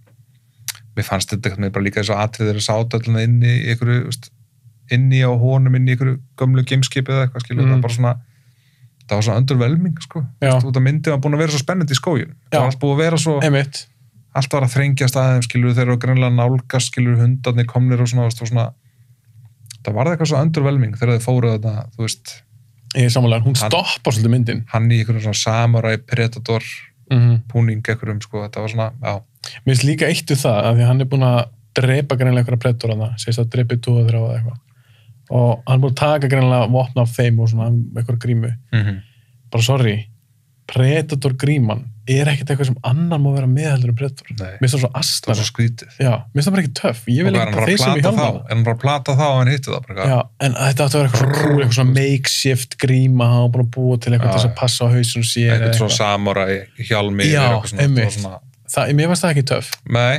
mér fannst þetta eitthvað með bara líka þess að atriðir að sáta alltaf inni í einhverju, veist, inni á honum, inni í einhverju gömlu gameskipi eða eitthvað, skilur, það var bara svona, það var svona underwhelming, sko. Þú veist, myndið var búin að vera svo spennandi í skóginu. Það var allt búin að vera svo, allt var að þrengjast aðeins, skilur, þeir eru greinlega nálgast, skilur, hundarnir komnir og svona, það var eitthvað svo underwhelming þegar þið fóruð þetta, þú veist. Ég er samanlega, hún stoppar svolítið myndin. Hann í einhverjum svona samurai, predator, púning einhverjum, sko, þetta var svona, já. Mér finnst líka eitt við það, að því hann er búin að drepa greinlega einhverja predator að það, segist að drepi 2 og 3 eða eitthvað. Og hann er búin að taka greinlega vopna af þeim og svona einhverja grímu. Bara sorry, predator gríman er ekkert eitthvað sem annar má vera meðheldur predator. Nei. Mér finnst það svo astnar. Það er svo skrítið. Já, mér finnst það bara ekki töff. Ég vil ekki bara þeir sem í hjálma það. En hann bara plata þá og hann hitti það bara. Já, en þetta átti að vera eitthvað cool, eitthvað svona makeshift gríma, hann var búin að búa til eitthvað til að passa á hausinu sér. Eitthvað svona samurai, hjálmi. Já, einmitt. Mér finnst það ekki töff. Nei,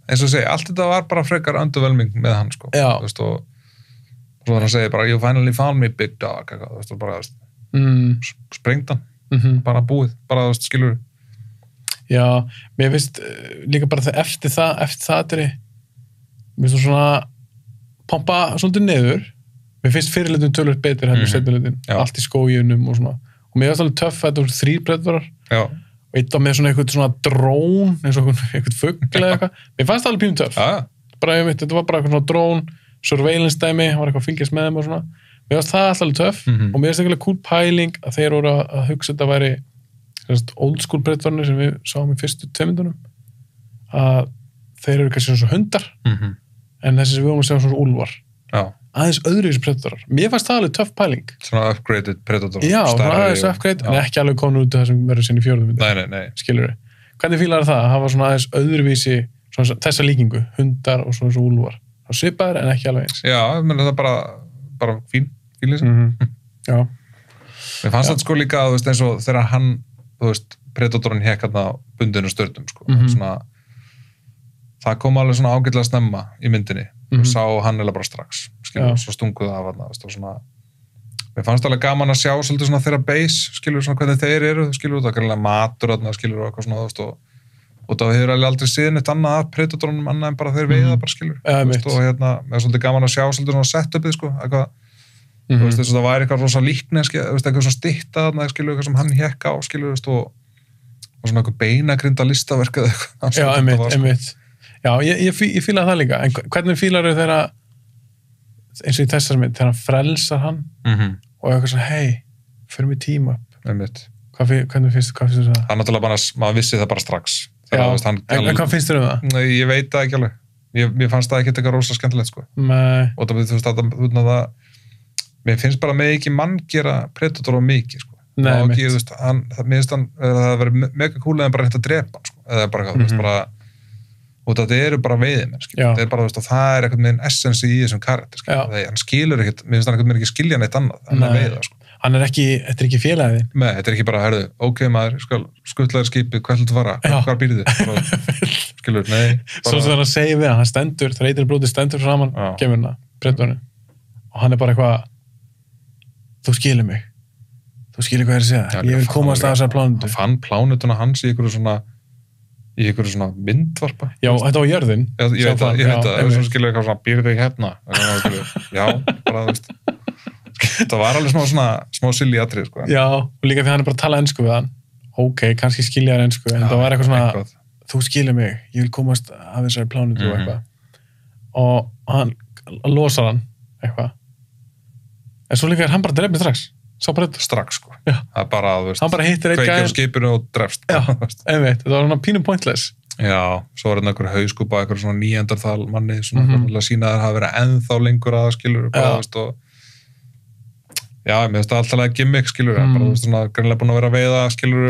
eins og segi, allt þetta var bara frekar underwhelming með hann, sko. Já. Þú veist, og svo hann segir bara, you finally found me, big dog, eitthvað, þú veist, og bara, sprengt hann, bara búið, bara, þú veist, skilur. Já, mér finnst líka bara það eftir það mér finnst þú svona pompa svolítið niður. Mér finnst fyrirlutin tölvöld betur heldur seinnilutin, allt í skóginum og svona. Og mér finnst alveg töff að þetta voru 3 predatorar. Já. Og eitt á með svona eitthvað svona drón, eins og eitthvað fugl eða eitthvað. Mér fannst það alveg pínu töff. Bara, þetta var bara eitthvað svona drón, surveillance dæmi, hann var eitthvað að fylgjast með þeim og svona. Mér fannst það alltaf töff og mér finnst eitthvað cool pæling að þeir voru að hugsa þetta væri old school predatornir sem við sáum í fyrstu 2 myndunum, að þeir eru kannski svona hundar en þessi sem við vorum að segja svona úlfar. Já. Aðeins öðruvísi predatorar. Mér fannst það alveg töff pæling. Svona upgraded predator. Já, svona aðeins upgrade, en ekki alveg komin út af það sem verður sinni í 4. myndum. Nei. Skilur við. Hvernig fílar það að hafa svona aðeins öðruvísi þessa líkingu, hundar og svona úlfar. Það svipaðir en ekki alveg eins. Já, menn það bara fínlýs. Já. Mér fannst þetta sko líka, þú veist, eins og þegar hann, þú veist, predatorinn hékk hérna bundinu stördum, sko. Svona, það kom alveg svona ágætlega snemma í myndinni og sá hann eða bara strax, skilur, svo stunguð af hann, veist, og svona, mér fannst alveg gaman að sjá svolítið svona þeirra base, skilur, svona hvernig þeir eru, skilur, það er greinlega matur, skilur, og eitthvað svona, þú veist, og það hefur aldrei síðan eitt annað að predatorunum annað en bara þeir veiða bara, skilur, veist, og hérna, mér er svolítið gaman að sjá svolítið svona setupið, sko, eitthvað, þú veist, þess að það væri eitthvað rosa líkni, eitthvað svona stytta þarna, skilur, eitthvað sem hann hékk á, skilur, veist, og svona eitthvað beinagrinda listaverk eða eitthvað. Já, einmitt. Já, ég fíla það líka, en hvernig fílar þau þeirra, eins og í þessar mynd, þegar hann frelsar hann og eitthvað svona, hei, fyrir mig team up. Einmitt. Hvernig finnst það? Það náttúrulega bara, maður vissi það bara strax. Já, en hvað finnst þér það? Nei, ég veit það ekki alveg. Mér fannst það ekki eitthvað rosa skemmtilegt, sko. Nei. Og það, þú veist, mér finnst bara með ekki mann gera predator á mikið, sko. Nei, ekki, þú veist, mér finnst það að vera mega cool eða bara hægt að drepa hann, sko. Eða bara, þú veist, bara, og þetta eru bara veiðimenn, skilur. Það er bara, þú veist, og það er eitthvað með einn essensi í þessum karakter, skilur. Þegar hann skilur ekkert, mér finnst hann eitthvað með ekki skilja neitt annað en að veiða, sko. Hann er ekki, þetta er ekki félagið. Nei, þetta er ekki bara, herðu, ok maður, skuttlaður skipið, hvað ætlaðu að fara? Hvar býrðu þið? Skilur, nei. Svo sem það segir við hann stendur, það reytir brótið stendur framan, kemur hérna, predatorinn. og hann bara eitthvað þú skilur mig hvað ég er að segja, ég vil komast að þessar plánutu. Hann fann plánutuna hans í einhverju svona myndvarpa. Já, þetta var jörðin. Ég veit það, ef þú skilur eitthvað svona býrðu þig hérna. Já, bara þú veist. Það var alveg smá silly atrið, sko. Já, og líka því hann bara að tala ensku við hann. Ok, kannski skilja hann ensku, en það var eitthvað svona, þú skilur mig, ég vil komast að þessari plánutu og eitthvað. Og hann losar hann eitthvað. En svo líka hann bara drefnir strax, sko. Já. Það bara, þú veist, hann bara hittir einn kveikir á skipinu og drefst. Já, einmitt, þetta var svona pínu pointless. Já, svo var einhver hauskúpa, einhver svona nýjendarþal manni, svona að sína að það hafi verið ennþá lengur að skilur, bara, þú veist, og já, mér finnst það alltaf gimmick, skilur, bara, þú veist, svona, greinlega búin að vera að veiða, skilur,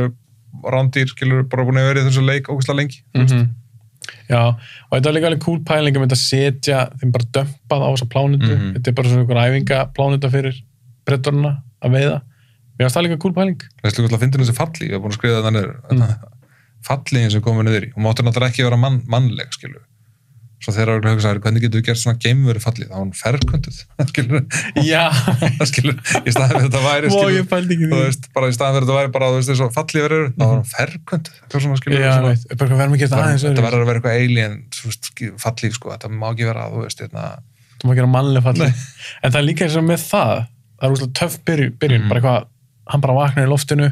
rándýr, skilur, bara búin að vera í þessu leik ógeðslega lengi, Já, og þetta var líka alveg cool pæling að setja þeim bara dömpað á þessa plánutu. Þetta er bara svona einhver æfingaplánuta fyrir Bretorna að veiða. Mér finnst það líka cool pæling. Það er slúkvæmt að finna þessi falli, ég hef búin að skrifa þetta niður. Fallingin sem komið niður í. Hún mátti náttúrulega ekki vera mannleg, skilur. Svo þegar það hugsaði, hvernig getur við gert svona geimveru fallið? Það var hún ferköntuð, skilur. Já. Skilur, í staðan fyrir þetta væri, skilur. Ég pældi ekki því. Þú veist, bara í staðan fyrir þetta væri bara, þú veist, þess að fallið verður, það var hún ferköntuð. Eitthvað svona, skilur. Já, veit, bara verðum að gera aðeins. Þetta verður að vera eitthvað alien, fallið, sko. Þetta má ekki vera, þú veist, Þú má gera mannleg fallið. En það er líka eins og með það er úrslega töff byrjun, bara eitthvað, hann bara vaknar í loftinu,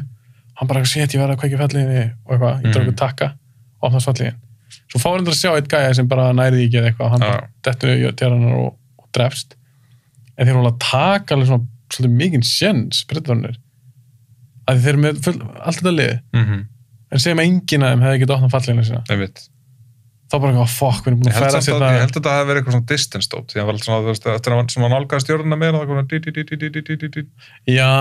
hann bara ég verð að kveikja falliðinni og eitthvað, ég drar takka, opnast falliðin. Svo fáir hann að sjá eitt gæja sem bara næri ekki eða eitthvað, hann bara dettur niður til hann og drefst. En þeir eru alveg að taka alveg svona svolítið mikinn séns, Bretornir, að þeir eru með allt þetta lið, en segjum að enginn af þeim hefði getið opnað falliðina sína. Einmitt. Þá bara eitthvað, fuck, við erum búin að færa sér það. Ég held að þetta hefði verið eitthvað svona distance dot, því að var svona, þú veist, eftir að hann nálgaði stjórnuna meira, það kom Já,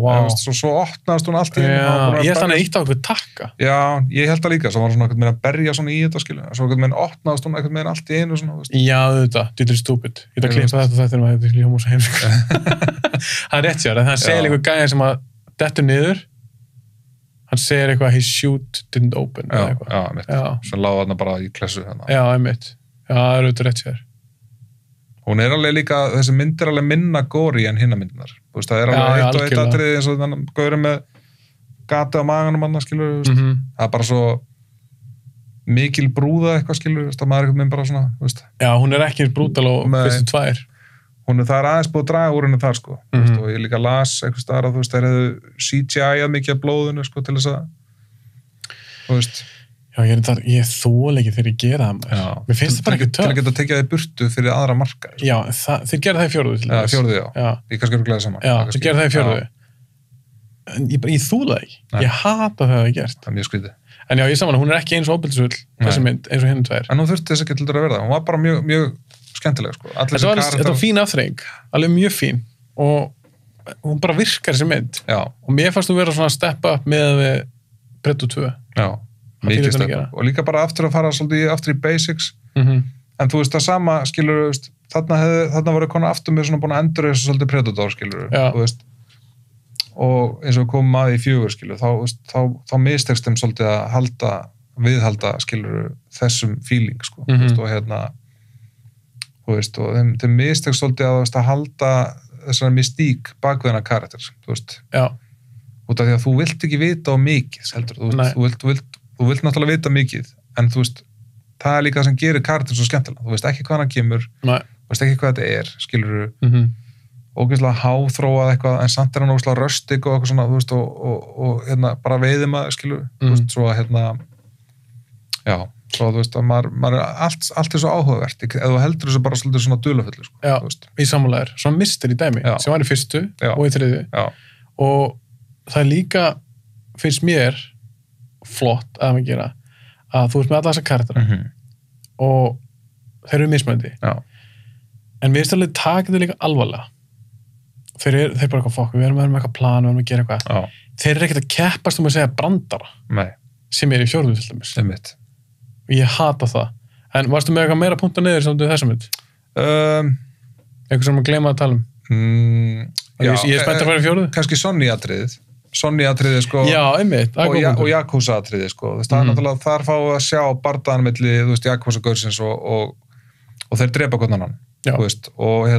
wow. Svo opnaðist hún allt í Já, ég held þannig eitt á eitthvað takka. Já, ég held það líka, svo var hann svona eitthvað meira að berja svona í þetta, skilu, svo eitthvað meira opnaðist hún eitthvað meira allt í einu svona, þú veist. Já, þetta, þetta er stupid. Ég ætla að klippa þetta og þetta er hljóma svo heimsk. Það er rétt sér, en það segir eitthvað gæja sem að dettur niður. Hann segir eitthvað, his chute didn't open. Já, mitt. Svo láði hann bara í klessu. Já, einmitt. Já, það er auðvitað rétt sér. Hún er alveg líka, þessi mynd er alveg minna góri en hinna myndinar. Þú veist, það er alveg eitt og eitt atriði eins og þannig að gaurið með gati á maganum hann, skilur, það er bara svo mikil brúða eitthvað, skilur, það maður eitthvað mynd bara svona, þú veist. Já, hún er ekki brútal á fyrstu tvær. Það er aðeins búið að draga úr henni þar, sko. Og ég líka las eitthvað staðar að, þú veist, þeir hefðu CGI-að mikið af blóðinu, sko, til þess að, þú veist. Já, ég þól ekki þegar ég gera það. Mér finnst það bara ekki töff. Til að geta tekið það í burtu fyrir aðra marka. Sko. Já, þeir gera það í fjórðu, til þess. Fjórðu, já. Ég kannski eru glæðið saman. Já, þeir gera það í fjórðu. En ég þól það ekki. Ég hata það að gert. Það er mjög skrítið. En já, ég saman, hún er ekki eins og ofbeldisfull, þessi mynd, eins og hinum tvær. En hún þurfti þess ekki til að verða. Hún var bara mjög skemmtileg, sko. Þetta var fín afþreying, alveg mjög fín og hún bara virkar þessi mynd. Já. Og mér fannst þú vera svona step up með Predator 2. Já, mikið step up. Og líka bara aftur að fara svolítið aftur í basics. En þú veist það sama, skilur, þarna voru konar aftur með svona búin að endur þessu svolítið Predator, skilur, þú veist. Og eins og við komum að í 4, skilur, þá mistekst þeim svolítið að viðhalda, skilur, þessum feeling, sko. Og þeim mistekst svolítið að halda þessari mystík bak við hennar karakter, þú veist. Já. Út af því að þú vilt ekki vita á mikið, heldur. Þú vilt náttúrulega vita mikið, en þú veist, það er líka það sem gerir karakter svo skemmtilega. Þú veist ekki hvað hann kemur, þú veist ekki hvað þetta er, skilur, ógeðslega háþróað eitthvað, en samt er hann ógeðslega röstig og eitthvað svona, þú veist, og bara veiðum að, skilur, þú veist, svo já, svo þú veist, að maður er allt er svo áhugavert, ef þú heldur þessu bara svolítið svona dulafullu, sko. Já, í sammálaðir, svona mystery dæmi, sem var í fyrstu og í þriðju, og það er líka, finnst mér, flott að maður gera, að þú ert með alla þessa karaktera, og þeir eru mismöndi, en mér finnst alveg taka þetta líka alvarlega. Þeir bara eitthvað fokk, við erum með eitthvað plan, við erum að gera eitthvað. Þeir eru ekkert að keppast að segja brandara. Nei. Sem er í 4. til dæmis. Einmitt. Og ég hata það. En varstu með eitthvað meira punkta niður samt við þessum mynd? Eitthvað sem maður gleyma að tala já. Ég er spennt að fara í 4. Kannski Sonny-atriðið, sko. Já, einmitt. Og Yakuza-atriðið, sko. Það er náttúrulega, þar fáum við að sjá bardaðan milli, þú veist, Yakuza-gaursins og þeir drepa hvernig hann. Þú veist, og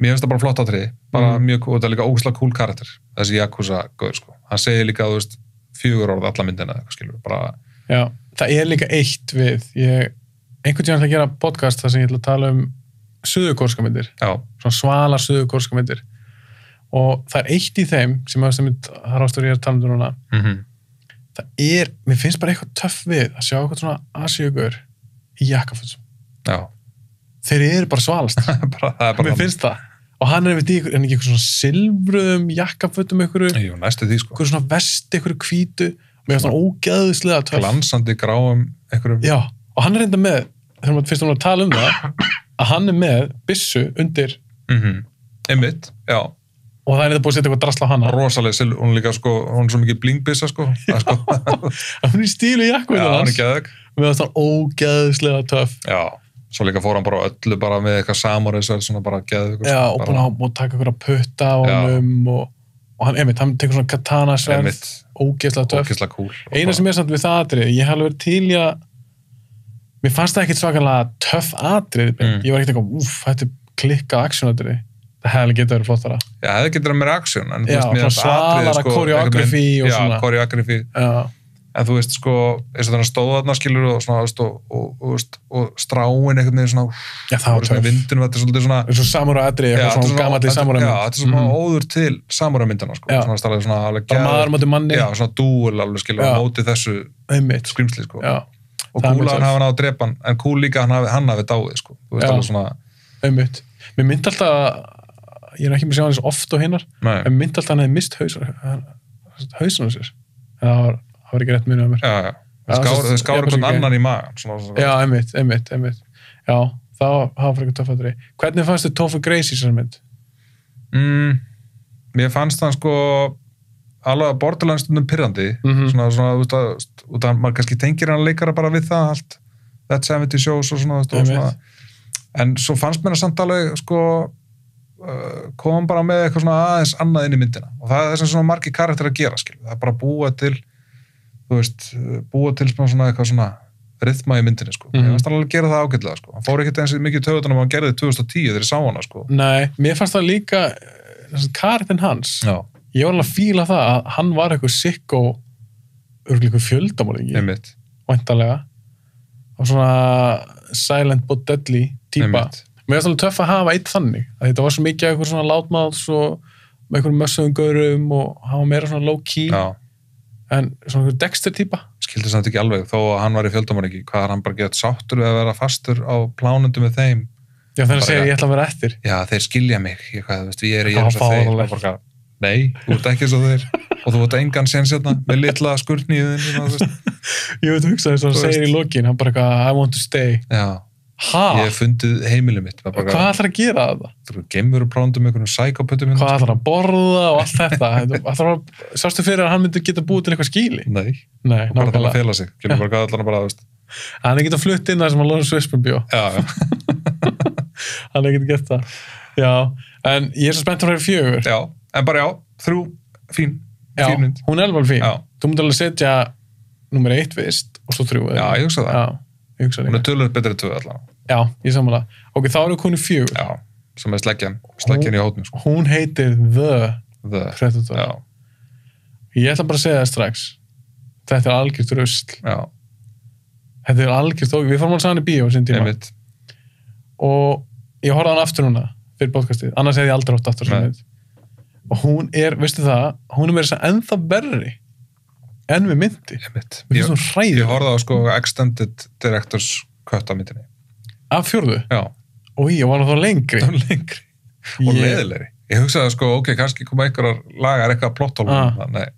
mér finnst það bara flott atriði, bara mjög, og þetta er líka ógeðslega cool karakter, þessi Yakuza-gaur, sko. Hann segir líka, þú veist, 4 orð alla myndina, eitthvað skilur, bara... Já, það er líka eitt við, einhvern tímann ætla að gera podcast þar sem ég ætla að tala suðurkórska myndir. Já. Svona svalar suðurkórska myndir. Og það er eitt í þeim, sem Hrástur ég er að tala núna, það er, mér finnst bara eitthvað töff við að sjá eitthvað svona asíugaur í jakkafötum. Já. Þeir eru bara svalast. Mér finnst það. Og hann er við en ekki eitthvað svona silfruðum jakkafötum ykkur. Jú, næstu því, sko. Eitthvað svona vesti ykkur hvítu. Mér finnst svona ógeðslega töff. Glansandi gráum ykkur. Já, og hann er reynda með, þegar maður fyrst að tala það, að hann er með byssu undir. Einmitt, já. Og það er þetta búið að setja eitthvað drasla á hana. Rosalega hún líka, sko, hún er svo mikið blingbissa, sko. Hún er í stílu jakkafötum. Já, hún er geðveg. Mér finnst það ógeðslega töff. Já. Svo líka fór hann bara öllu bara með eitthvað samuræsar, svona bara geðveikur. Já, og búin að taka eitthvað putta á honum og hann tekur svona katana sverð, ógeðslega töff. Ógeðslega cool. Eina sem er samt við það atrið, ég hef alveg verið til í að, mér fannst það ekkert svakalega töff atrið, ég var ekkert eitthvað, þetta er klikkað aksjónatrið, það hefði getið verið flottara. Já, það hefði getið verið meira aksjón, en þú veist, mér svalara koreografi og svona. Já, koreografi. En þú veist, sko, eins og þannig stóðarna skilur og svona, og stráin einhvern veginn svona, já, það var töff. Vindunum, þetta er svolítið svona... Eins og samúræatrið, eitthvað svona gammalli samúræmynd. Já, þetta er svona óður til samúræmyndana, sko. Svona stærlega svona alveg... Bara maður móti manni. Já, svona dúul alveg skilur, á móti þessu skrimsli, sko. Já. Og Kúla hann hafa hann á drepan, en Kúl líka hann hafi dáið, sko. Þú veist, alveg svona... Einmitt. Mér myndi alltaf, ég er ekki með að sjá hann eins oft og hinnar, en myndi alltaf hann hefði mist hausinn á sér. Það var ekki rétt munið á mér. Já. Þau skáru hvern annan í magan. Já, einmitt. Já, það var fyrir töff atriði. Hvernig fannst þið Topher Grace í þessari mynd? Mér fannst það sko alveg borderline stundum pirrandi. Svona, út af maður kannski tengir hann leikara bara við það allt. That 70 shows og svona. En svo fannst mér það samt alveg sko kom bara með eitthvað svona aðeins annað inn í myndina. Og það er sem svona margir karakter að gera, skil. Það er bara búa til svona eitthvað svona rytma í myndinni, sko. Ég fannst alveg að gera það ágætlega, sko. Hann fór ekkert eins mikið í taugarnar hann gerði 2010 þegar ég sá hana, sko. Nei, mér fannst það líka karakterinn hans. Já. Ég var alveg að fíla það að hann var eitthvað sikk og örgulega eitthvað fjöldamorðingi. Einmitt. Væntanlega. Og svona silent but deadly típa. Mér fannst alveg töff að hafa eitt þannig. Að þetta var svo mikið eitthvað svona látmáls og með einhverjum mössuðum gaurum og hann var meira svona low key. Já. En svona einhver Dexter típa. Skildi samt ekki alveg, þó að hann var í fjöldamorðingi, hvað hann bara gett sáttur við að vera fastur á plánundu með þeim. Já, þegar segir ég ætla að vera eftir. Já, þeir skilja mig, ég er eins og þeir. Nei, þú ert ekki eins og þeir. Og þú ert engan séns hérna með litla skurðníðin. Ég veit hugsa þess að hann segir í lokin, hann bara eitthvað, I want to stay. Já. Ég hef fundið heimilið mitt. Hvað ætlar að gera það? Þú gemur og plánundum með einhvern psykopötum. Hvað ætlar að borða og allt þetta? Sástu fyrir að hann myndi geta búið til eitthvað skýli? Nei, nákvæmlega. Bara að fela sig. Hvað ætlar hann bara að, veist? Hann er getað flutt inn það sem hann Lawrence Fishburne bjó. Já. Hann er getað gett það. Já, en ég er svo spennt að vera 4. Já, en bara 3 fín mynd. Hún er alveg fín. Já. Þú mútti alveg setja nummer 1 fyrst og svo 3. Já, ég hugsa það. Já. Hún er tölur betri 2 allavega. Já, ég samanlega. Ok, þá erum við konið 4. Já, sem er sleggjan í hótnum. Sko. Hún heitir The Predator. Já. Ég ætla bara að segja það strax. Þetta er algjört rusl. Já. Þetta er algjört við fórum alveg saman í bíó á sín tíma. Einmitt. Og ég horfði hann aftur núna fyrir podcastið. Annars hefði ég aldrei hótt aftur svona. Og hún er, veistu það, hún er meira þess að ennþá verri enn við myndi. Ég horfði á sko Extended Directors Cut af myndinni. Af 4? Já. Og ég var þá lengri. Og leiðilegri. Ég hugsaði sko, ok, kannski koma einhverjar lagar eitthvað plottólum. Nei,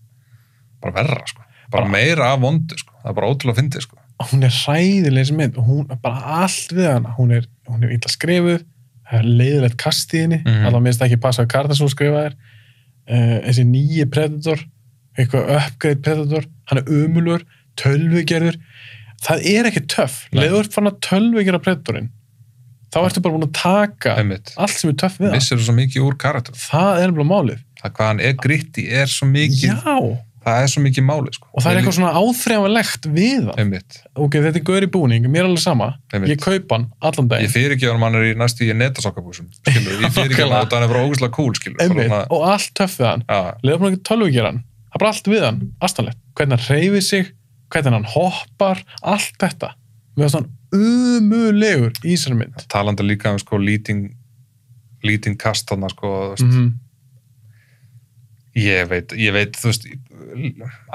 bara verra sko. Bara meira af vondu sko. Það er bara ótrúlega fyndið sko. Hún er hræðileg sem mynd og hún er bara allt við hana. Hún er illa skrifuð, það er leiðilegt kast í henni. Alltaf minnst ekki passa að Carter svo skrifaðir. Þessi nýji Predator, eitthvað upgrade Predator, hann er ömulur, tölvugerður. Það er ekki töff. Leður fann að tölvugerða Predatorinn. Þá ertu bara búin að taka allt sem er töff við það. Missir þú svo mikið úr karakter. Það er bara málið. Það hvað hann er gritti er svo mikið. Já. það svo mikið máli, sko. Og það eitthvað svona áþreifanlegt við hann. Einmitt. Ok, þetta gaur í búning, mér alveg sama. Einmitt. Ég kaup hann allan daginn. Ég fyrirgefur hann í næstu í netasokkabúsum, skilur. Ég fyrirgefur hann og hann bara ógeðslega cool, skilur. Einmitt, og allt töff við hann. Leður bara ekki tölvugjör hann. Það bara allt við hann, astanlegt. Hvernig hann hreyfir sig, hvernig hann hoppar, allt þetta. Við varst hann umulegur í þessari mynd. Talandi líka sko, leading cast þarna, sko, ég veit, þú veist,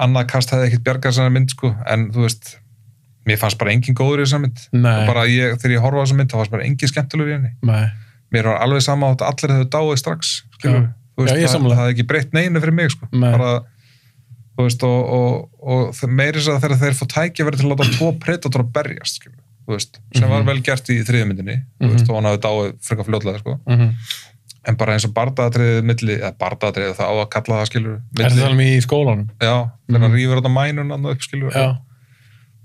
annað kast hefði ekkert bjargað þessari mynd, sko, en þú veist, mér fannst bara engin góður í þessari mynd. Og bara þegar ég horfa á þessari mynd, þá fannst bara engin skemmtilegur í henni. Nei. Mér var alveg sama að allir hefðu dáið strax, skilur. Þú veist, það hefði ekki breytt neinu fyrir mig, sko. Bara, þú veist, og meiri þess að þegar þeir fá tækifæri til að láta 2 predator að berjast, skilur. Þú veist, sem var vel gert í 3. myndinni, þú veist, og hann hafði dáið frekar fljótlega, sko. En bara eins og bardagatriðið milli, eða bardagatriðið það á að kalla það, skilur. Er það alveg í skólanum? Já, þegar hann rífur þetta mænun annað upp, skilur. Já.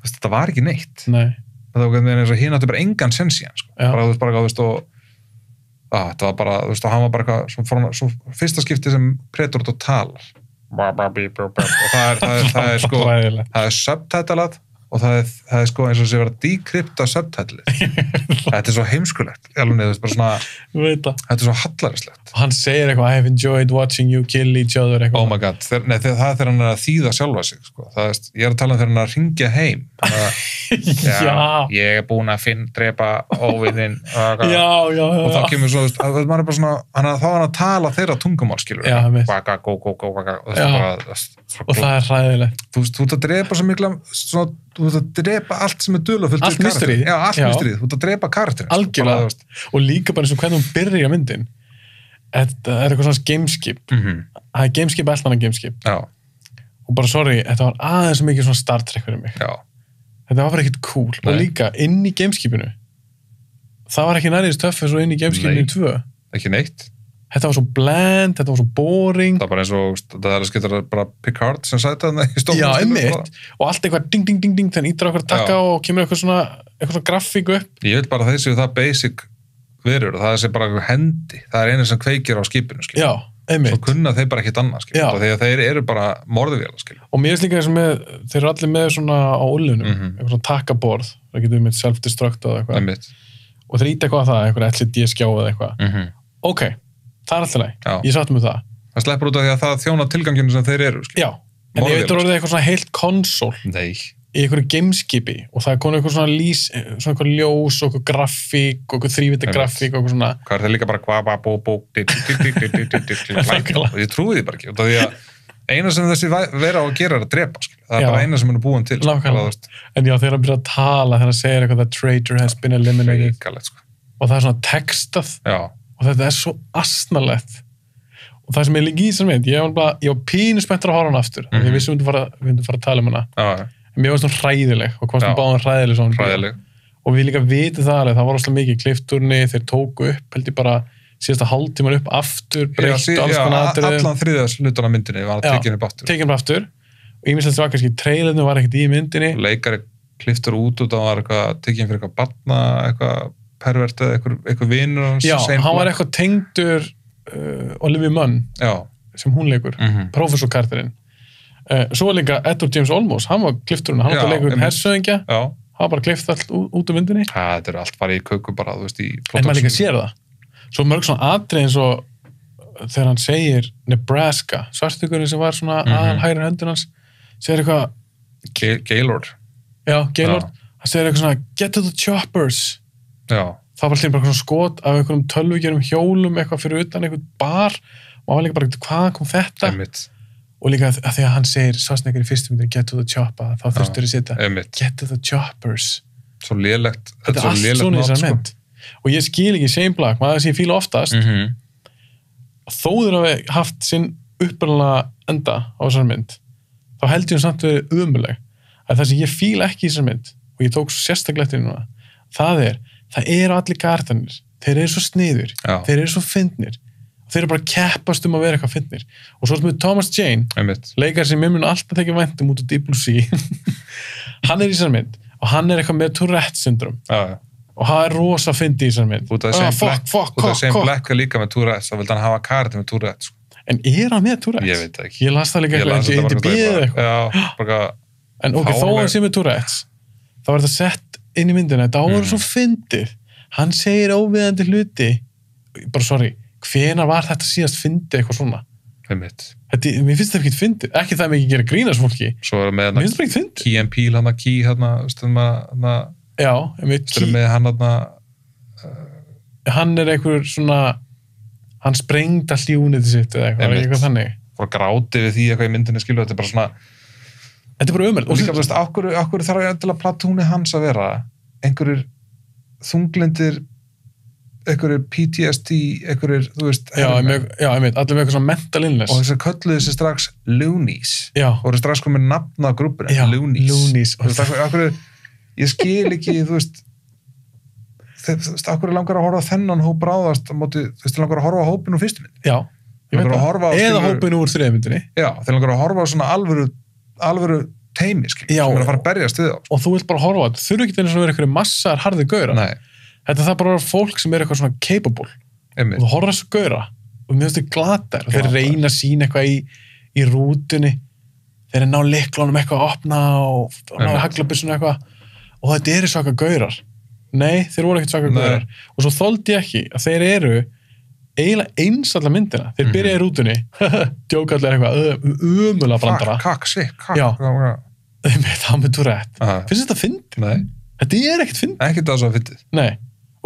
Þetta var ekki neitt. Nei. Það var eins og hinn átti bara engan sens í hann, sko. Bara, þú veist, þetta var bara, þú veist, og hann var bara eitthvað, svo fyrsta skipti sem Predator talar. Og það er sko, það er subtitlað, og það er sko eins og sé verið að decrypta subtitlið. Þetta er svo heimskulegt. Alveg, þú veist, bara svona, þetta er svo hallarislegt. Og hann segir eitthvað, I have enjoyed watching you kill each other, eitthvað. Oh my god, það er þegar hann er að þýða sjálfa sig, sko. Það er, ég er að tala þegar hann er að ringja heim. Já, ég er búin að drepa óvininn. Já. Og þá kemur svo, þú veist, maður er bara svona, þá er hann að tala þeirra tungumál, skilur. Já, og það er hræðilegt. Þú veist, þú ert að drepa svo mikla, þú ert að drepa allt sem er dulafullt allt mystery. Já, allt mystery. Þú ert að drepa karakterinn. Algjörlega. Og líka bara eins og hvernig hún byrja myndin. Þetta er eitthvað svona gameskip. Það er gameskip, alltaf gameskip. Já. Og bara sorry, þetta var aðeins mikið svona Star Trek fyrir mig. Já. Þetta var bara ekkert cool. Nei. Og líka inn í gameskipinu. Það var ekki nærið stöff eins og inn í gameskipinu 2. Ekki neitt. Þetta var svo bland, þetta var svo boring. Það var bara eins og, það er að skilta bara Picard sem sæti þarna í stofnum. Já, einmitt. Og allt eitthvað ding, ding, ding, ding, þannig ídra okkur að taka og kemur eitthvað svona grafík upp. Ég vil bara þessi það basic verur, það er sem bara hendi. Það er einu sem kveikir á skipinu, skilur. Já, einmitt. Svo kunna þeir bara ekkert annað, skilur. Þegar þeir eru bara morðvélar, skilur. Og mér er líka þess að þeir eru allir með svona á ullunum, eitthvað svona takkaborð, það getur með self-destruct og eitthvað. Og þeir íta eitthvað að það, eitthvað LCD skjá eða eitthvað. Ok, það er alltaf leið. Ég satt með það. Það sleppur út af því að það þjóna tilganginu sem þeir eru, skilur. Já, en ég veit að orðið eitthvað svona heilt konsól. Nei. Í einhverju gameskipi og það er konið eitthvað svona svona eitthvað ljós og eitthvað grafík og eitthvað þrývita grafík og eitthvað svona. Hvað er það líka bara og ég trúi því bara ekki. Því að eina sem þessi vera á að gera er að drepa, skilur. Það er bara eina sem hann er búin til. En já, þegar hann byrjar að tala, þegar hann segir eitthvað the traitor has been eliminated. Og það er svona textað. Já. Og þetta er svo asnalegt. Og það sem ég líka í þessar mynd, ég var pínu spenntur að horfa hann aftur. Því við myndum fara að tala um hana. Mér varst hún hræðileg og komst hún báðan hræðileg. Og við líka vitið það alveg, það var óslega mikið klippturni, þeir tóku upp, held ég bara síðasta hálftíman upp aftur, breyttu alls konar atriði. Allan þriðjas hlutan á myndinni var tekin upp aftur. Tekin upp aftur. Og ég minnst að það var kannski í trailerinu, var ekkert í myndinni. Leikari klipptur út og það var eitthvað tekin fyrir eitthvað barna, eitthvað pervert eða eitthvað vinur hans. Já, hann var eitthvað tengdur Olivia Munn, sem hún leikur, prófessorkarakterinn. Svo var líka Edward James Olmos, hann var klippturinn, hann var leikur hersöðingja, hann var bara klippt allt út um myndinni. Þetta er allt bara í kauku bara, þú veist, í production. En maður líka sér það. Svo mörg svona atrið eins og þegar hann segir Nebraska, svartugurinn sem var svona aðalhægri höndin hans, segir eitthvað Gaylord. Já, Gaylord. Hann segir eitthvað svona get to the choppers. Já. Það var alltaf bara svona skot af einhverjum tölvugerum hjólum eitthvað fyrir utan einhvern bar og hann var líka bara, hvað kom þetta? Einmitt. Og líka að því að hann segir Schwarzenegger í fyrstu myndinni get to the chopper, þá þurftur að sitja get to the choppers. Svo lélegt. Þetta er allt svona í þessar mynd. Og ég skil ekki Shane Black, maður sem ég fíla oftast þó þeir hafi haft sinn upprunalega enda á þessar mynd, þá held ég samt verið umuleg. Það sem ég fíla ekki í þessar mynd og ég tók svo sérstaklega eftir núna, það eru allir karakterarnir, þeir eru svo sniður, þeir eru svo fyndnir og þeir eru bara keppast að vera eitthvað fyndnir. Og svo með Thomas Jane, leikar sem mér mun alltaf tekja væntum út á Deep Blue Sea hann er í þessar mynd og hann er eitthvað með Tourette syndrom og hann er rosa fyndi í þessar mynd. Út af Shane Black er líka með Tourette, þá vildi hann hafa karakter með Tourette. En hann með Tourette's? Ég veit ekki. Ég las það líka eitthvað, ég hindi bíðið eitthvað. Já, bara... En ok, þó hann sé með Tourette's, þá var þetta sett inn í myndina, þetta áður svo fyndið. Hann segir óviðandi hluti. Bara, sorry, hvenær var þetta síðast fyndið eitthvað svona? Mér finnst þetta ekki fyndið. Ekki það mikið gera grínast fólki. Svo er með mér finnst þetta ekki fyndið. Key and Peele, Já, með hann einhver svona hann sprengt allt í úniti sitt eða eitthvað þannig. Bara gráti við því eitthvað í myndinni, skilur, þetta er bara svona þetta er bara ömurlegt. Og líka, þú veist, akkur þarf ég til að platúni hans að vera einhverjir þunglindir einhverjir PTSD, einhverjir, þú veist allir með eitthvað svona mental illness og þess að kölluðu þessi strax Loonies og voru strax komið nafn á grúppuna Loonies ég skil ekki, þú veist akkur langar að horfa á þennan hóp ráðast þú veist, langar að horfa á hópinu úr fyrstu mynd eða hópinu úr þriðju myndinni þeir langar að horfa á svona alvöru teimi, sem er að fara að berjast við og þú vilt bara horfa á þetta, þurfu ekki eins og vera einhverju massar harði gaurar. Þetta er bara fólk sem er eitthvað svona capable og þú horfa þessu gaura og mér finnst þau glatar og þeir reyna að sína eitthvað í rútunni þeir ná lyklunum eitthvað að opna og ná haglabyssunum eitthvað og þetta eru svaka gaurar. Nei, þeir voru ekkert svaka gaurar og svo þoldi ég ekki að þeir eru eiginlega eins alla myndina. Þeir byrja í rútunni djókallega eitthvað umulega brandara. Það með Tourette. Finnst þetta fyndið? Nei. Þetta er ekkert fyndið. Ekkert það svo fyndið. Nei.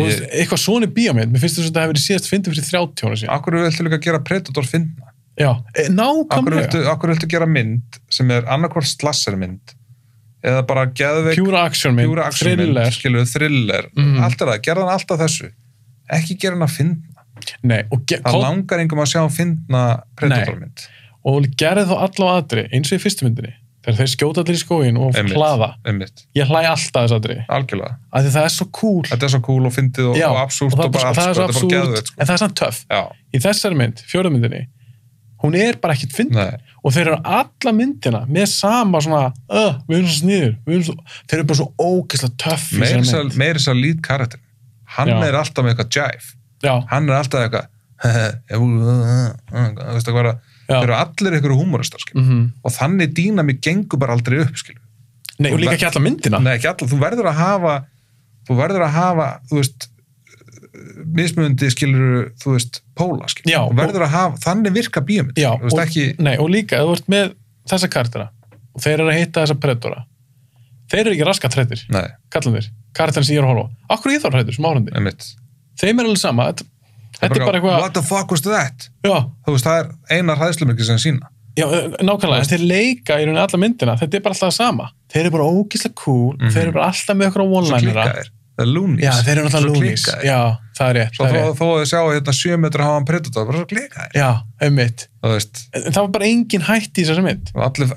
Og eitthvað svona bíómynd, mér finnst þess að þetta hefur verið síðast fyndið fyrir 30 ára síðan. Akkur viltu líka gera Predator fyndna? Já, nákvæmlega. Akkur viltu gera mynd sem er annarkvort slassermynd eða bara geðveik pure action mynd, thriller, allt það, gerða hann alltaf þessu ekki gera hann að fyndna. Nei, það langar engum að sjá fyndna Predator-mynd og gerði þá allavega aðri eins og í fyrstu myndinni þegar þeir skjóta allir í skógin og hlaða ég hlæ alltaf þess aðri algjörlega, af því það er svo cool þetta er svo cool og fyndið og absúrt og bara allt, það er svo absúrt, sko. En það er samt töff í þessari mynd, fjórðu myndinni hún er bara ekkert fyndin og þeir eru alla myndina með sama svona við erum svo sniður þeir eru bara svo ógeðslega töff í þessari mynd meira svo lead karakter hann er alltaf með eitthvað jive hann er alltaf eitthvað veistu hvað þeir eru allir einhverju húmoristar og þannig dýnamík gengur bara aldrei upp Nei, og líka ekki alla myndina Nei, ekki alla, þú verður að hafa þú veist mismunandi skilur, þú veist póla skilur, þú verður að hafa, þannig virka bíómynd og líka, ef þú ert með þessa karaktera og þeir eru að hitta þessa Predatora þeir eru ekki raskat hræddir kallandir, karakterin sem ég er að horfa akkur ég þá hræddur sem áhrandi þeim er alveg sama þetta er bara eitthvað what the fuck was that? Þú veist, það er eina hræðslumyrki sem sína nákvæmlega, þeir leika í rauninni alla myndina þetta er bara alltaf það sama þeir eru bara ógeðslega cool þeir eru bara alltaf með okkur á one-linera það er Loonies já, þeir eru náttúrulega Loonies það er rétt þó að þið sjá hérna 7 metra hafa hann Predator bara svo klikaðir já, einmitt en það var bara engin hætti í þessari mynd og allir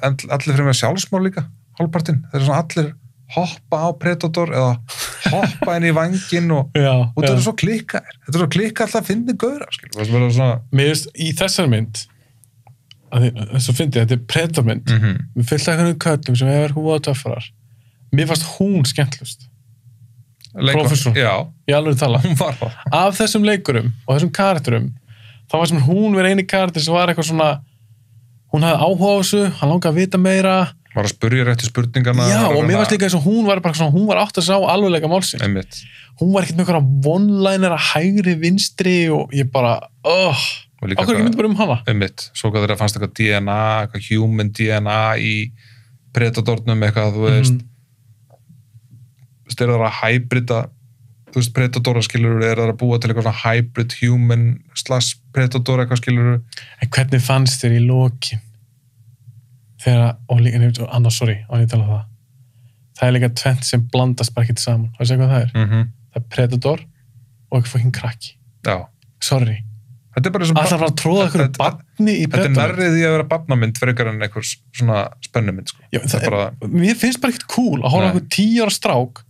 fyrir með sjálfsmál líka hálfpartinn, þeir eru svona allir hoppa á Predator eða hoppa inn í vanginn og þetta er svo klikaðir þetta er svo klika alltaf að finna gauðra mér veist, í þessari mynd þess að fyndi þetta er Predator-mynd við fylgta einhvern köllum sem hefur húað töffarar mér fannst hún skemmtlust Professor, ég alveg tala af þessum leikurum og þessum karakterum þá var sem hún verið eini karakter sem var eitthvað svona hún hafði áhuga á þessu, hann langaði að vita meira var að spyrja rétti spurningarna og mér fannst líka eins og hún var bara svona hún var átt að sá alvegleika málsins hún var ekkert með einhverja one-liner að hægri vinstri og ég bara okkur ekki myndi bara hana svo hvað þeirra fannst eitthvað DNA eitthvað human DNA í Predatornum eitthvað þú veist þeir eru að hybrida þú veist, Predator skilur er að búa til eitthvað svona hybrid human / Predator eitthvað skilur en hvernig fannst þér í lokin þegar, annars sorry á ég tala það er líka tvennt sem blandast bara ekki saman, það er hvað það er það er Predator og eitthvað fucking krakki sorry þetta er bara eins og alltaf að tróða eitthvað barni í Predator þetta er nærrið því að vera barnamynd frekar en eitthvað svona spennumynd mér finnst bara ekkert cool að horfa eitthvað 10 ára strák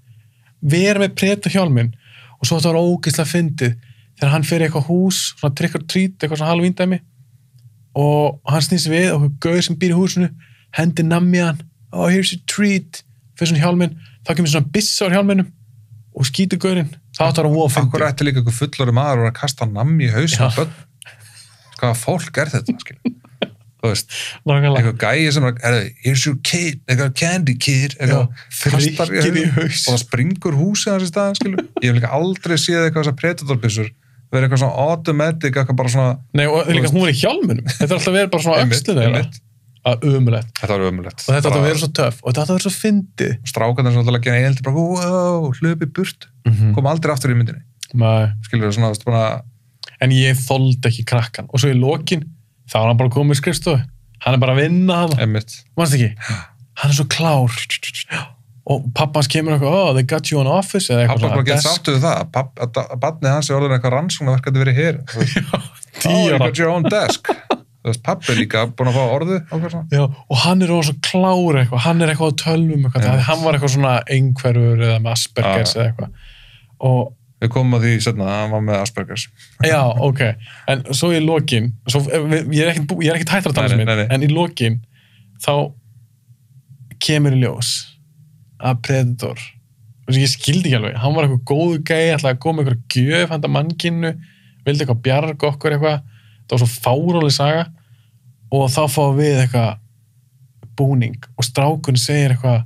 vera með Predator hjálminn og svo þetta var ógeðslega fyndið þegar hann fyrir eitthvað hús, svona trick or treat eitthvað svona Halloween-dæmi og hann snýst við og gauð sem býr í húsinu hendi nammi hann, here's your treat fyrir svona hjálminn, þá kemur svona byssa á hjálminnum og skýtur gauðin það áttu að vera fyndið Akkur ætti líka eitthvað fullorði maður og að kasta nammi í hausin hvaða fólk þetta, skilur þú veist, Nákvæmlega. eitthvað gæi sem here's your kid, eitthvað candy kid kastar í haus og það springur húsið hans í staðan, skilur ég hef líka aldrei séð eitthvað þessar predatorbissur verið eitthvað svona automatic, eitthvað bara svona Nei, og líka hún var í hjálmunum þetta er alltaf verið bara svona öxlinu að ömulegt þetta var ömulegt og þetta átti að vera svo töff og þetta átti að vera svo fyndið strákarnir sem alltaf leggja einhelti bara wow, hlupi burt kom aldrei aftur í myndinni skilur það svona bara... en ég þoldi ekki krakkan og svo í lokin þá var hann bara komið í skrifstofu hann er bara að vinna hann mannst ekki, hann er svo klár og pappans kemur eitthvað oh, they got you on office eða eitthvað pappa bara gett sáttu við það að barnið hans er orðin eitthvað rannsóknarverkandi verið hér oh, you got your own desk pappi líka búin að fá orðu já, og hann er svo klár eitthvað hann er eitthvað á tölvum eitthvað hann var eitthvað svona einhverfur eða með Aspergers eða eitthvað og við komum að því setna að hann var með Aspergers já, ok, en svo í lokin ég er ekkert hættur að tala sem minn en í lokin þá kemur í ljós að Predator og ég skildi ekki alveg, hann var eitthvað góðu gæi ætlaði að koma eitthvað gjöf handa mannkynnu vildi eitthvað bjarga okkur eitthvað það var svo fáróleg saga og þá fáum við eitthvað búning og strákunni segir eitthvað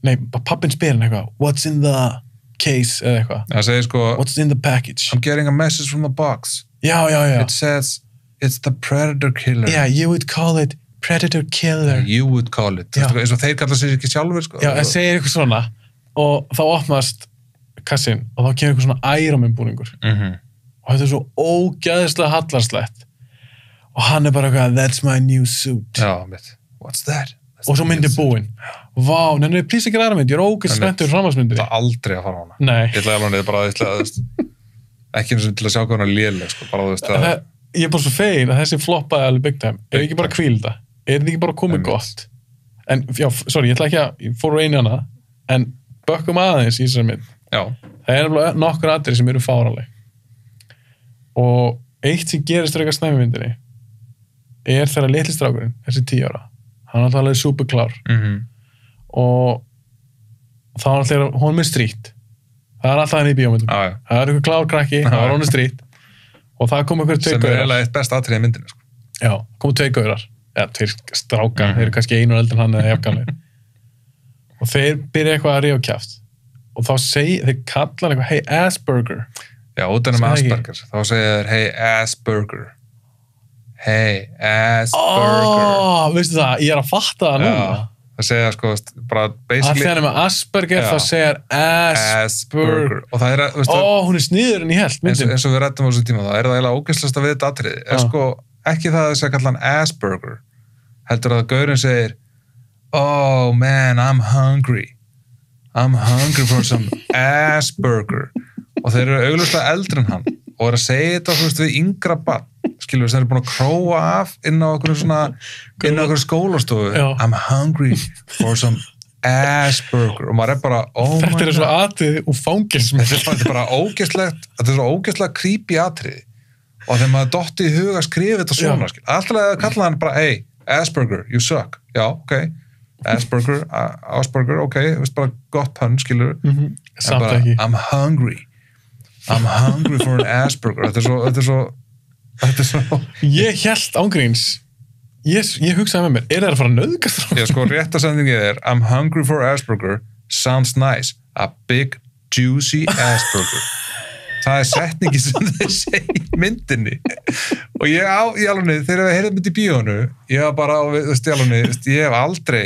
nei, pappin spyr hann eitthvað what's in the case eða eitthvað það segir sko what's in the package I'm getting a message from the box já it says it's the predator killer yeah, you would call it predator killer you would call it eins og þeir kalla sér ekki sjálfur sko já, það segir eitthvað svona og þá opnast kassin og þá kemur eitthvað svona Iron Man búningur og þetta er svo ógæðislega hallarslegt og hann er bara eitthvað that's my new suit já, what's that? Og svo myndi búinn. Vá, nefnir plís ekki læra mynd, ég er ógeðslega spenntur framhaldsmyndinni. Það aldrei að fara á hana. Nei. Ég ætla alveg bara ekki eins og til að sjá hvað hann er léleg, sko. Bara, ég er bara svo fegin að þessi floppaði alveg big time. Er ekki bara kvílda? Er þetta ekki bara komið gott? En, já, sorry, ég ætla ekki að, ég fór úr einu hana, en bökkum aðeins í þessari mynd. Já. Það er nefnilega nokkur atriði sem eru fáranleg. Og eitt sem gerist frekar snemmi í myndinni er þegar litli strákurinn, þessi 10 ára, hann er alltaf alveg superklár og þá er alltaf hún með strít það er alltaf henni í bíómyndum það er eitthvað klár krakki, það var hún með strít og það kom eitthvað 2 gaurar sem er eiginlega eitt best atriði í myndinu sko. já, komu 2 gaurar ja, 2 strákar, þeir eru kannski einu og eldur hann eða jafngamlir og þeir byrja eitthvað að ríða á kjaft og þá þeir kalla hann eitthvað hey Asperger já, út ennum Asperger þá segja þeir hey Asperger hey, Asperger veistu það, ég er að fatta það núna það segja sko bara basically að þegar með Asperger þá segjar Asperger og það er hún er sniður en í held eins og við rættum á þessu tíma þá er það eiginlega ógeðslegasta við þetta atriði er sko ekki það að segja kalla hann Asperger heldur að gaurinn segir oh man, I'm hungry for some Asperger og þeir eru augljóslega eldri en hann og er að segja þetta þú veist við yngra barn skilur við sem eru búin að króa af inn á okkur skólastofu I'm hungry for some Asperger og maður er bara oh þetta er svo atriði og fangelsmið þetta er bara ógeðslegt þetta er svo ógeðslega creepy atriði og þegar maður dotti í huga að skrifa þetta svona alltaf að kalla hann bara hey Asperger, you suck já, ok Asperger, ok veist bara gott pönn skilur samt ekki I'm hungry for an Asperger þetta er svo ég hélt ángríns ég hugsaði með mér, er það að fara að nauðgast já sko, réttasendingið er I'm hungry for Asperger, sounds nice a big juicy Asperger það er setningi sem þeir segja í myndinni og ég alveg, þegar við heyrðum þetta í bíónu ég var bara, ég hef aldrei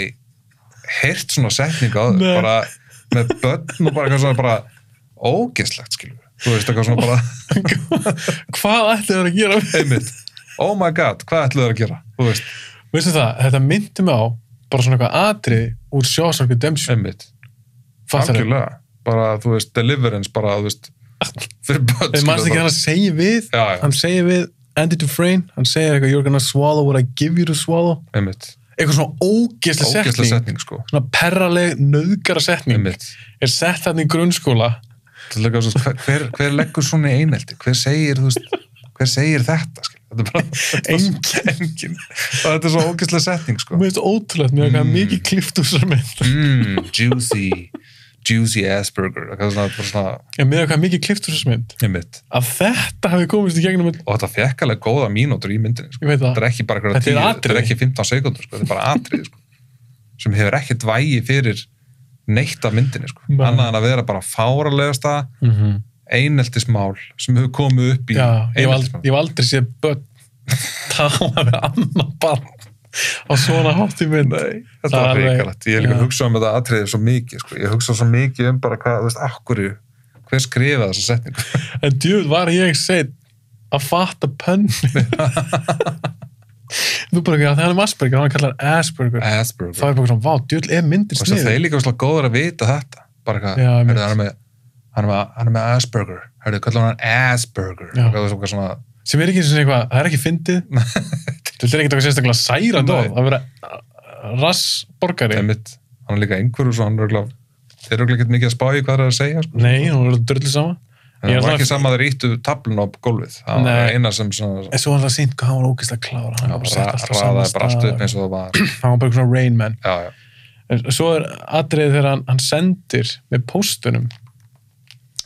heyrt svona setningu á þau bara með börn og bara eitthvað svona bara ógeðslegt skilur þú veist eitthvað svona bara hvað ætlu þau að gera einmitt, oh my god, hvað ætlu þau að gera þú veist veistu það, þetta myndi mig á bara svona eitthvað atriði úr Shawshank Redemption einmitt, algjörlega bara, þú veist, Deliverance bara, þú veist fyrir börn þegar mannst ekki hann að segja við hann segja við Andy Dufresne hann segja eitthvað, you're gonna swallow what I give you to swallow einmitt eitthvað svona ógeðsleg setning sko. svona perraleg, nauðgara setning einmitt. Er sett þarna í grunnskóla hver leggur svona í einelti hver segir þetta þetta er bara engin og þetta er svo ógeðsleg setning sko. mér finnst ótrúlegt, mér finnst mikið klift úr þessar mynd juicy juicy ass burger, eitthvað svona Ég með hvað mikið klift úr þessu mynd einmitt. að þetta hafi komist í gegnum Og þetta fekk alveg góða mínútur í myndinni, sko. Ég veit það. Þetta er ekki bara Þetta er atriði. þetta er ekki 15 sekúndur, sko. Þetta er bara atriði, sko. Sem hefur ekkert vægi fyrir neitt af myndinni, sko. Nei. Annað en að vera bara fáralegasta eineltismál sem hefur komið upp í Já, ég eineltismál. hef aldrei séð börn tala við annar barn á svona hátt í mynd. Þetta var hrikalegt. Ég er líka að hugsa þetta atriði svo mikið, sko. Ég hugsa svo mikið bara hvað, þú veist, akkurju, hver skrifaði þessa setningu? En djúð var ég seinn að fatta pönnu. Þú bara ekki að það er Asperger, hann kallar Asperger. Asperger. Það er bara svona, vá, djúð er myndin Og svo sniður. þeir líka svo góður að vita þetta. Bara hvað, Já, heyrðu, einmitt. hann er með Asperger. Hörðu, kallar hann Asperger. Já. Eitthvað svona, Sem er ekki svona eitthvað, það er ekki fyndið. Þetta er ekki eitthvað sérstaklega særandi Nei. orð, að vera rassborgari. einmitt. Hann er líka einhverju svo hann er örugglega- þeir eru örugglega ekkert mikið að spá í hvað það er að segja, sko. Nei, hún verður drullu sama. En Ég er það var svona- ekki sama að þeir íttu tablun á gólfið. Það var Nei. eina sem svona, En svo var það sýnt hvað hann var ógeðslega klár. Hann var bara sett alltaf á sama raðaði bara allt stað. upp eins og það var. Hann var bara svona Rain Man. Já, já. En svo er atriðið þegar hann sendir með póstunum.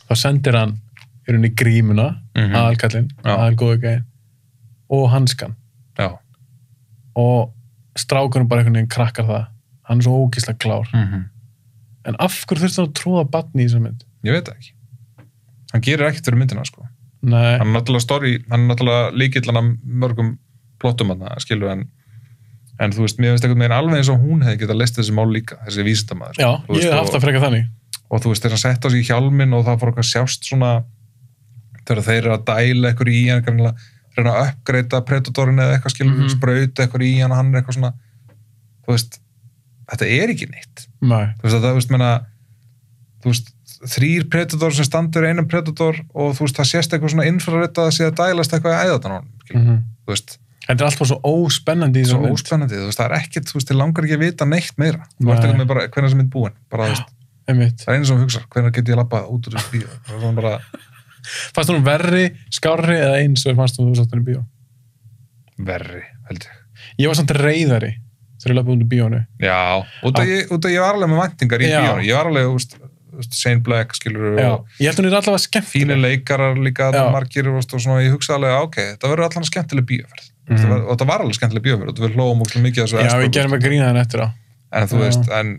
Þá sendir hann í rauninni grímuna, aðalkallinn, Já. aðalgóðu gæðin, og hanskan. Já. Og strákunum bara einhvern veginn krakkar það. Hann er svo ógeðslega klár. En af hverju þurfti hann að tróða barni í þessar mynd? Ég veit það ekki. Hann gerir ekkert fyrir myndina, sko. Nei, Hann er náttúrulega líkillan af mörgum plottum þarna, skilur, en þú veist, mér finnst einhvern veginn alveg eins og hún hefði getað leist þessi mál líka, þessi vísindamaður. já, Þú veist, ég hef haft það frekar þannig. Og þú veist, þegar hann sett á sig hjálminn og það fór okkar sjást svona, þegar þeir eru að dæla eitthvað í hann, kannilega, reyna að uppgreita Predatorin eða eitthvað, skilur, sprauta eitthvað í hann og hann er eitthvað svona, þú veist, þetta er ekki neitt. Nei, Þú veist, þú veist, menna, þú veist, 3 Predator sem standur einum Predator og þú veist, það sést eitthvað svona infrarautt að það sé að dælast eitthvað í æðatan á hann, þú veist, þetta er alltaf svo óspennandi í svo þessar mynd. óspennandi, þú veist, það er ekkert, þú veist, þið langar ekki að vita neitt meira, þú Nei. veist ekki með bara hvernig sem mynd búin, bara, þú veist, Einmitt. það er einu sem hugsa, hvernig get ég labbað út úr þessu bíó, það er svona bara, Fannst hún verri, skárri eða eins og fannst þú sátt hann í bíó? verri, held ég. Ég var samt reyðari þegar ég löpum út úr bíónu. Já, út af ég var alveg með væntingar í Já. bíónu, ég var alveg, þú veist, Shane Black, skilur, Já, og ég held hún er allavega fínir skemmtileg. leikarar líka, Já. margir, þú veist, og svona, ég hugsa alveg, ok, það verður allan skemmtileg bíóferð. Og það var alveg skemmtileg bíóferð, og við hlóum okkur mikið að þessu Já, við Asperger. gerum að grína henni eftir á. En þú Já. veist, en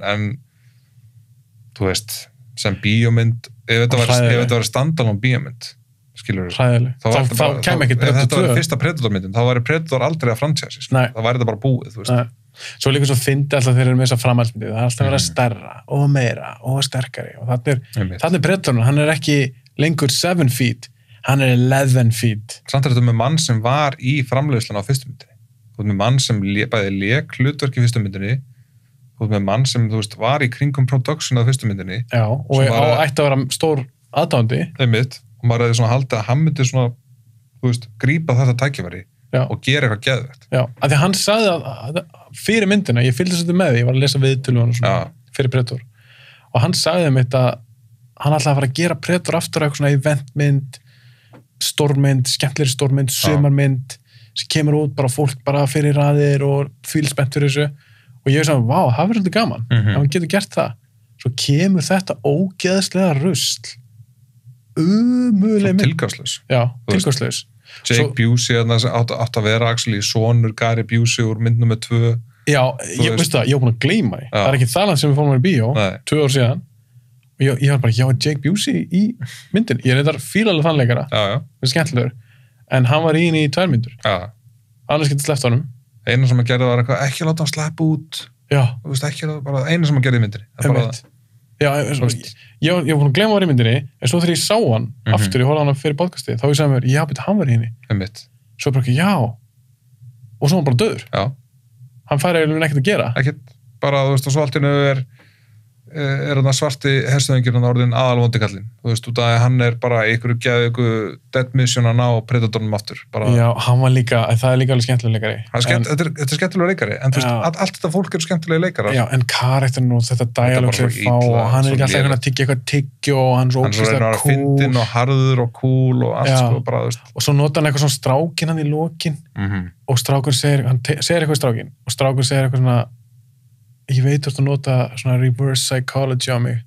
þú veist, sem bíómynd, ef þetta Hræðileg. var standalone bíómynd, skilur við, Hræðileg. Þá kem ekki ef Predator þetta var 2. fyrsta Predator-myndin, þá væri Predator aldrei að franchise, Nei. það væri þetta bara búið, þú veist. Nei. Svo líka svo fyndi alltaf þeir eru með þessa framhaldsmyndi. Það er alltaf að vera stærra og meira og sterkari. Og Einmitt. þannig er Predatorinn, hann er ekki lengur 7 feet, hann er 11 feet. Samt er þetta með mann sem var í framleiðslan á fyrstu myndinni. Þú veist, með mann sem bæði lék hlutverk í fyrstu myndinni, þú veist, með mann sem, þú veist, var í kringum production á fyrstu myndinni, Já, og Svo var- ætti að vera stór aðdándi. einmitt, og maður hefði svona haldið að hann myndi svona, þú veist, grípa þetta tækifæri Já. og gera eitthvað geðvegt. Já, af því að hann sagði að fyrir myndina, ég fylgdi svolítið með því, ég var að lesa viðtölu og svona Já. fyrir Predator og hann sagði mitt að hann ætlaði að fara að gera Predator aftur eitthvað svona eventmynd, stórmynd, skemmtlegri stórmynd, sumarmynd sem kemur út bara fólk bara fyrir raðir og fílspennt fyrir þessu og ég sagði, vá, það verður svolítið gaman ef hann getur gert það. Svo kemur þetta ógeðslega rusl umuleg mynd. Tilgangslaus. Já, Þú veist, tilgangslaus. Jake Svo- Busey átt að vera actually sonur Gary Busey úr mynd nummer 2. Já, ég veist- veist það, ég var búin að gleyma því. Já. Það er ekki það sem við fórum í bíó, Nei. 2 ár síðan. Og ég var bara, já, Jake Busey í myndin. Ég reyndar fílalega þann leikara, Já, já, það er skemmtilegur. En hann var í henni í 2 myndur. já. Annars getið sleppt honum. Einu sem að gerði var eitthvað, ekki láta hann sleppa út, Já, þú veist, ekki láta, bara einu sem að gerði í myndinni. Það er bara einmitt. Já, ég var búin að gleyma hann í myndinni, en svo þegar ég sá hann aftur, ég horfði á hann fyrir podcastið, þá ég sagði mér, já, betur hann var í henni. einmitt. Svo bara ekki, já. Og svo var hann bara döður. Já, Hann færi eiginlega ekkert að gera. ekkert, bara, þú veist, og svo allt í einu er þarna svarti herstöðingir hann orðin aðalvondi kallinn. Þú veist, út af að hann er bara í ykkur geðu dead mission að ná Predatornum aftur. Bara, Já, hann var líka, það er líka alveg skemmtilega leikari. þetta er skemmtilega leikari, en þú veist, Já. allt þetta fólk eru skemmtilega leikarar. Já, en karakterinn og þetta dialog bara sem svo þeir fá illa, og hann er svo ekki alltaf lélegt. einhvern að tyggja eitthvað tyggjó og hann er svo Hann svo reynir að ógeðslega vera fyndinn cool og harður og cool og allt, Já. sko, bara, þú veist. og svo nota hann eitthvað svona strákin hann í lokin og strákur segir, segir eitthvað í strákin og strákur segir eitthvað svona ég veit hvort að nota svona reverse psychology á mig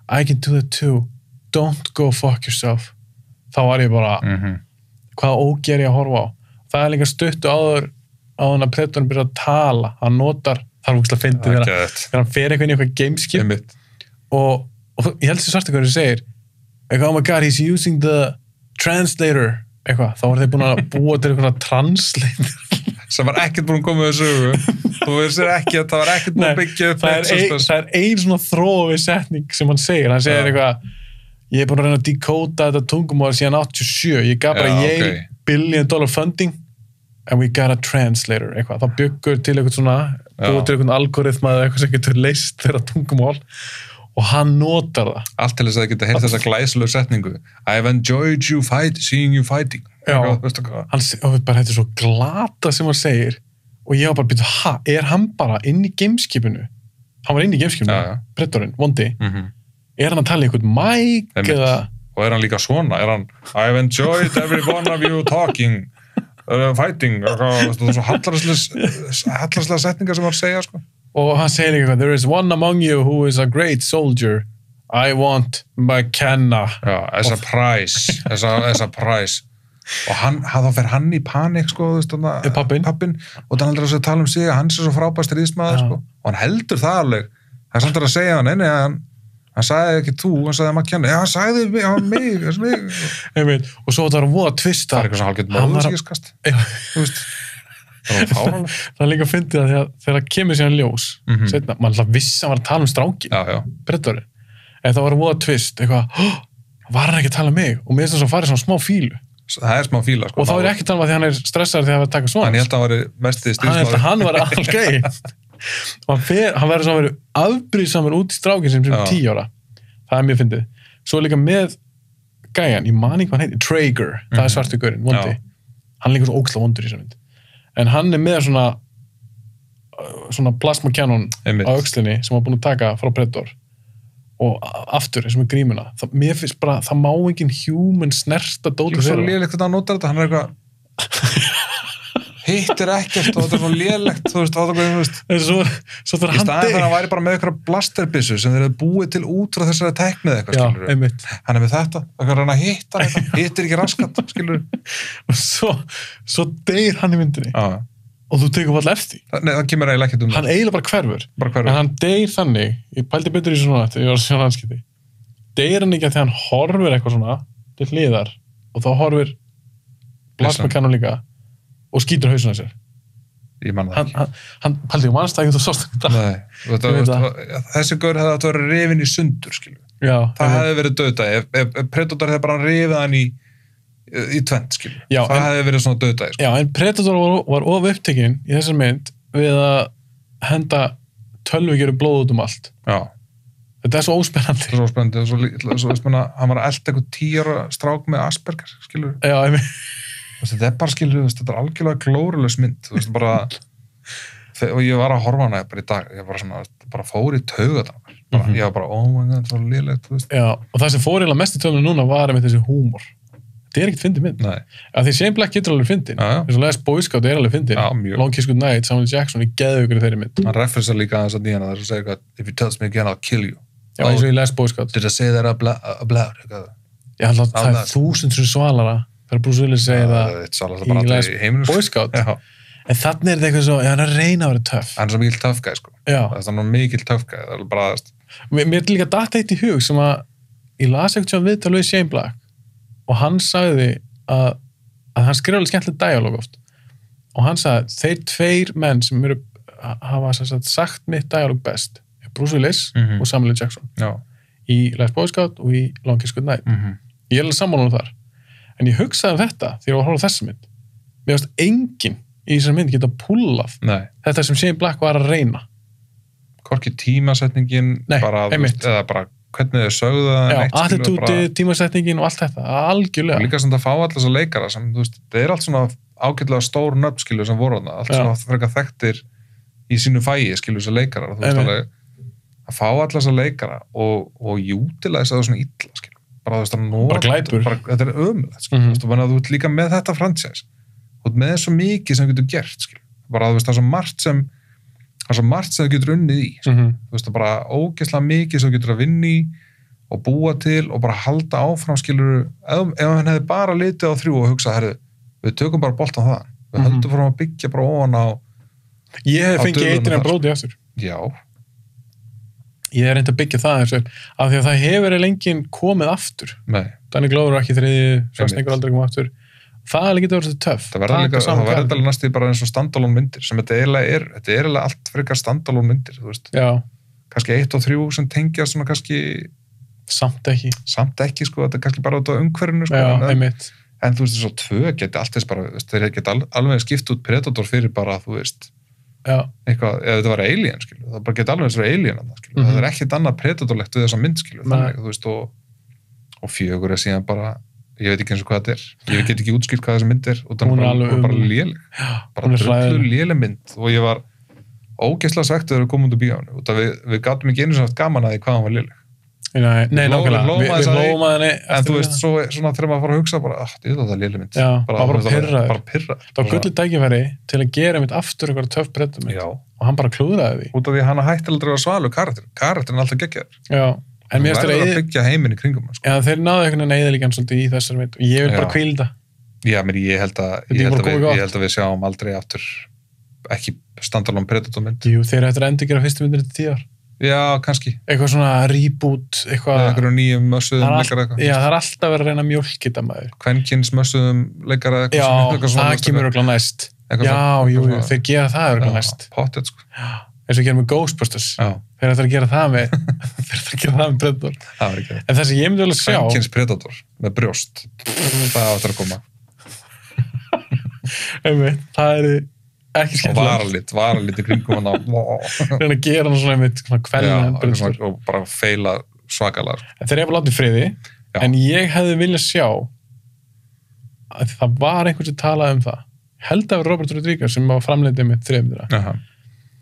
I can do that too, don't go fuck yourself. Þá var ég bara, hvað óger ég að horfa á. Það líka stuttu áður að Predatorinn byrja að tala, hann notar, það ógeðslega fyndið þegar hann fer eitthvað inn í eitthvað gameskip og ég held sér svartu hverju segir, oh my god, he's using the translator, eitthvað, þá var þeir búin að búa til eitthvað translator sem var ekkert búin að koma með sögu þú veist ekki að það var ekkert búin að byggja upp það er ein svona þrófi setning sem hann segir eitthvað, ég er búin að reyna að dekóta þetta tungumál síðan 87, ég gaf bara $1 billion funding and we got a translator, eitthvað, þá byggur til eitthvað svona, búið til eitthvað algoritma eða eitthvað sem getur leist þeirra tungumál og hann notar það. Allt til þess að það geta heilt þessa glæsilegu setningu. I've enjoyed you seeing you fighting. Já, hann bara þetta er svo glata sem hann segir og ég var bara byrjuð, er hann bara inn í gameskipinu? Hann var inn í gameskipinu, Predatorinn, vondi. Er hann að tala í eitthvað mic eða? Og er hann líka svona? Er hann, I've enjoyed every one of you talking, fighting, svo hallarslega setningar sem hann segja, sko. Og hann segir líka, there is one among you who is a great soldier. I want McKenna. Já, as a prize. As a prize. Og þá fer hann í panik, sko, pappin, og þannig að tala sig að hann sé svo frábært stríðsmaður, sko. Og hann heldur það alveg. Það er samt að segja hann, hann sagði ekki þú, hann sagði McKenna. Já, hann sagði mig. Og svo það var voða tvista. Það er eitthvað sem hálfgett móðursíkast. Þú veist. Það er líka að fyndi það þegar það kemur síðan ljós setna, mann alltaf vissi að hann var að tala strákin Predatorinn, en það var voða tvist eitthvað, var hann ekki að tala um mig og mér finnst það svo farið svona smá fílu það er smá fíla, sko, og þá er ekki að tala um að því hann er stressaður þegar hann var að taka svona hann held að hann var mestið stríðsmaður hann var algei og hann verður svona verið afbrýðsamur út í strákin sem 10 ára það er mjög fyndið, svo líka með gæjan, ég man ekki hvað hann heitir, Traeger það er svartu gaurinn, vondi hann líka svo ógeðslega vondur í þessari mynd en hann er með svona plasma cannon á öxlinni sem hann búin að taka frá Predator og aftur eins og með grímuna mér finnst bara, það má engin human snerta dóti þeirra. Svo lélegt að hann notar þetta, hann er eitthvað hittir ekkert og þetta er svona lélegt þú veist, svo í staðin þegar hann væri bara með eitthvað blasterbissu sem þeir hefði búið til út frá þessari tæknið eitthvað, skilur hann er með þetta, eitthvað hann að hitta þetta hittir ekki raskat, skilur og svo deyr hann í myndinni og þú tekur alltaf eftir Nei, það kemur eiginlega ekkert hann eiginlega bara hverfur en hann deyr þannig, ég pældi betur í svona þegar ég var að sjá hanskiti deyr hann ekki að þegar hann horfir eitthvað svona til hliðar og þá horfir plasmakannon líka og skýtur hausinn að sér. Ég man það ekki. Hann pældi um mannstækjum þú sást þetta. Nei, þessi gaur hefði átt að vera rifin í sundur, skilur. Já. Það hefði verið dauðdagi. Ef Predator hefði bara rifið hann í tvent, skilur. Já, það hefði verið svona dauðdagi. Sko. Já, en Predator var of upptekinn í þessar mynd við að henda tölvugeru blóð út allt. Já. Þetta er svo óspennandi. Svo óspennandi. Svo hann var að elda eitthvað 10 ára strák með Asperger, skilur. Já, þetta er bara, skilur, þetta er algjörlega glórulegs mynd, þú veist, bara og ég var að horfa hana bara í dag ég bara svona, bara fór í tauga ég var bara, oh my god, það var lélegt, þú veist. Já, og það sem fór eiginlega mest í taugunum núna var með þessi húmor. Þetta er ekkert fyndið mynd. Nei. Að því Shane Black getur alveg fyndin. Þess að Les Boy Scout er alveg fyndin. Já, mjög. Long Kiss Goodnight, Samuel Jackson, ég geði ykkur í þeirri mynd. Hann referensar líka aðeins að nýjana þess að segja if you tell me again, I'll kill you. Já, eins og í Les Boy Scout. Did I say that out loud? Já, það er 1000 sem svalara. Það er Bruce Willis segir það í Les Boy Scout. En þannig er þetta eitthvað svo, hann er að reyna að vera töff. Hann er svo mikil töff gæ, sko. Já. Það er svona mikil töff gæ, það er bara Mér er líka datt eitt í hug sem að ég las eitthvað viðtal við Shane Black og hann sagði að hann skrifa alveg skemmtilegt dialóg oft og hann sagði, þeir 2 menn sem hafa sagt mitt dialóg best Bruce Willis og Samuel Jackson í Les Boy Scout og í Long Kiss Goodnight. Ég er alveg sammála þar. En ég hugsaði þetta þegar ég var að horfa á þessa mynd. Mér finnst enginn í þessari mynd geta pullað þetta sem Shane Black var að reyna. Hvorki tímasetningin, bara, eða bara hvernig þau sögðu það. Já, attitúti, tímasetningin og allt þetta, algjörlega. Og líka sem það fá allar þess að leikara sem, þú veist, það er allt svona ágætlega stór nöfn, skilur, sem voru þarna. Allt svona frekar þekktir í sínu fæi, skilur, þess að leikara. Þú veist alveg, að fá allar þess að leikara og jútilæsa það svona illa, skilur. Bara þú veist að bara glæpur. Þetta er ömulegt, sko. Þú ert líka með þetta franchise. Þú ert með svo mikið sem getur gert, skilur. Bara þú veist, það er svo margt sem þú getur unnið í, sko. Þú veist, það bara ógeðslega mikið sem þú getur að vinna í og búa til og bara halda áfram skilur, ef hann hefði bara litið á 3 og hugsað, herru, við tökum bara boltan það, við höldum fórum að byggja bara ofan á ég hef fengið eitin en bróti aftur já, ég reyndi að byggja það eins og af því að það hefur lengi komið aftur nei, Danny Glover ekki þriði, Schwarzenegger aldrei komið aftur það er líka verið töff það verður alveg næstu bara eins og standalone myndir sem þetta er eiginlega allt frekar standalone myndir, þú veist, já, kannski 1 og 3 sem tengja svona kannski samt ekki sko, þetta er kannski bara út á umhverfinu sko, já, einmitt en þú veist þess að 2 geti allt þess bara, þeir geti alveg skipt út Predator fyrir bara, þú veist já, eitthvað, eða þetta var Alien, skilju, það bara geti alveg þess að vera Alien, skilju, það er ekkert annað Predatorlegt við þessa mynd, skilju, þannig, þú veist, og 4 er síðan bara, ég veit ekki eins og hvað þetta er, ég get ekki útskilt hvað þessi mynd er, og það er bara léleg, bara drullu léleg mynd, og ég var ógeðslega svekkt þegar við komum út úr bíónu, og við gátum ekki einu sem haft gaman að því hvað hann var léleg. Nei, nákvæmlega, við hlóum að henni en þú veist, svo svona þegar maður fara að hugsa bara, það er léleg mynd, bara pirraður. Það var gullið tækifæri til að gera mitt aftur eitthvað töff Predator og hann bara klúðraði því. Út af því að hann hætti aldrei að svalu karakterin alltaf geggjaður. Já, en mér verður að byggja heiminn í kringum hann, sko. Já, þeir náðu einhvern veginn eyðileggjan svolítið í þessar mynd og ég vil bara hvílda. Já, menn ég held að við sjáum aldrei aftur ekki standalone Predator mynd. Jú, þeir eftir að endurgera fyrstu myndin til 10 ár. Já, kannski. Eitthvað svona reboot, eitthvað nýjum mössuðum leikara eitthvað. Já, það er alltaf verið að reyna að mjólka þetta maður. Kvenkins mössuðum leikara eitthvað. Já, það kemur örugglega næst. Já, jú, þeir gera það örugglega næst. Pottet, sko. Eins og gera með Ghostbusters. Já. Þeir ætla að gera það með Predator. Það var ekki. En það sem ég myndi alveg sjá. Kvenkins Predator með brjóst. Það áttur að koma. Það er ekki skemmtilegt. Og varalitt í kringum hann á. Reyna að gera hann svona einmitt kvelna og bara feila svakalega. Þeir eru látið friði, en ég hefði viljað sjá að það var einhvern sem talaði um það. Held að Robert Rodriguez sem var framleiðið með 3 myndir.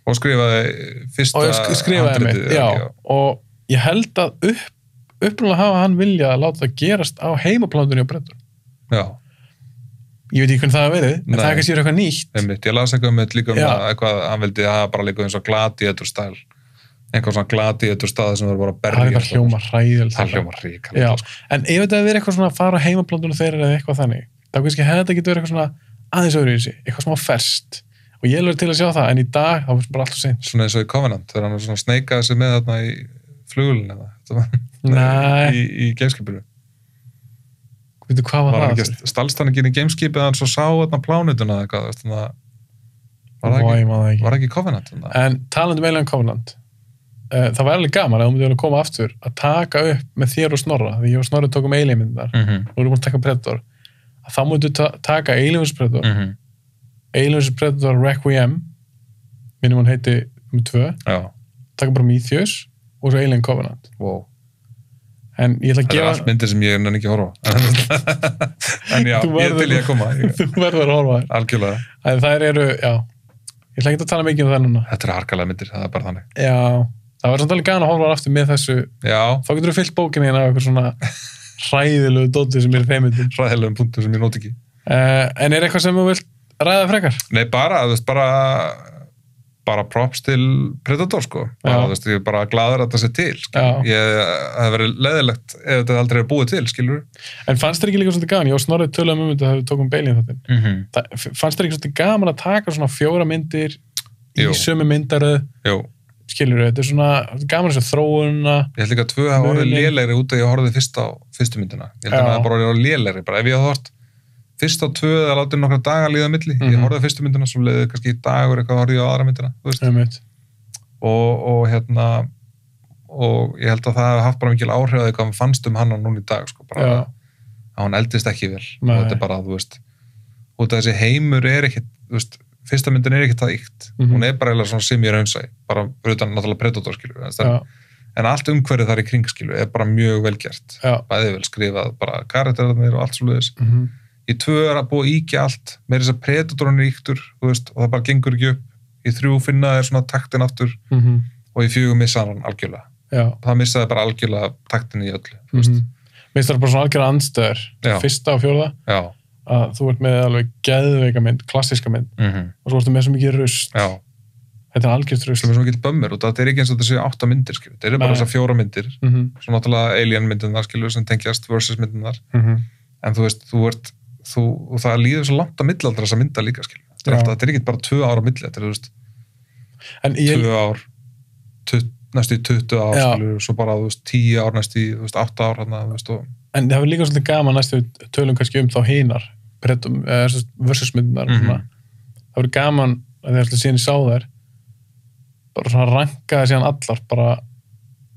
Og skrifaði fyrsta handritið. Já, og ég held að upprunalega hafa hann viljað að láta það gerast á heimaplánunni á Predator. Já. Ég veit ekki hvernig það hafa verið, en það er kannski eitthvað nýtt. Ég las eitthvað líka eitthvað, hann vildi hafa bara líka eins og gladiator-stæl. Eitthvað svona gladiator-stað sem verður bara að berja. Það er bara hljóma hræðilegt. Það hljóma ríkala. En ef þetta verið eitthvað svona að fara á heimaplánunni þeirra eða eitthvað þannig, þá kannski hefði þetta getið verið eitthvað svona aðeins öðruvísi, eitthvað smá ferskt. Og ég er til að sjá það, en í dag, þá er bara allt og seint. Svona eins og í Covenant, þegar hann svona sneikaði sig með þarna í flugulinn í gameskipinu. Veitu, hvað var það? Stalst hann ekki inn í gameskipið að hann svo sá þarna plánutuna eða eitthvað, var ekki Covenant? En talandi Alien Covenant, það var alveg gaman að þú myndi koma aftur að taka upp með þér og Snorra, því ég og Snorri tókum Alien myndar, og við erum búin að taka Predator, að þá myndu taka Alien vs Predator, Alien vs Predator Requiem, minnum hann heiti 2, taka bara Prometheus og svo Alien Covenant. Wow. En ég ætla að gefa... Það er allt myndir sem ég er ekki að horfa. En já, ég er til ég að koma. Þú verður að horfa þér. Algjörlega. Það eru, já, ég ætla ekki að tala mikið um það núna. Þetta eru harkalega myndir, það er bara þannig. Já, það var samt alveg gana að horfa aftur með þessu. Já. Þá getur þú fyllt bókinni af eitthvað svona hræðilegu dóti sem er þeim myndum. Hræðilegum punktum sem ég nót ekki. En er eitthvað sem þú vilt ræða frekar? Nei, bara props til Predator, sko. Ég er bara glaður að það sé til, skilur. Það hefði verið leiðilegt ef þetta aldrei er búið til, skilur. En fannst þér ekki líka svolítið gaman? Ég og Snorri töluðum um þetta þegar við tókum Alien þáttinn. Fannst þér ekki svolítið gaman að taka svona 4 myndir í sömu myndaröð? Jú. Skilur, þetta er svona gaman þess að þróuna. Ég held líka að 2 hafa orðið lélegri út að ég horfði fyrst á fyrstu myndina. Ég held að það hafa bara orðið lélegri. Bara ef ég hafði hort fyrst á 2 eða látið nokkra daga líða á milli. Ég horfði á fyrstu myndina, svo leiði kannski dagur eitthvað horfði ég á aðra myndina, þú veist. Og ég held að það hefði haft bara mikil áhrif að hvað fannst hann núna í dag, sko, bara að hann eldist ekki vel. Og þetta er bara, þú veist, út af þessi heimur er ekkit, þú veist, fyrsta myndin er ekkit það ykt. Hún er bara eiginlega svona sem ég raunsæ, bara utan náttúrulega Predator, skilju. En allt umhverfið þar í kring, skilju, er bara mjög vel gert. Bæði vel skrifað, bara karakterarnir og allt svoleiðis. Í 2 er að búa íkja allt, með þess að Predatorinn er íktur, þú veist, og það bara gengur ekki upp. Í 3 finna þeir svona taktin aftur og í 4 missa hann algjörlega. Það missaði bara algjörlega taktin í öllu, þú veist. Misst það bara svona algjörlega andstöður, fyrsta og 4. Að þú ert með alveg geðveika mynd, klassíska mynd, og svo ertu með svo mikið rusl. þetta er algjört rugl. sem er svo mikil bömmur og þetta er ekki eins og þetta séu 8 myndir skilur. Þetta eru bara þessar 4 myndir svo náttúrulega Alien myndirnar skilur sem tengjast versus myndirnar en þú veist, og það líður svo langt að millaldra þessa mynda líka skilur. Þetta er ekki bara 2 ára milli, þetta er, þú veist, 2 ár, næstu 20 ár, skilur, svo bara, þú veist, 10 ár, næstu, þú veist, 8 ár, þú veist, og... En það var líka svolítið gaman næstu tölum kannski þá hinar, versus myndinar, það var gaman að þegar síðan ég sá þær, bara svona rankaði síðan allar, bara,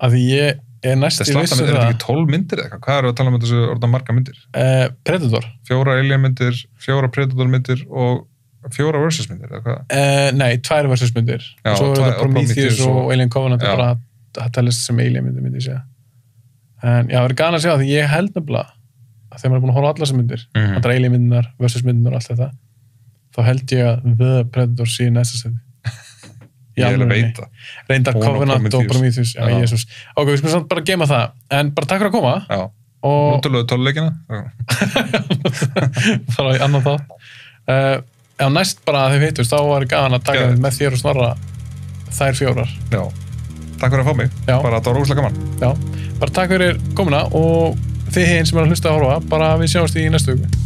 að því ég er næstu vissu það. Er þetta ekki 12 myndir eða eitthvað? Hvað eru að tala um þessu orðan marga myndir? Predator. 4 Alien myndir, 4 Predator myndir og 4 versus myndir, eða hvað? Nei, 2 versus myndir. Já, og svo eru þetta Prometheus og Alien Covenant, bara að talast sem Alien myndir, myndi ég segja. En já, það er gana að segja, því ég held nefnilega að þegar maður er búin að horfa á allar sem myndir, það er Alien myndirnar, versus myndirnar og allt þetta, þá held ég að The Predator sé næsta seti. Ég er að veita. Reyndar Covenant og Prometheus. Já, Jesús. Ok, við skulum samt bara gema það. En bara takk fyrir að koma. Já. Nótulegu töluleikina. Fara í annan þátt. Já, næst bara að þið hittust, þá var gaman að taka með þér og Snorra þær 4. Já. Takk fyrir að fá mig. Já. Bara þetta var ógeðslega gaman. Já. Bara takk fyrir komuna og þið hinn sem er að hlusta að horfa, bara við sjáumst í næstu viku.